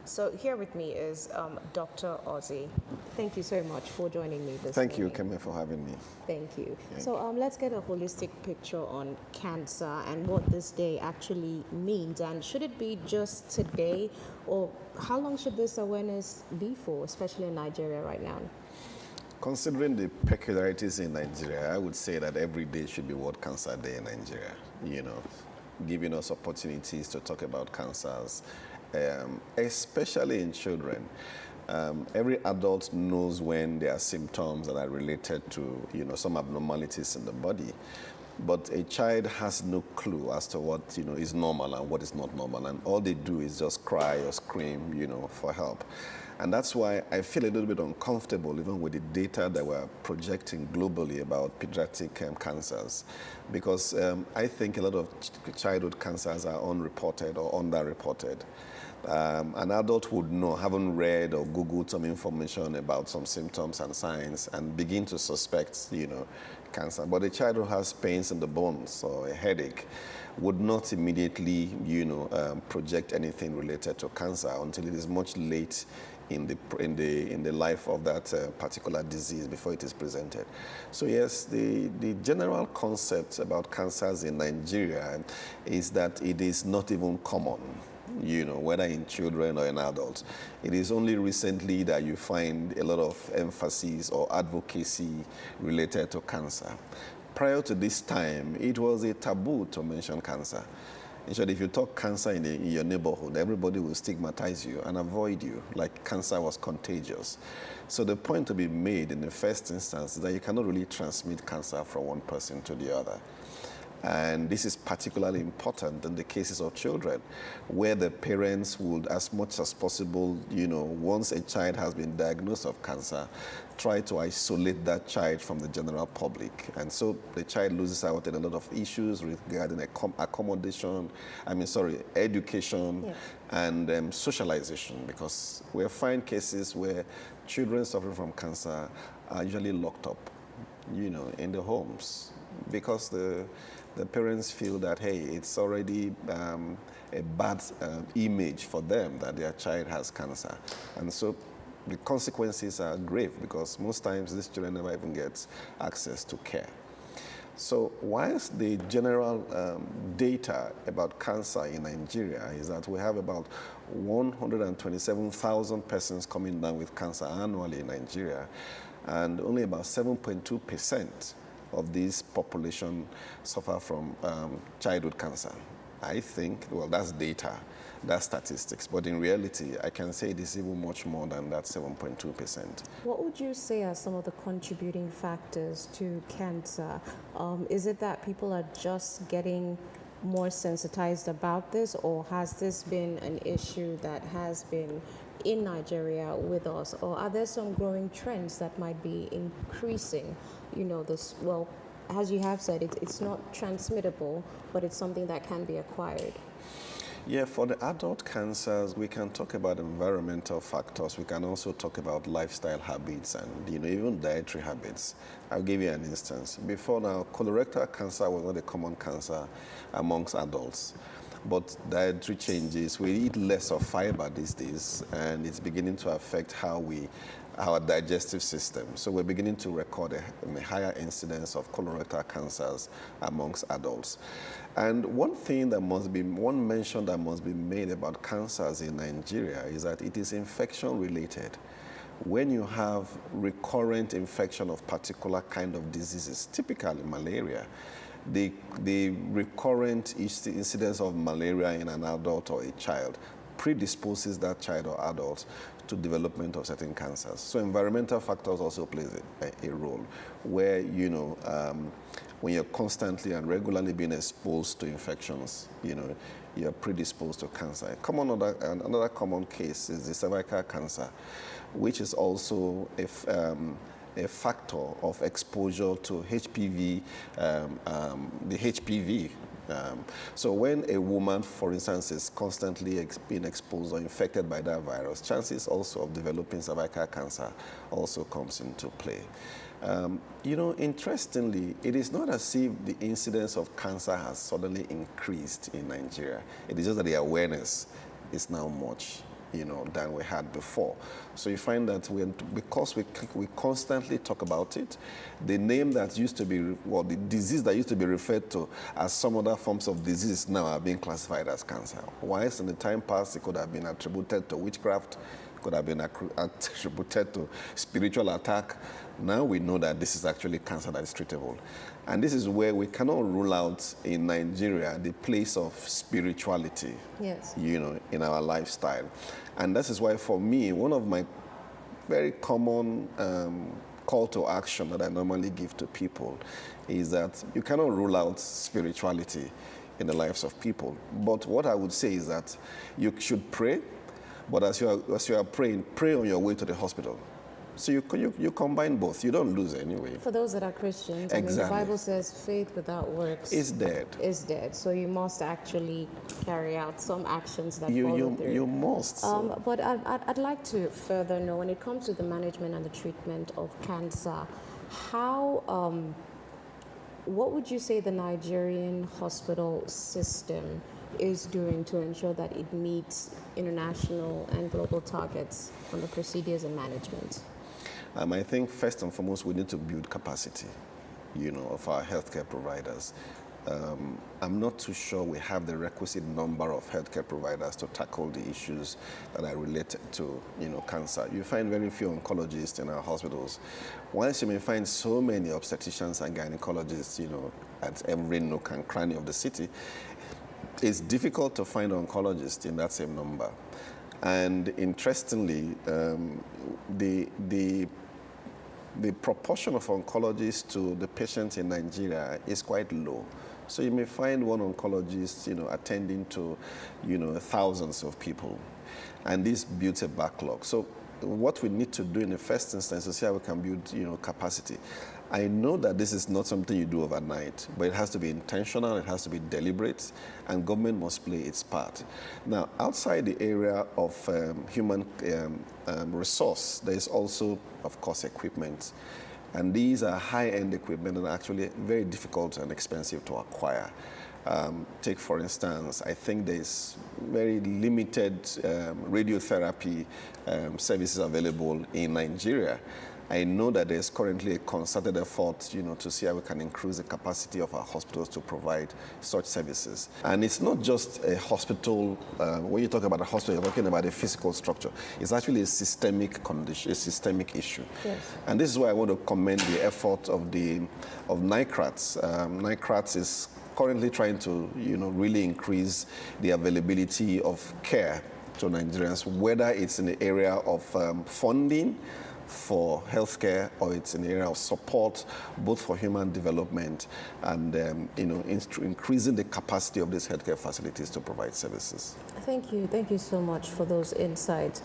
So here with me is Dr. Ozzy. Thank you so much for joining me this morning. Thank you, Kanye, for having me. Thank you. So let's get a holistic picture on cancer and what this day actually means. And should it be just today, or how long should this awareness be for, especially in Nigeria right now? Considering the peculiarities in Nigeria, I would say that every day should be World Cancer Day in Nigeria, giving us opportunities to talk about cancers, especially in children. Every adult knows when there are symptoms that are related to, some abnormalities in the body. But a child has no clue as to what, is normal and what is not normal. And all they do is just cry or scream, for help. And that's why I feel a little bit uncomfortable even with the data that we're projecting globally about pediatric cancers. Because I think a lot of childhood cancers are unreported or underreported. An adult would know, having read or Googled some information about some symptoms and signs and begin to suspect, cancer. But a child who has pains in the bones or a headache would not immediately, project anything related to cancer until it is much late in the life of that particular disease before it is presented. So yes, the general concept about cancers in Nigeria is that it is not even common, whether in children or in adults. It is only recently that you find a lot of emphasis or advocacy related to cancer. Prior to this time, it was a taboo to mention cancer. In short, if you talk cancer in your neighborhood, everybody will stigmatize you and avoid you, like cancer was contagious. So the point to be made in the first instance is that you cannot really transmit cancer from one person to the other. And this is particularly important in the cases of children, where the parents would, as much as possible, once a child has been diagnosed of cancer, try to isolate that child from the general public. And so the child loses out in a lot of issues regarding education and socialization, because we find cases where children suffering from cancer are usually locked up, in the homes, because the parents feel that, hey, it's already a bad image for them that their child has cancer. And so the consequences are grave, because most times these children never even get access to care. So whilst the general data about cancer in Nigeria is that we have about 127,000 persons coming down with cancer annually in Nigeria, and only about 7.2% of this population suffer from childhood cancer. I think, well, that's data, that's statistics, but in reality, I can say it is even much more than that 7.2%. What would you say are some of the contributing factors to cancer? Is it that people are just getting more sensitized about this, or has this been an issue that has been in Nigeria with us, or are there some growing trends that might be increasing, this, well, as you have said, it's not transmittable, but it's something that can be acquired? Yeah, for the adult cancers, we can talk about environmental factors. We can also talk about lifestyle habits and, even dietary habits. I'll give you an instance. Before now, colorectal cancer was not a common cancer amongst adults. But dietary changes, we eat less of fiber these days, and it's beginning to affect our digestive system. So we're beginning to record a higher incidence of colorectal cancers amongst adults. And one mention that must be made about cancers in Nigeria is that it is infection related. When you have recurrent infection of particular kind of diseases, typically malaria, the recurrent incidence of malaria in an adult or a child predisposes that child or adult to development of certain cancers. So environmental factors also plays a role, where, when you're constantly and regularly being exposed to infections, you're predisposed to cancer. Another common case is the cervical cancer, which is also a factor of exposure to HPV, the HPV. So when a woman, for instance, is constantly being exposed or infected by that virus, chances also of developing cervical cancer also comes into play. Interestingly, it is not as if the incidence of cancer has suddenly increased in Nigeria. It is just that the awareness is now much, than we had before. So you find that because we constantly talk about it, the name that used to be, the disease that used to be referred to as some other forms of disease now are being classified as cancer. Whilst in the time past, it could have been attributed to witchcraft, could have been attributed to spiritual attack. Now we know that this is actually cancer that is treatable. And this is where we cannot rule out in Nigeria the place of spirituality, yes, in our lifestyle. And this is why, for me, one of my very common call to action that I normally give to people is that you cannot rule out spirituality in the lives of people. But what I would say is that you should pray, but as you are praying, pray on your way to the hospital. So you combine both. You don't lose anyway. For those that are Christians, exactly. The Bible says faith without works is dead. Is dead. So you must actually carry out some actions that follow through. You must. But I'd like to further know, when it comes to the management and the treatment of cancer, what would you say the Nigerian hospital system is doing to ensure that it meets international and global targets on the procedures and management? I think first and foremost, we need to build capacity, of our healthcare providers. I'm not too sure we have the requisite number of healthcare providers to tackle the issues that are related to, cancer. You find very few oncologists in our hospitals. Whilst you may find so many obstetricians and gynecologists, at every nook and cranny of the city, it's difficult to find oncologists in that same number. And interestingly, the proportion of oncologists to the patients in Nigeria is quite low. So you may find one oncologist, attending to, thousands of people. And this builds a backlog. So what we need to do in the first instance is see how we can build, capacity. I know that this is not something you do overnight, but it has to be intentional, it has to be deliberate, and government must play its part. Now, outside the area of human resource, there is also, of course, equipment. And these are high-end equipment and actually very difficult and expensive to acquire. Take, for instance, I think there's very limited radiotherapy services available in Nigeria. I know that there's currently a concerted effort, to see how we can increase the capacity of our hospitals to provide such services. And it's not just a hospital. When you talk about a hospital, you're talking about a physical structure. It's actually a systemic condition, a systemic issue. Yes. And this is why I want to commend the effort of NICRATS. NICRATS is currently trying to, really increase the availability of care to Nigerians, whether it's in the area of funding for healthcare or it's in the area of support, both for human development and, increasing the capacity of these healthcare facilities to provide services. Thank you so much for those insights.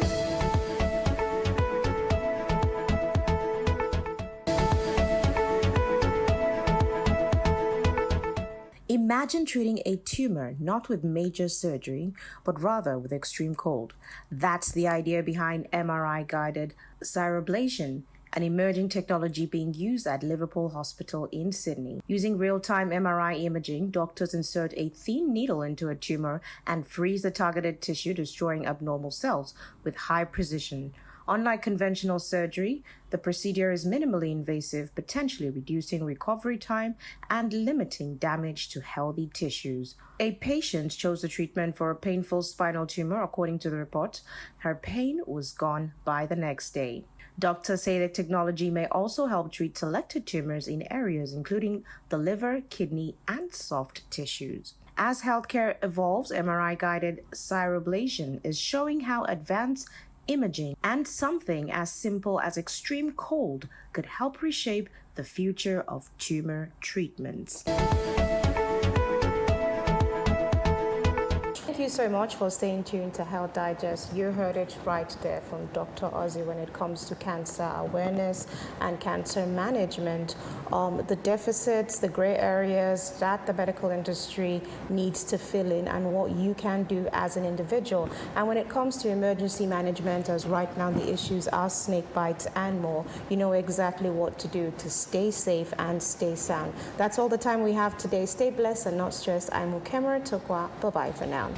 Imagine treating a tumor not with major surgery, but rather with extreme cold. That's the idea behind MRI-guided cryoablation, an emerging technology being used at Liverpool Hospital in Sydney. Using real-time MRI imaging, doctors insert a thin needle into a tumor and freeze the targeted tissue, destroying abnormal cells with high precision. Unlike conventional surgery, the procedure is minimally invasive, potentially reducing recovery time and limiting damage to healthy tissues. A patient chose the treatment for a painful spinal tumor. According to the report, her pain was gone by the next day. Doctors say the technology may also help treat selected tumors in areas including the liver, kidney, and soft tissues. As healthcare evolves, MRI-guided cryoablation is showing how advanced imaging and something as simple as extreme cold could help reshape the future of tumor treatments. Thank you so much for staying tuned to Health Digest. You heard it right there from Dr. Ozzy when it comes to cancer awareness and cancer management. The deficits, the gray areas that the medical industry needs to fill in and what you can do as an individual. And when it comes to emergency management, as right now the issues are snake bites and more, you know exactly what to do to stay safe and stay sound. That's all the time we have today. Stay blessed and not stressed. I'm Ukemura Tokwa. Bye-bye for now.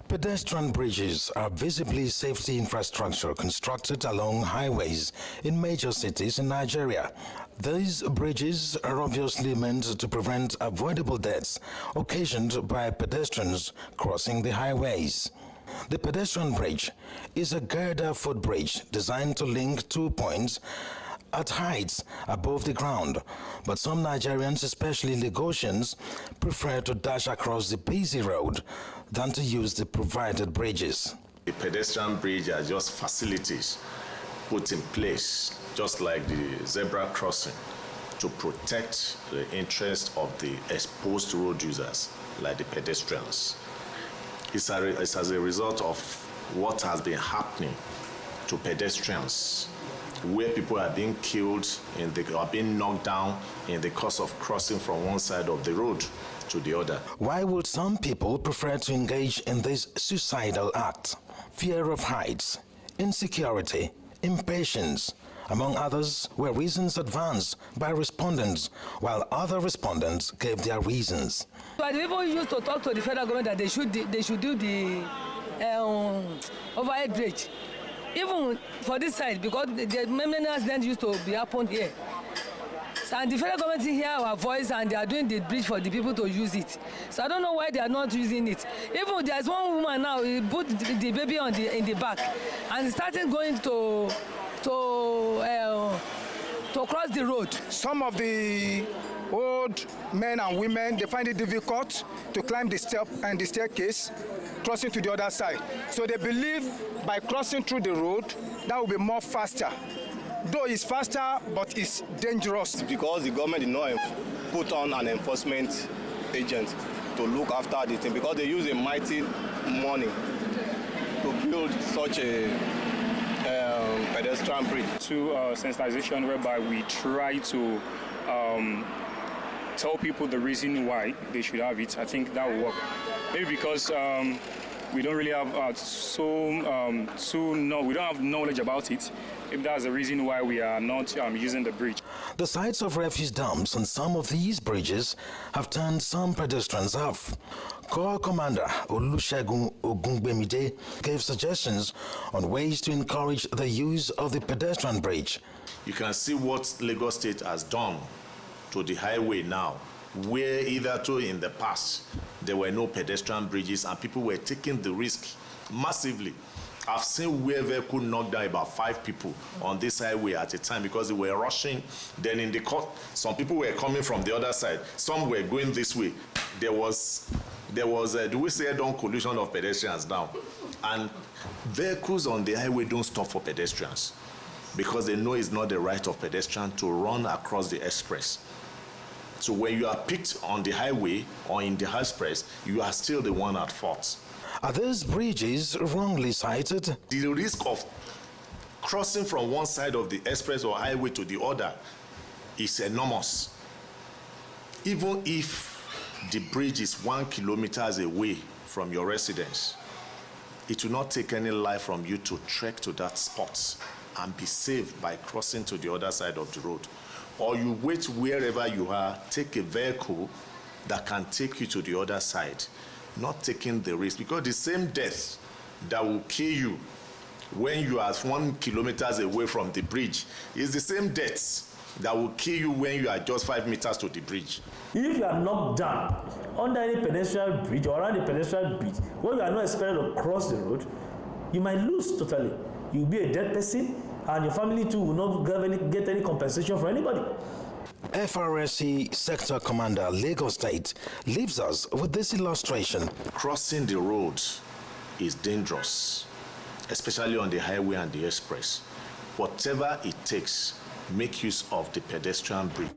Pedestrian bridges are visibly safety infrastructure constructed along highways in major cities in Nigeria. These bridges are obviously meant to prevent avoidable deaths occasioned by pedestrians crossing the highways. The pedestrian bridge is a girder footbridge designed to link 2 points at heights above the ground, but some Nigerians, especially Lagosians, prefer to dash across the busy road than to use the provided bridges. The pedestrian bridge are just facilities put in place, just like the zebra crossing, to protect the interest of the exposed road users, like the pedestrians. It's as a result of what has been happening to pedestrians, where people are being killed or being knocked down in the course of crossing from one side of the road to the other. Why would some people prefer to engage in this suicidal act? Fear of heights, insecurity, impatience, among others, were reasons advanced by respondents, while other respondents gave their reasons. But people used to talk to the federal government that they should do the overhead bridge. Even for this side, because the many accidents used to be happened here. And the federal government hear our voice and they are doing the bridge for the people to use it. So I don't know why they are not using it. Even there's one woman now, he put the baby in the back and started going to cross the road. Some of the old men and women, they find it difficult to climb the step and the staircase, crossing to the other side. So they believe by crossing through the road, that will be more faster. Though it's faster, but it's dangerous. Because the government did not put on an enforcement agents to look after the thing, because they use a mighty money to build such a pedestrian bridge. To sensitization, whereby we try to tell people the reason why they should have it. I think that will work. Maybe because we don't really have we don't have knowledge about it. If that's the reason why we are not using the bridge. The sites of refuse dumps on some of these bridges have turned some pedestrians off. Corps Commander Olusegun Ogungbemide gave suggestions on ways to encourage the use of the pedestrian bridge. You can see what Lagos State has done to the highway now, where hitherto in the past there were no pedestrian bridges and people were taking the risk massively. I've seen where vehicle knocked down about 5 people on this highway at a time because they were rushing. Then in the court, some people were coming from the other side. Some were going this way. There was do we say head-on collision of pedestrians now? And vehicles on the highway don't stop for pedestrians because they know it's not the right of pedestrian to run across the express. So when you are picked on the highway or in the express, you are still the one at fault. Are these bridges wrongly sited? The risk of crossing from one side of the express or highway to the other is enormous. Even if the bridge is 1 kilometer away from your residence, it will not take any life from you to trek to that spot and be saved by crossing to the other side of the road. Or you wait wherever you are, take a vehicle that can take you to the other side, not taking the risk, because the same death that will kill you when you are 1 kilometer away from the bridge is the same death that will kill you when you are just 5 meters to the bridge. If you are knocked down under any pedestrian bridge or around the pedestrian bridge, when you are not expected to cross the road, you might lose totally. You will be a dead person, and your family too will not get any compensation for anybody. FRSC Sector Commander Lagos State leaves us with this illustration. Crossing the road is dangerous, especially on the highway and the express. Whatever it takes, make use of the pedestrian bridge.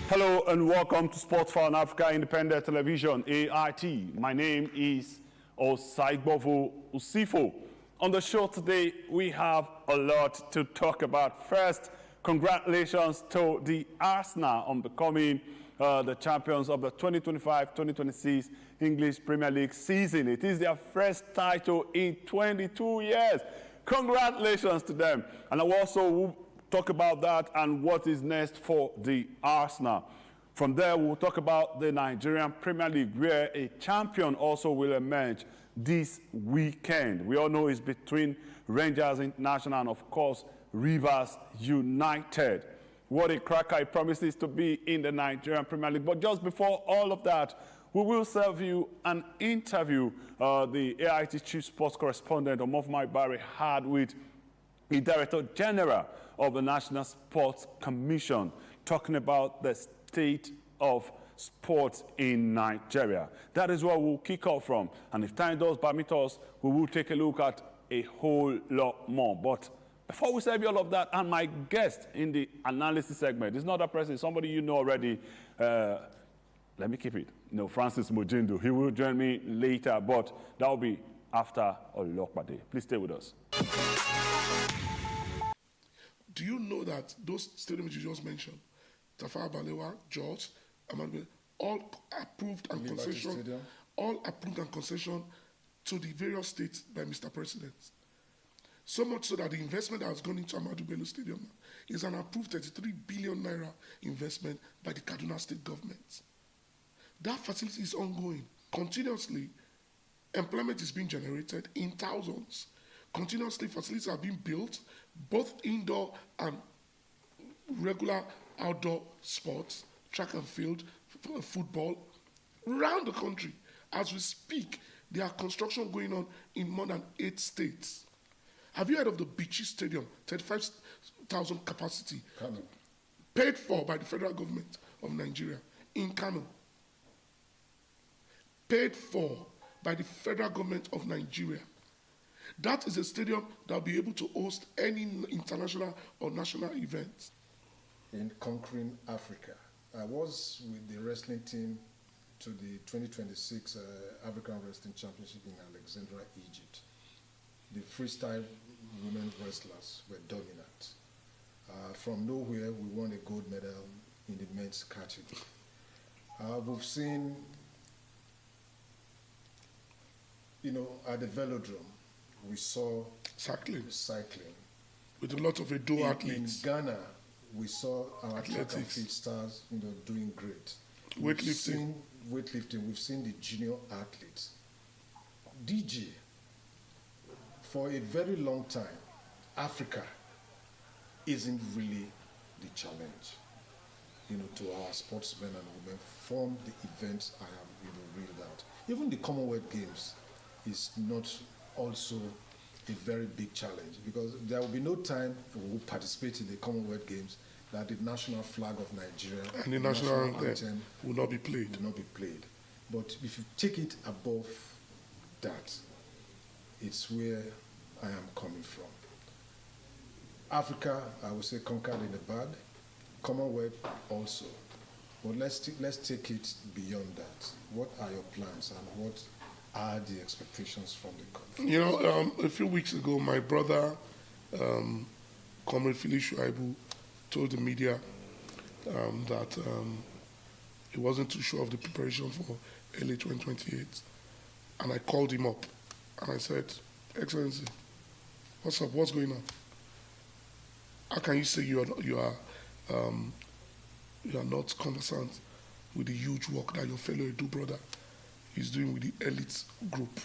Hello and welcome to Sports for an Africa Independent Television, AIT. My name is Osaigbovo Usifo. On the show today, we have a lot to talk about. First, congratulations to the Arsenal on becoming the champions of the 2025-2026 English Premier League season. It is their first title in 22 years. Congratulations to them. And I will talk about that and what is next for the Arsenal. From there, we'll talk about the Nigerian Premier League, where a champion also will emerge this weekend. We all know it's between Rangers International and, of course, Rivers United. What a cracker it promises to be in the Nigerian Premier League. But just before all of that, we will serve you an interview the AIT Chief Sports Correspondent, Omofumai Barry, had with the Director General of the National Sports Commission, talking about the state of sports in Nigeria. That is where we'll kick off from. And if time does permit us, we will take a look at a whole lot more. But before we serve you all of that, and my guest in the analysis segment is not a person, somebody you know already. Let me keep it. Francis Mujindo. He will join me later, but that will be after Olokpade. Please stay with us. Do you know that those stadiums you just mentioned, Tafawa Balewa, George, Ahmadu, all approved and concession, all approved and concession to the various states by Mr. President. So much so that the investment that has gone into Ahmadu Bello Stadium is an approved 33 billion naira investment by the Kaduna State government. That facility is ongoing. Continuously, employment is being generated in thousands. Continuously, facilities are being built, both indoor and regular outdoor sports, track and field, football, around the country. As we speak, there are construction going on in more than 8 states. Have you heard of the Bichi Stadium, 35,000 capacity, paid for by the federal government of Nigeria in Kano? Paid for by the federal government of Nigeria. That is a stadium that will be able to host any international or national event. In conquering Africa, I was with the wrestling team to the 2026 African Wrestling Championship in Alexandria, Egypt. The freestyle women wrestlers were dominant. From nowhere, we won a gold medal in the men's category. We've seen, at the velodrome, we saw cycling. With a lot of Edo athletes. In Ghana, we saw our track and field stars, doing great. Weightlifting. We've seen the junior athletes. DJ, for a very long time, Africa isn't really the challenge, to our sportsmen and women from the events I have, reeled out. Even the Commonwealth Games is not also a very big challenge, because there will be no time we will participate in the Commonwealth Games that the national flag of Nigeria and the national anthem will not be played. But if you take it above that, it's where I am coming from. Africa, I would say, conquered in the bad. Commonwealth also. But let's take it beyond that. What are your plans and what are the expectations from the country? A few weeks ago, my brother, Comrade Philip Shuaibu, told the media that he wasn't too sure of the preparation for early 2028. And I called him up and I said, Excellency, what's up? What's going on? How can you say you are not conversant with the huge work that your fellow Edo brother is doing with the elite group?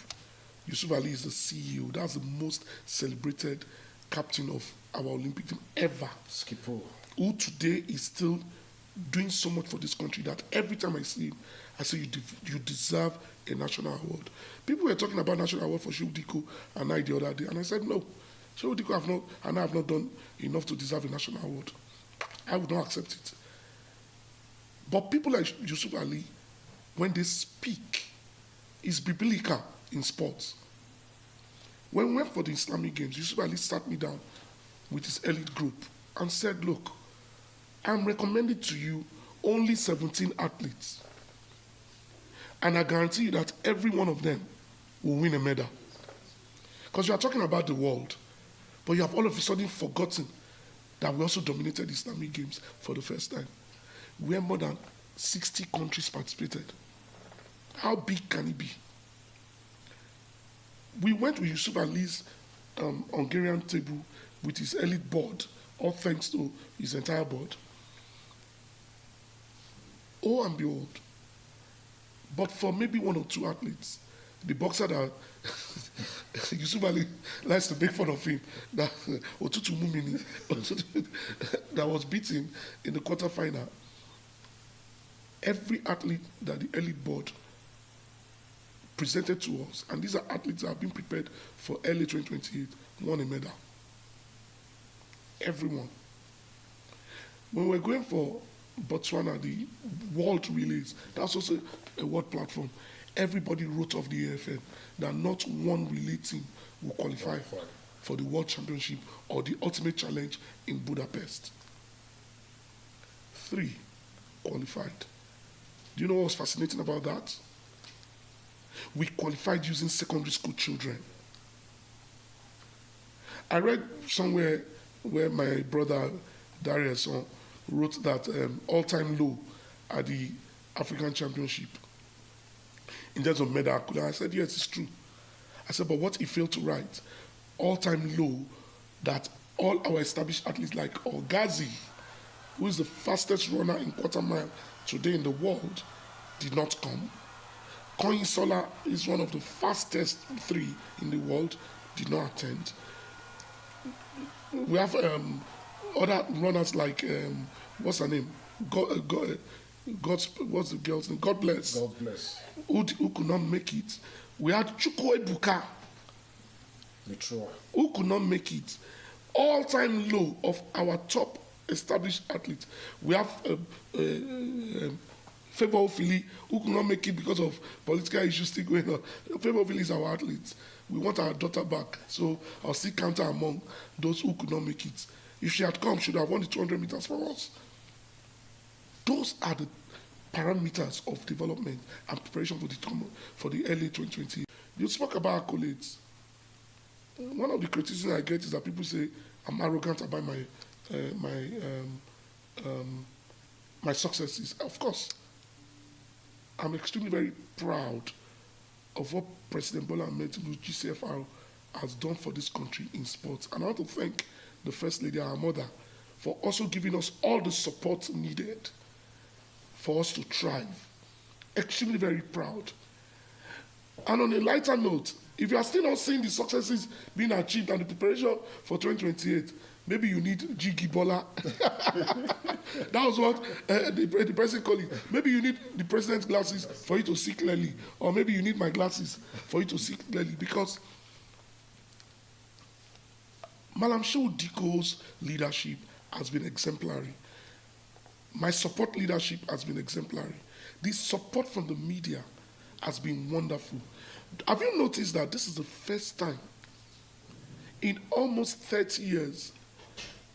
Yusuf Ali is the CEO. That's the most celebrated captain of our Olympic team ever. Skipper. Who today is still doing so much for this country that every time I see him, I say, you deserve a national award. People were talking about national award for Shehu Diko and I the other day, and I said, no, Shehu Diko have not done enough to deserve a national award. I would not accept it. But people like Yusuf Ali, when they speak, it's biblical in sports. When we went for the Islamic Games, Yusuf Ali sat me down with his elite group and said, look, I'm recommending to you only 17 athletes. And I guarantee you that every one of them will win a medal. Because you are talking about the world, but you have all of a sudden forgotten that we also dominated the Islamic Games for the first time, where more than 60 countries participated. How big can it be? We went with Yusuf Ali's Hungarian table with his elite board, all thanks to his entire board. Oh, and behold. But for maybe 1 or 2 athletes, the boxer that Yusuf Ali likes to make fun of him, that Otutu Mumini, that was beaten in the quarterfinal. Every athlete that the elite board presented to us, and these are athletes that have been prepared for early 2028, won a medal. Everyone. When we're going for Botswana, the world relays, that's also a world platform. Everybody wrote off the AFN that not one relay team will qualify for the World Championship or the Ultimate Challenge in Budapest. 3 qualified. Do you know what was fascinating about that? We qualified using secondary school children. I read somewhere where my brother Darius wrote that all-time low at the African Championship in terms of medal. And I said, yes, it's true. I said, but what he failed to write, all-time low, that all our established athletes like Ogazi, who is the fastest runner in quarter mile today in the world, did not come. Kanye Sola is one of the fastest 3 in the world, did not attend. We have other runners like, what's her name? What's the girl's name? God Bless. God bless. Who could not make it. We had Chukwuebuka, who could not make it. All-time low of our top established athletes. We have Favour Ofili, who could not make it because of political issues still going on. Favour Ofili is our athlete. We want our daughter back. So I'll still count her among those who could not make it. If she had come, she would have won the 200 meters for us. Those are the parameters of development and preparation for the early 2020. You spoke about accolades. One of the criticisms I get is that people say I'm arrogant about my successes. Of course, I'm extremely very proud of what President Bola Ahmed Tinubu, GCFR, has done for this country in sports. And I want to thank the First Lady, our mother, for also giving us all the support needed for us to thrive. Extremely very proud. And on a lighter note, if you are still not seeing the successes being achieved and the preparation for 2028, maybe you need Jiggy Bola. That was what the president called it. Maybe you need the president's glasses for you to see clearly, or maybe you need my glasses for you to see clearly, because Malam Shehu Diko's leadership has been exemplary. My support leadership has been exemplary. This support from the media has been wonderful. Have you noticed that this is the first time in almost 30 years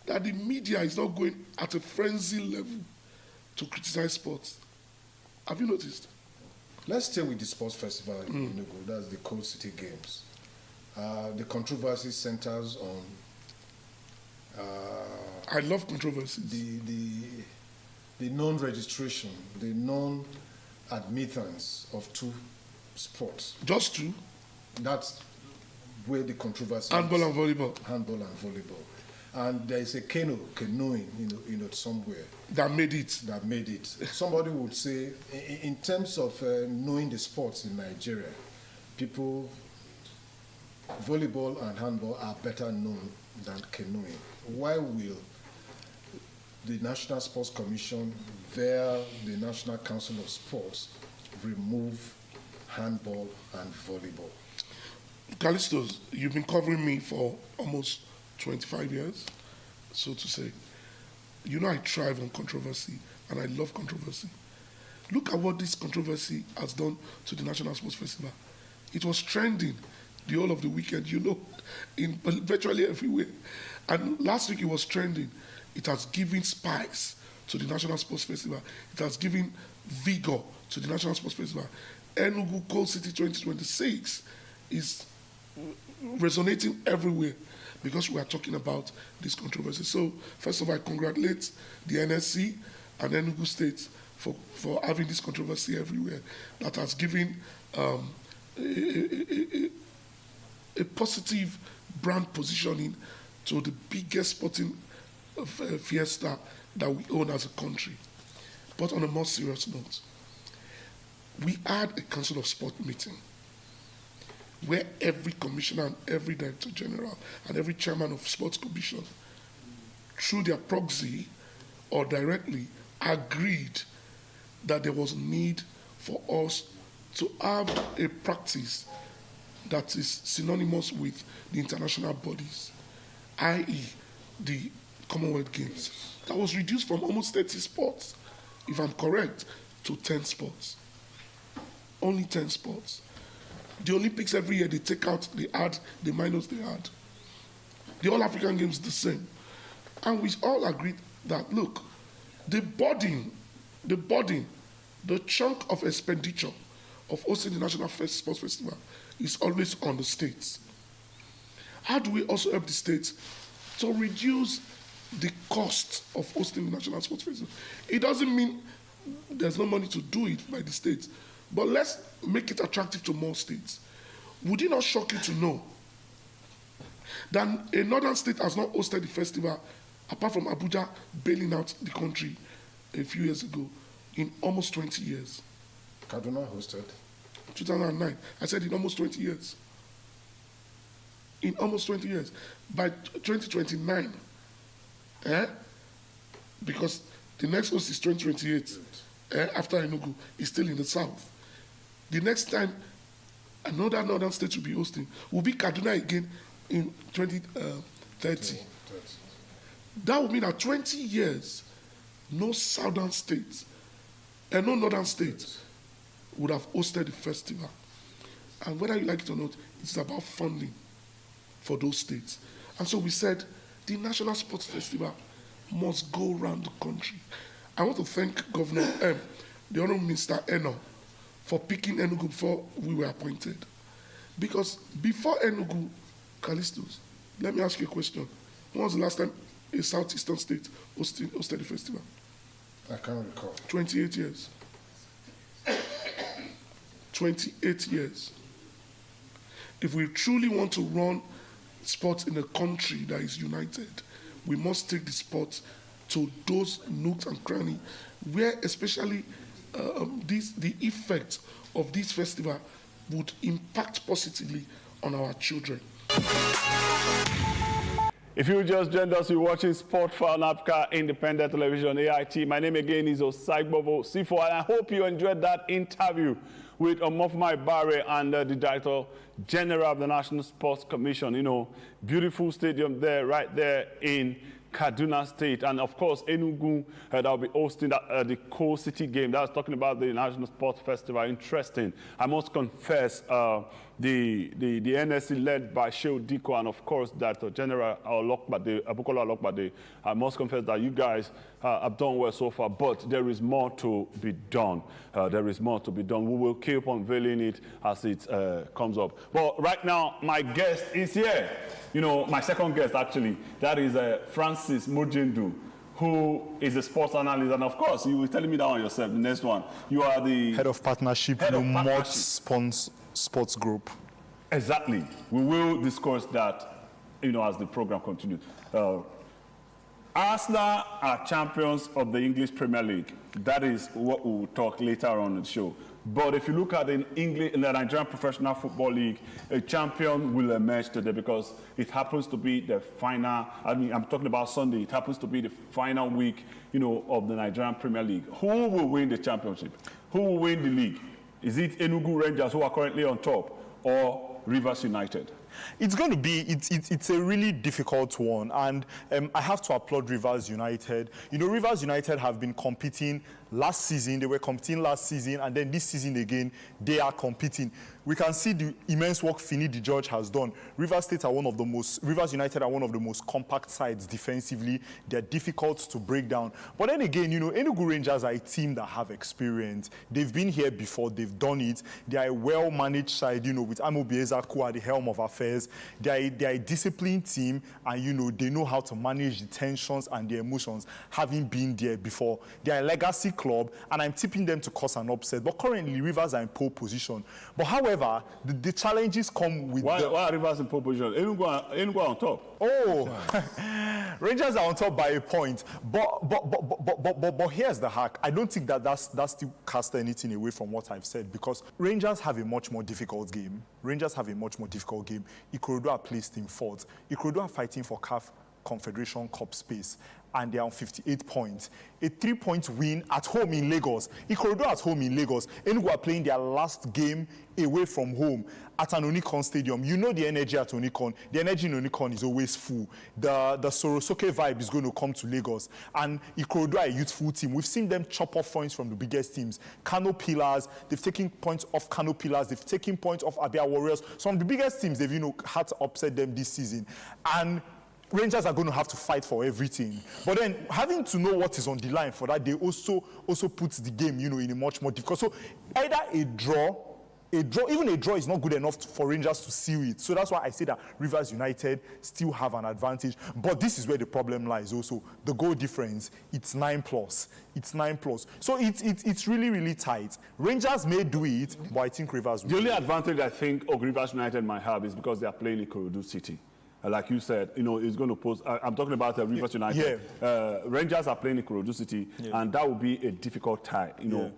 that the media is not going at a frenzy level to criticize sports? Have you noticed? Let's stay with the sports festival in Enugu. That's the Cold City Games. The controversy centers on... I love controversies. The non-registration, the non-admittance of 2 sports. Just 2? That's where the controversy Handball is. and volleyball. Handball and volleyball. And there is a canoeing, somewhere. That made it. That made it. Somebody would say, in terms of knowing the sports in Nigeria, volleyball and handball are better known than canoeing. Why will the National Sports Commission, via the National Council of Sports, remove handball and volleyball? Callistos, you've been covering me for almost 25 years, so to say. You know I thrive on controversy, and I love controversy. Look at what this controversy has done to the National Sports Festival. It was trending the whole of the weekend, in virtually everywhere. And last week it was trending. It has given spice to the National Sports Festival. It has given vigor to the National Sports Festival. Enugu Cold City 2026 is resonating everywhere because we are talking about this controversy. So, first of all, I congratulate the NSC and Enugu State for having this controversy everywhere that has given a positive brand positioning to the biggest sporting fiesta that we own as a country. But on a more serious note, we had a Council of Sport meeting where every commissioner and every director general and every chairman of sports commission, through their proxy or directly, agreed that there was need for us to have a practice that is synonymous with the international bodies, i.e. the Commonwealth Games. That was reduced from almost 30 sports, if I'm correct, to 10 sports. Only 10 sports. The Olympics every year, they take out, they add, they minus, they add. The All African Games, the same. And we all agreed that, look, the chunk of expenditure of hosting the National Sports Festival is always on the states. How do we also help the states to reduce the cost of hosting the National Sports Festival? It doesn't mean there's no money to do it by the states, but let's make it attractive to more states. Would it not shock you to know that a northern state has not hosted the festival, apart from Abuja bailing out the country a few years ago, in almost 20 years? Kaduna hosted. 2009. I said in almost 20 years. In almost 20 years. By 2029, because the next host is 2028, after Enugu, is still in the south. The next time another northern state will be hosting will be Kaduna again in 2030. That would mean that 20 years, no southern states and no northern states would have hosted the festival. And whether you like it or not, it's about funding for those states. And so we said the National Sports Festival must go around the country. I want to thank Governor the Honourable Minister Eno, for picking Enugu before we were appointed. Because before Enugu, Callistus, let me ask you a question. When was the last time a southeastern state hosted the festival? I can't recall. 28 years. 28 years. If we truly want to run sports in a country that is united, we must take the sport to those nooks and crannies where especially the effect of this festival would impact positively on our children. If you just joined us, you're watching Sport for Africa Independent Television, AIT. My name again is Osaigbovo Sifo, and I hope you enjoyed that interview with Omofumai Bare and the Director General of the National Sports Commission. You know, beautiful stadium there, right there in Kaduna State, and of course Enugu that will be hosting the Coal City game. That's talking about the National Sports Festival. Interesting. I must confess, the NSC led by Shehu Diko and of course Director General Abukola Olokbade. I must confess that you guys have done well so far, but there is more to be done. There is more to be done. We will keep unveiling it as it comes up. But right now, my guest is here. You know, my second guest, actually, that is Francis Mujendu, who is a sports analyst. And of course, you were telling me that on yourself, the next one. You are the head of partnership, Sports Group. Exactly. We will discuss that, you know, as the program continues. Arsenal are champions of the English Premier League. That is what we will talk later on the show. But if you look at in the Nigerian Professional Football League, a champion will emerge today because it happens to be the final. I mean, I'm talking about Sunday. It happens to be the final week, you know, of the Nigerian Premier League. Who will win the championship? Who will win the league? Is it Enugu Rangers, who are currently on top, or Rivers United? It's going to be, it's a really difficult one, and I have to applaud Rivers United. You know, Rivers United have been competing last season, they were competing last season, and then this season again, they are competing. We can see the immense work Finidi George has done. Rivers United are one of the most compact sides defensively. They're difficult to break down. But then again, you know, Enugu Rangers are a team that have experience. They've been here before, they've done it. They are a well-managed side, you know, with Amobi Ezeaku at the helm of affairs. They are a disciplined team, and, you know, they know how to manage the tensions and the emotions, having been there before. They are a legacy club, and I'm tipping them to cause an upset. But currently, Rivers are in pole position. But however, the challenges come with... Why are Rivers in pole position? Enugu are on top. Oh, Rangers are on top by a point. But here's the hack. I don't think that still casts anything away from what I've said, because Rangers have a much more difficult game. Ikorodu are placed in fourth. Ikorodu are fighting for CAF Confederation Cup space, and they are on 58 points. A 3-point win at home in Lagos. Ikorodu at home in Lagos. Enugu are playing their last game away from home at an Onikon stadium. You know the energy at Onikon. The energy in Onikon is always full. The Sorosoke vibe is going to come to Lagos. And Ikorodu are a youthful team. We've seen them chop off points from the biggest teams. Kano Pillars, they've taken points off Kano Pillars. They've taken points off Abia Warriors. Some of the biggest teams, they've, you know, had to upset them this season. And Rangers are going to have to fight for everything. But then having to know what is on the line for that, they also puts the game, you know, in a much more difficult. So either a draw even a draw is not good enough for Rangers to seal it. So that's why I say that Rivers United still have an advantage. But this is where the problem lies also. The goal difference, it's 9+. It's 9+. So it's really, really tight. Rangers may do it, but I think Rivers will. The only advantage I think Rivers United might have is because they are playing in Ikorodu City. Like you said, it's going to pose. I'm talking about Rivers United. Yeah. Rangers are playing in Ikorodu City, and that will be a difficult tie,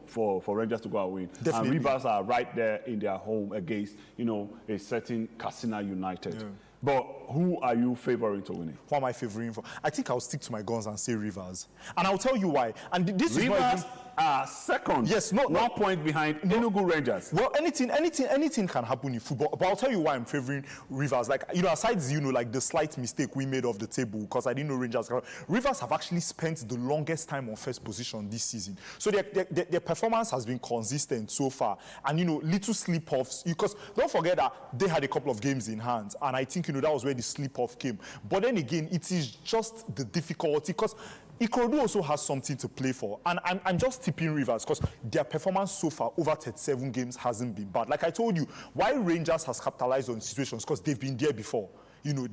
for Rangers to go and win. Definitely. And Rivers are right there in their home against, a certain Katsina United. Yeah. But who are you favoring to win it? Who am I favoring for? I think I'll stick to my guns and say Rivers. And I'll tell you why. And this Rivers is not second. Yes, 1 point behind Enugu Rangers. Well, anything can happen in football. But I'll tell you why I'm favoring Rivers. Like, aside, like the slight mistake we made off the table, because I didn't know Rangers. Rivers have actually spent the longest time on first position this season. So their performance has been consistent so far. And, little slip-offs. Because don't forget that they had a couple of games in hand. And I think, that was where the slip-off came. But then again, it is just the difficulty. Because Ikorodu also has something to play for. And I'm just tipping Rivers because their performance so far over 37 games hasn't been bad. Like I told you, why Rangers has capitalized on situations because they've been there before.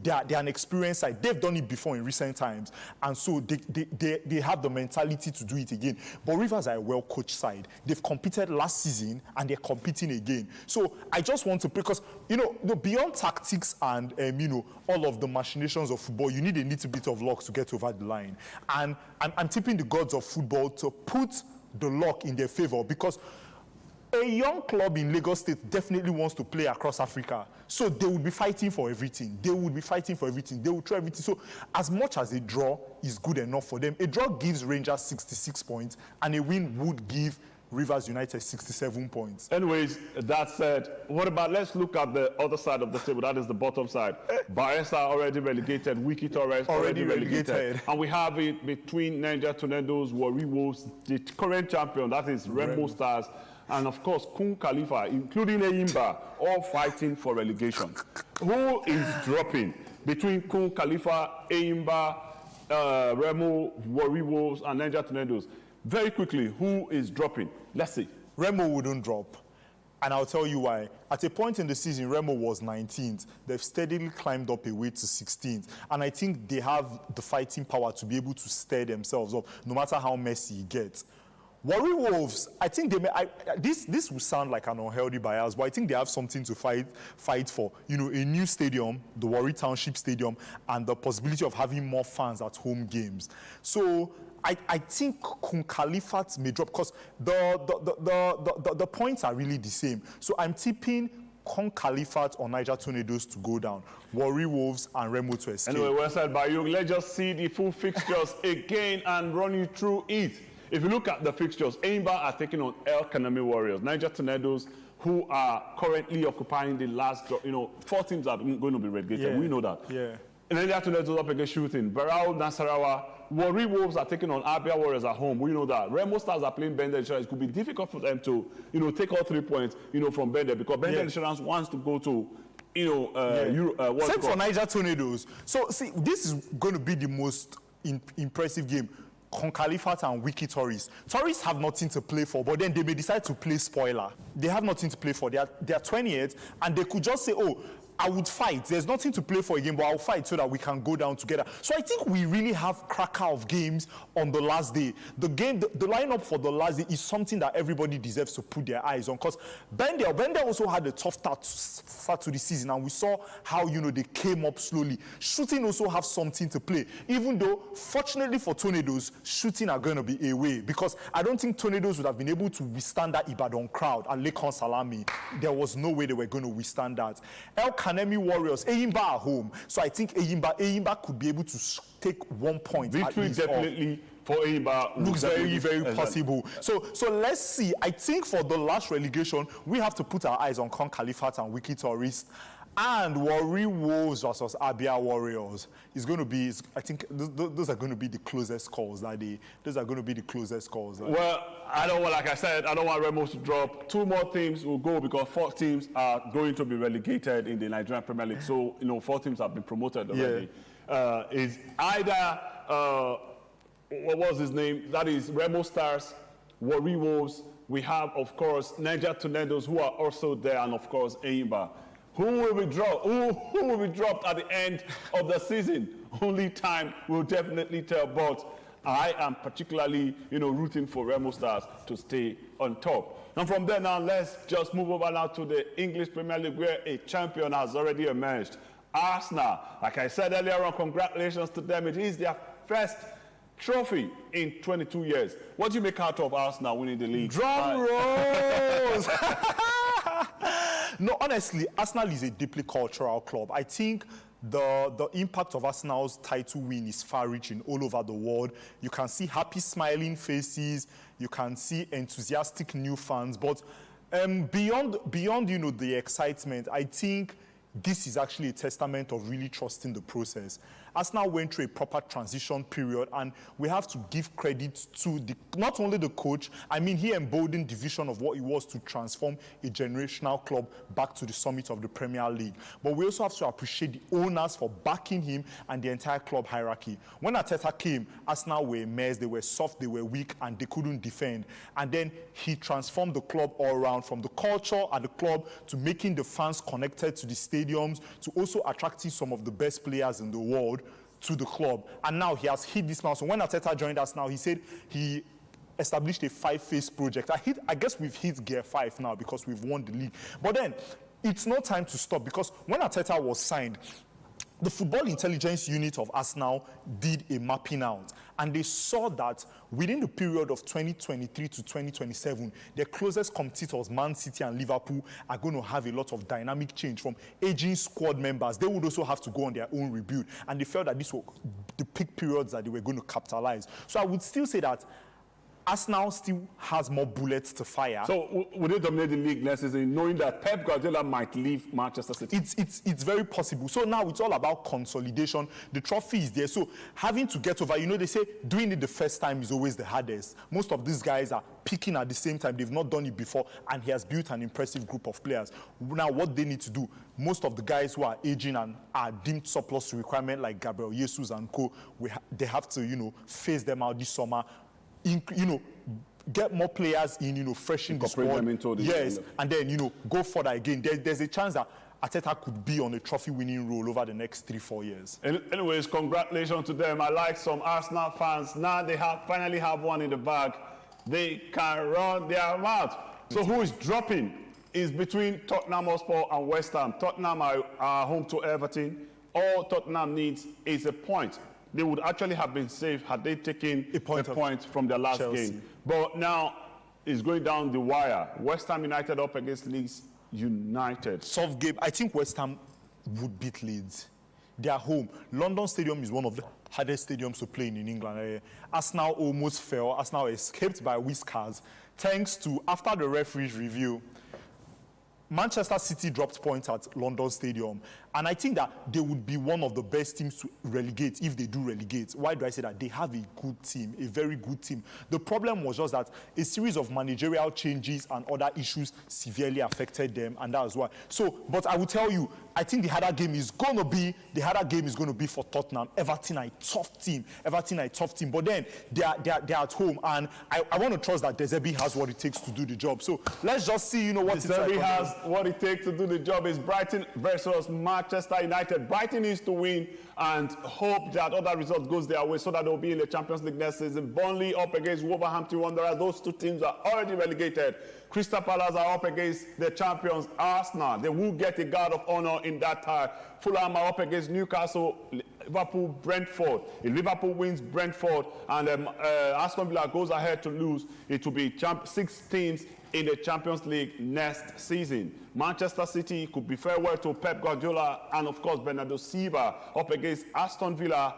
They're an experienced side. They've done it before in recent times. And so they have the mentality to do it again. But Rivers are a well-coached side. They've competed last season and they're competing again. So I just want to play because, beyond tactics and, all of the machinations of football, you need a little bit of luck to get over the line. And I'm tipping the gods of football to put the luck in their favor because a young club in Lagos State definitely wants to play across Africa. So they will be fighting for everything. They will try everything. So as much as a draw is good enough for them, a draw gives Rangers 66 points and a win would give Rivers United 67 points. Anyways, that said, let's look at the other side of the table. That is the bottom side. Baresa already relegated. Wikki Torres already relegated. And we have it between Niger Tornadoes, Warri Wolves, the current champion, that is Rainbow Stars, and of course, Kun Khalifa, including Eyimba, all fighting for relegation. Who is dropping between Kun Khalifa, Eyimba, Remo, Warri Wolves, and Niger Tornadoes? Very quickly, who is dropping? Let's see. Remo wouldn't drop. And I'll tell you why. At a point in the season, Remo was 19th. They've steadily climbed up a way to 16th. And I think they have the fighting power to be able to stir themselves up, no matter how messy it gets. Warri Wolves, I think they may. This will sound like an unhealthy bias, but I think they have something to fight for. A new stadium, the Warri Township Stadium, and the possibility of having more fans at home games. So I think Kun Khalifat may drop because the points are really the same. So I'm tipping Kun Khalifat or Niger Tornadoes to go down, Warri Wolves and Remo to escape. Anyway, well said by you. Let's just see the full fixtures again and run you through it. If you look at the fixtures, Eyimba are taking on El Kanami Warriors. Niger Tornadoes, who are currently occupying the last, 4 teams are going to be relegated. Yeah. We know that. Yeah. Niger Tornadoes up against Shooting. Barau, Nasarawa, Warri Wolves are taking on Abia Warriors at home. We know that. Remo Stars are playing Bender Insurance. It could be difficult for them to, take all 3 points, from Bender because Bender Insurance wants to go to, Same for Niger Tornadoes. So, see, this is going to be the most impressive game. Kun Khalifat and Wikki Tourists. Tourists have nothing to play for, but then they may decide to play spoiler. They have nothing to play for. They are 28, and they could just say, oh, I would fight. There's nothing to play for again, but I'll fight so that we can go down together. So I think we really have cracker of games on the last day. The lineup for the last day is something that everybody deserves to put their eyes on. Because Bender also had a tough start to the season, and we saw how, they came up slowly. Shooting also have something to play. Even though, fortunately for Tornadoes, Shooting are going to be away. Because I don't think Tornadoes would have been able to withstand that Ibadan crowd and Lekon Salami. There was no way they were going to withstand that. El Kanemi Warriors, Eyimba are home. So I think Eyimba could be able to take 1 point. Victory definitely for Eyimba looks very, very possible. So let's see. I think for the last relegation, we have to put our eyes on Kun Khalifat and Wikki Tourists. And Warri Wolves versus Abia Warriors is going to be, I think those are going to be the closest calls that day. Those are going to be the closest calls. Well, like I said, I don't want Remo to drop. 2 more teams will go because 4 teams are going to be relegated in the Nigerian Premier League. So, 4 teams have been promoted already. Yeah. Is either, what was his name? That is Remo Stars, Warri Wolves, We have, of course, Niger Tornadoes, who are also there, and of course, Eimba. Who will be dropped? Who will be dropped at the end of the season? Only time will definitely tell. But I am particularly, rooting for Remo Stars to stay on top. And from there now, let's just move over now to the English Premier League, where a champion has already emerged. Arsenal, like I said earlier on, congratulations to them. It is their first trophy in 22 years. What do you make out of Arsenal winning the league? Drum rolls! No, honestly, Arsenal is a deeply cultural club. I think the impact of Arsenal's title win is far-reaching all over the world. You can see happy, smiling faces. You can see enthusiastic new fans. But beyond the excitement, I think this is actually a testament of really trusting the process. Arsenal went through a proper transition period, and we have to give credit to not only the coach. I mean, he emboldened the vision of what it was to transform a generational club back to the summit of the Premier League. But we also have to appreciate the owners for backing him and the entire club hierarchy. When Arteta came, Arsenal were a mess. They were soft, they were weak, and they couldn't defend. And then he transformed the club all around, from the culture at the club to making the fans connected to the stadiums, to also attracting some of the best players in the world to the club. And now he has hit this milestone. When Arteta joined us now, he said he established a 5-phase project. I guess we've hit gear 5 now because we've won the league. But then it's no time to stop, because when Arteta was signed, the football intelligence unit of Arsenal did a mapping out, and they saw that within the period of 2023 to 2027, their closest competitors, Man City and Liverpool, are going to have a lot of dynamic change from aging squad members. They would also have to go on their own rebuild, and they felt that these were the peak periods that they were going to capitalize. So I would still say that Arsenal still has more bullets to fire. So would they dominate the league next season, knowing that Pep Guardiola might leave Manchester City? It's very possible. So now it's all about consolidation. The trophy is there. So having to get over, they say doing it the first time is always the hardest. Most of these guys are peaking at the same time. They've not done it before, and he has built an impressive group of players. Now what they need to do, most of the guys who are aging and are deemed surplus to requirement, like Gabriel Jesus and co, they have to, phase them out this summer. Get more players in, freshen the squad. Them into the and then, go further again. There's a chance that Arteta could be on a trophy-winning role over the next 3-4 years. Anyways, congratulations to them. I like some Arsenal fans. Now they finally have one in the bag. They can run their mouth. So who is dropping is between Tottenham Hotspur and West Ham. Tottenham are home to Everton. All Tottenham needs is a point. They would actually have been safe had they taken a point from their last game. But now it's going down the wire. West Ham United up against Leeds United. Soft game. I think West Ham would beat Leeds. They are home. London Stadium is one of the hardest stadiums to play in England. Arsenal almost fell. Arsenal escaped by whiskers. Thanks to, after the referee's review, Manchester City dropped points at London Stadium, and I think that they would be one of the best teams to relegate if they do relegate. Why do I say that? They have a good team, a very good team. The problem was just that a series of managerial changes and other issues severely affected them, and that was why. So, but I will tell you, I think the harder game is going to be for Tottenham. Everton are a tough team. But then they are at home, and I want to trust that De Zerbi has what it takes to do the job. So let's just see, what De Zerbi has what it takes to do the job. Is Brighton versus Manchester United. Brighton needs to win and hope that other results goes their way so that they'll be in the Champions League next season. Burnley up against Wolverhampton Wanderers. Those two teams are already relegated. Crystal Palace are up against the champions Arsenal. They will get a guard of honor in that tie. Fulham are up against Newcastle, Liverpool, Brentford. If Liverpool wins Brentford and Aston Villa goes ahead to lose, it will be 6 teams in the Champions League next season. Manchester City could be farewell to Pep Guardiola and, of course, Bernardo Silva up against Aston Villa.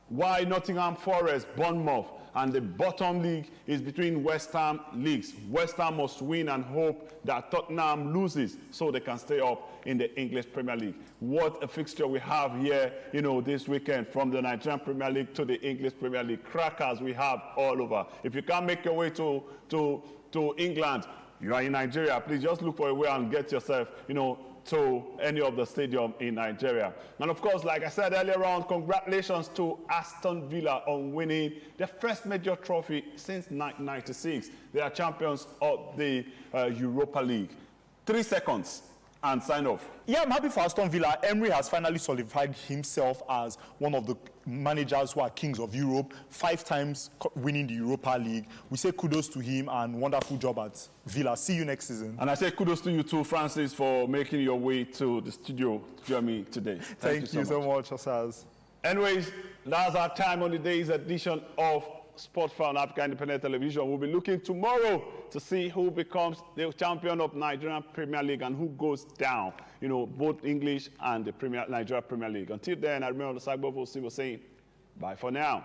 Why Nottingham Forest, Bournemouth, and the bottom league is between West Ham leagues. West Ham must win and hope that Tottenham loses so they can stay up in the English Premier League. What a fixture we have here, this weekend, from the Nigerian Premier League to the English Premier League. Crackers we have all over. If you can't make your way to England, you are in Nigeria, please just look for a way and get yourself, to any of the stadium in Nigeria. And of course, like I said earlier on, congratulations to Aston Villa on winning their first major trophy since 1996. They are champions of the Europa League. 3 seconds and sign off. Yeah, I'm happy for Aston Villa. Emery has finally solidified himself as one of the managers who are kings of Europe, 5 times winning the Europa League. We say kudos to him and wonderful job at Villa. See you next season. And I say kudos to you too, Francis, for making your way to the studio to join me today. Thank you so much, Osaz. Anyways, that's our time on today's edition of Sport on Africa Independent Television. We'll be looking tomorrow to see who becomes the champion of Nigerian Premier League and who goes down, you know, both English and the Nigeria Premier League. Until then, I remember the Sagbovo saying, bye for now.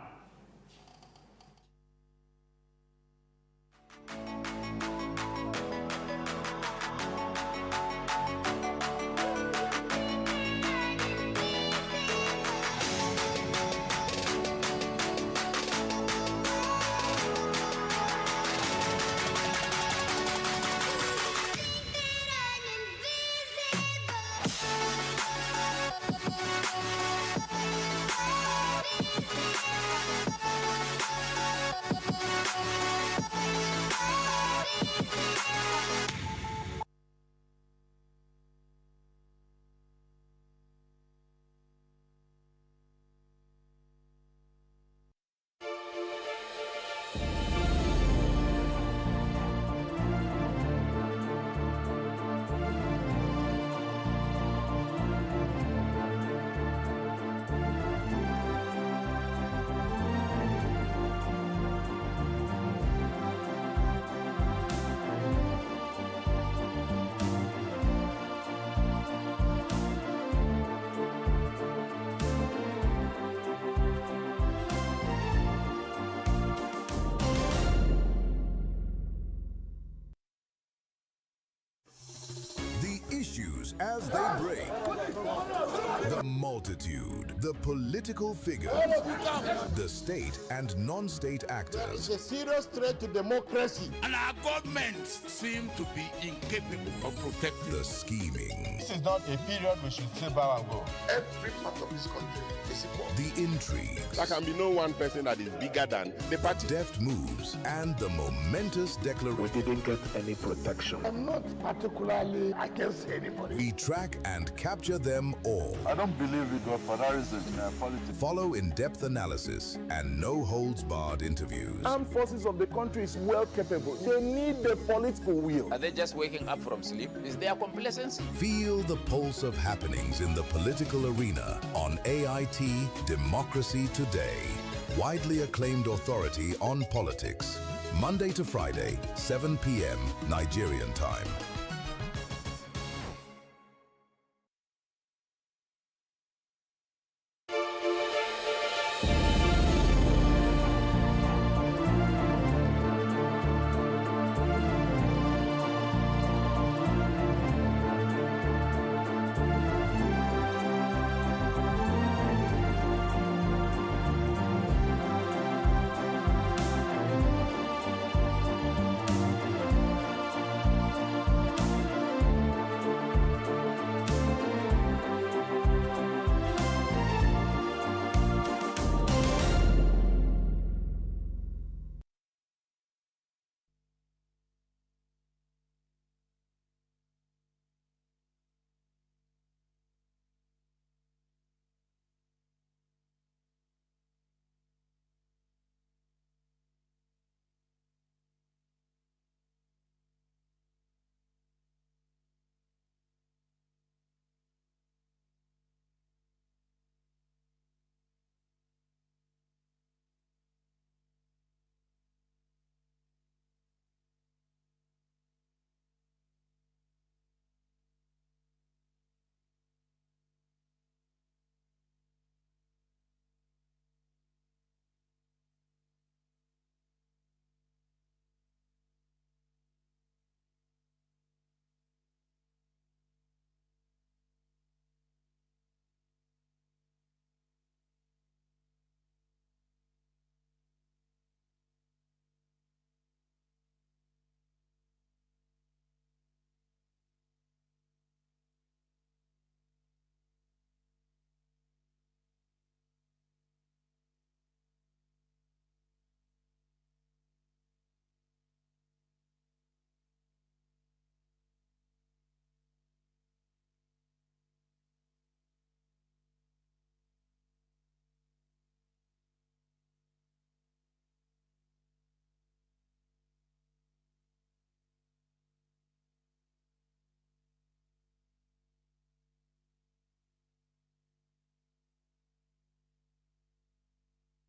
Issues as they break, the multitude, the political figures, the state and non-state actors. It's a serious threat to democracy, and our governments seem to be incapable of protecting the scheming. This is not a period we should sit back and go. Every part of this country is equal. The intrigues. There can be no one person that is bigger than the party. Deft moves and the momentous declaration. We didn't get any protection. I'm not particularly against anybody. We track and capture them all. I don't believe we got for that reason in politics. Follow in-depth analysis and no-holds-barred interviews. Armed forces of the country is well capable. They need the political will. Are they just waking up from sleep? Is there complacency? Feel the pulse of happenings in the political arena on AIT Democracy Today. Widely acclaimed authority on politics. Monday to Friday, 7 p.m. Nigerian time.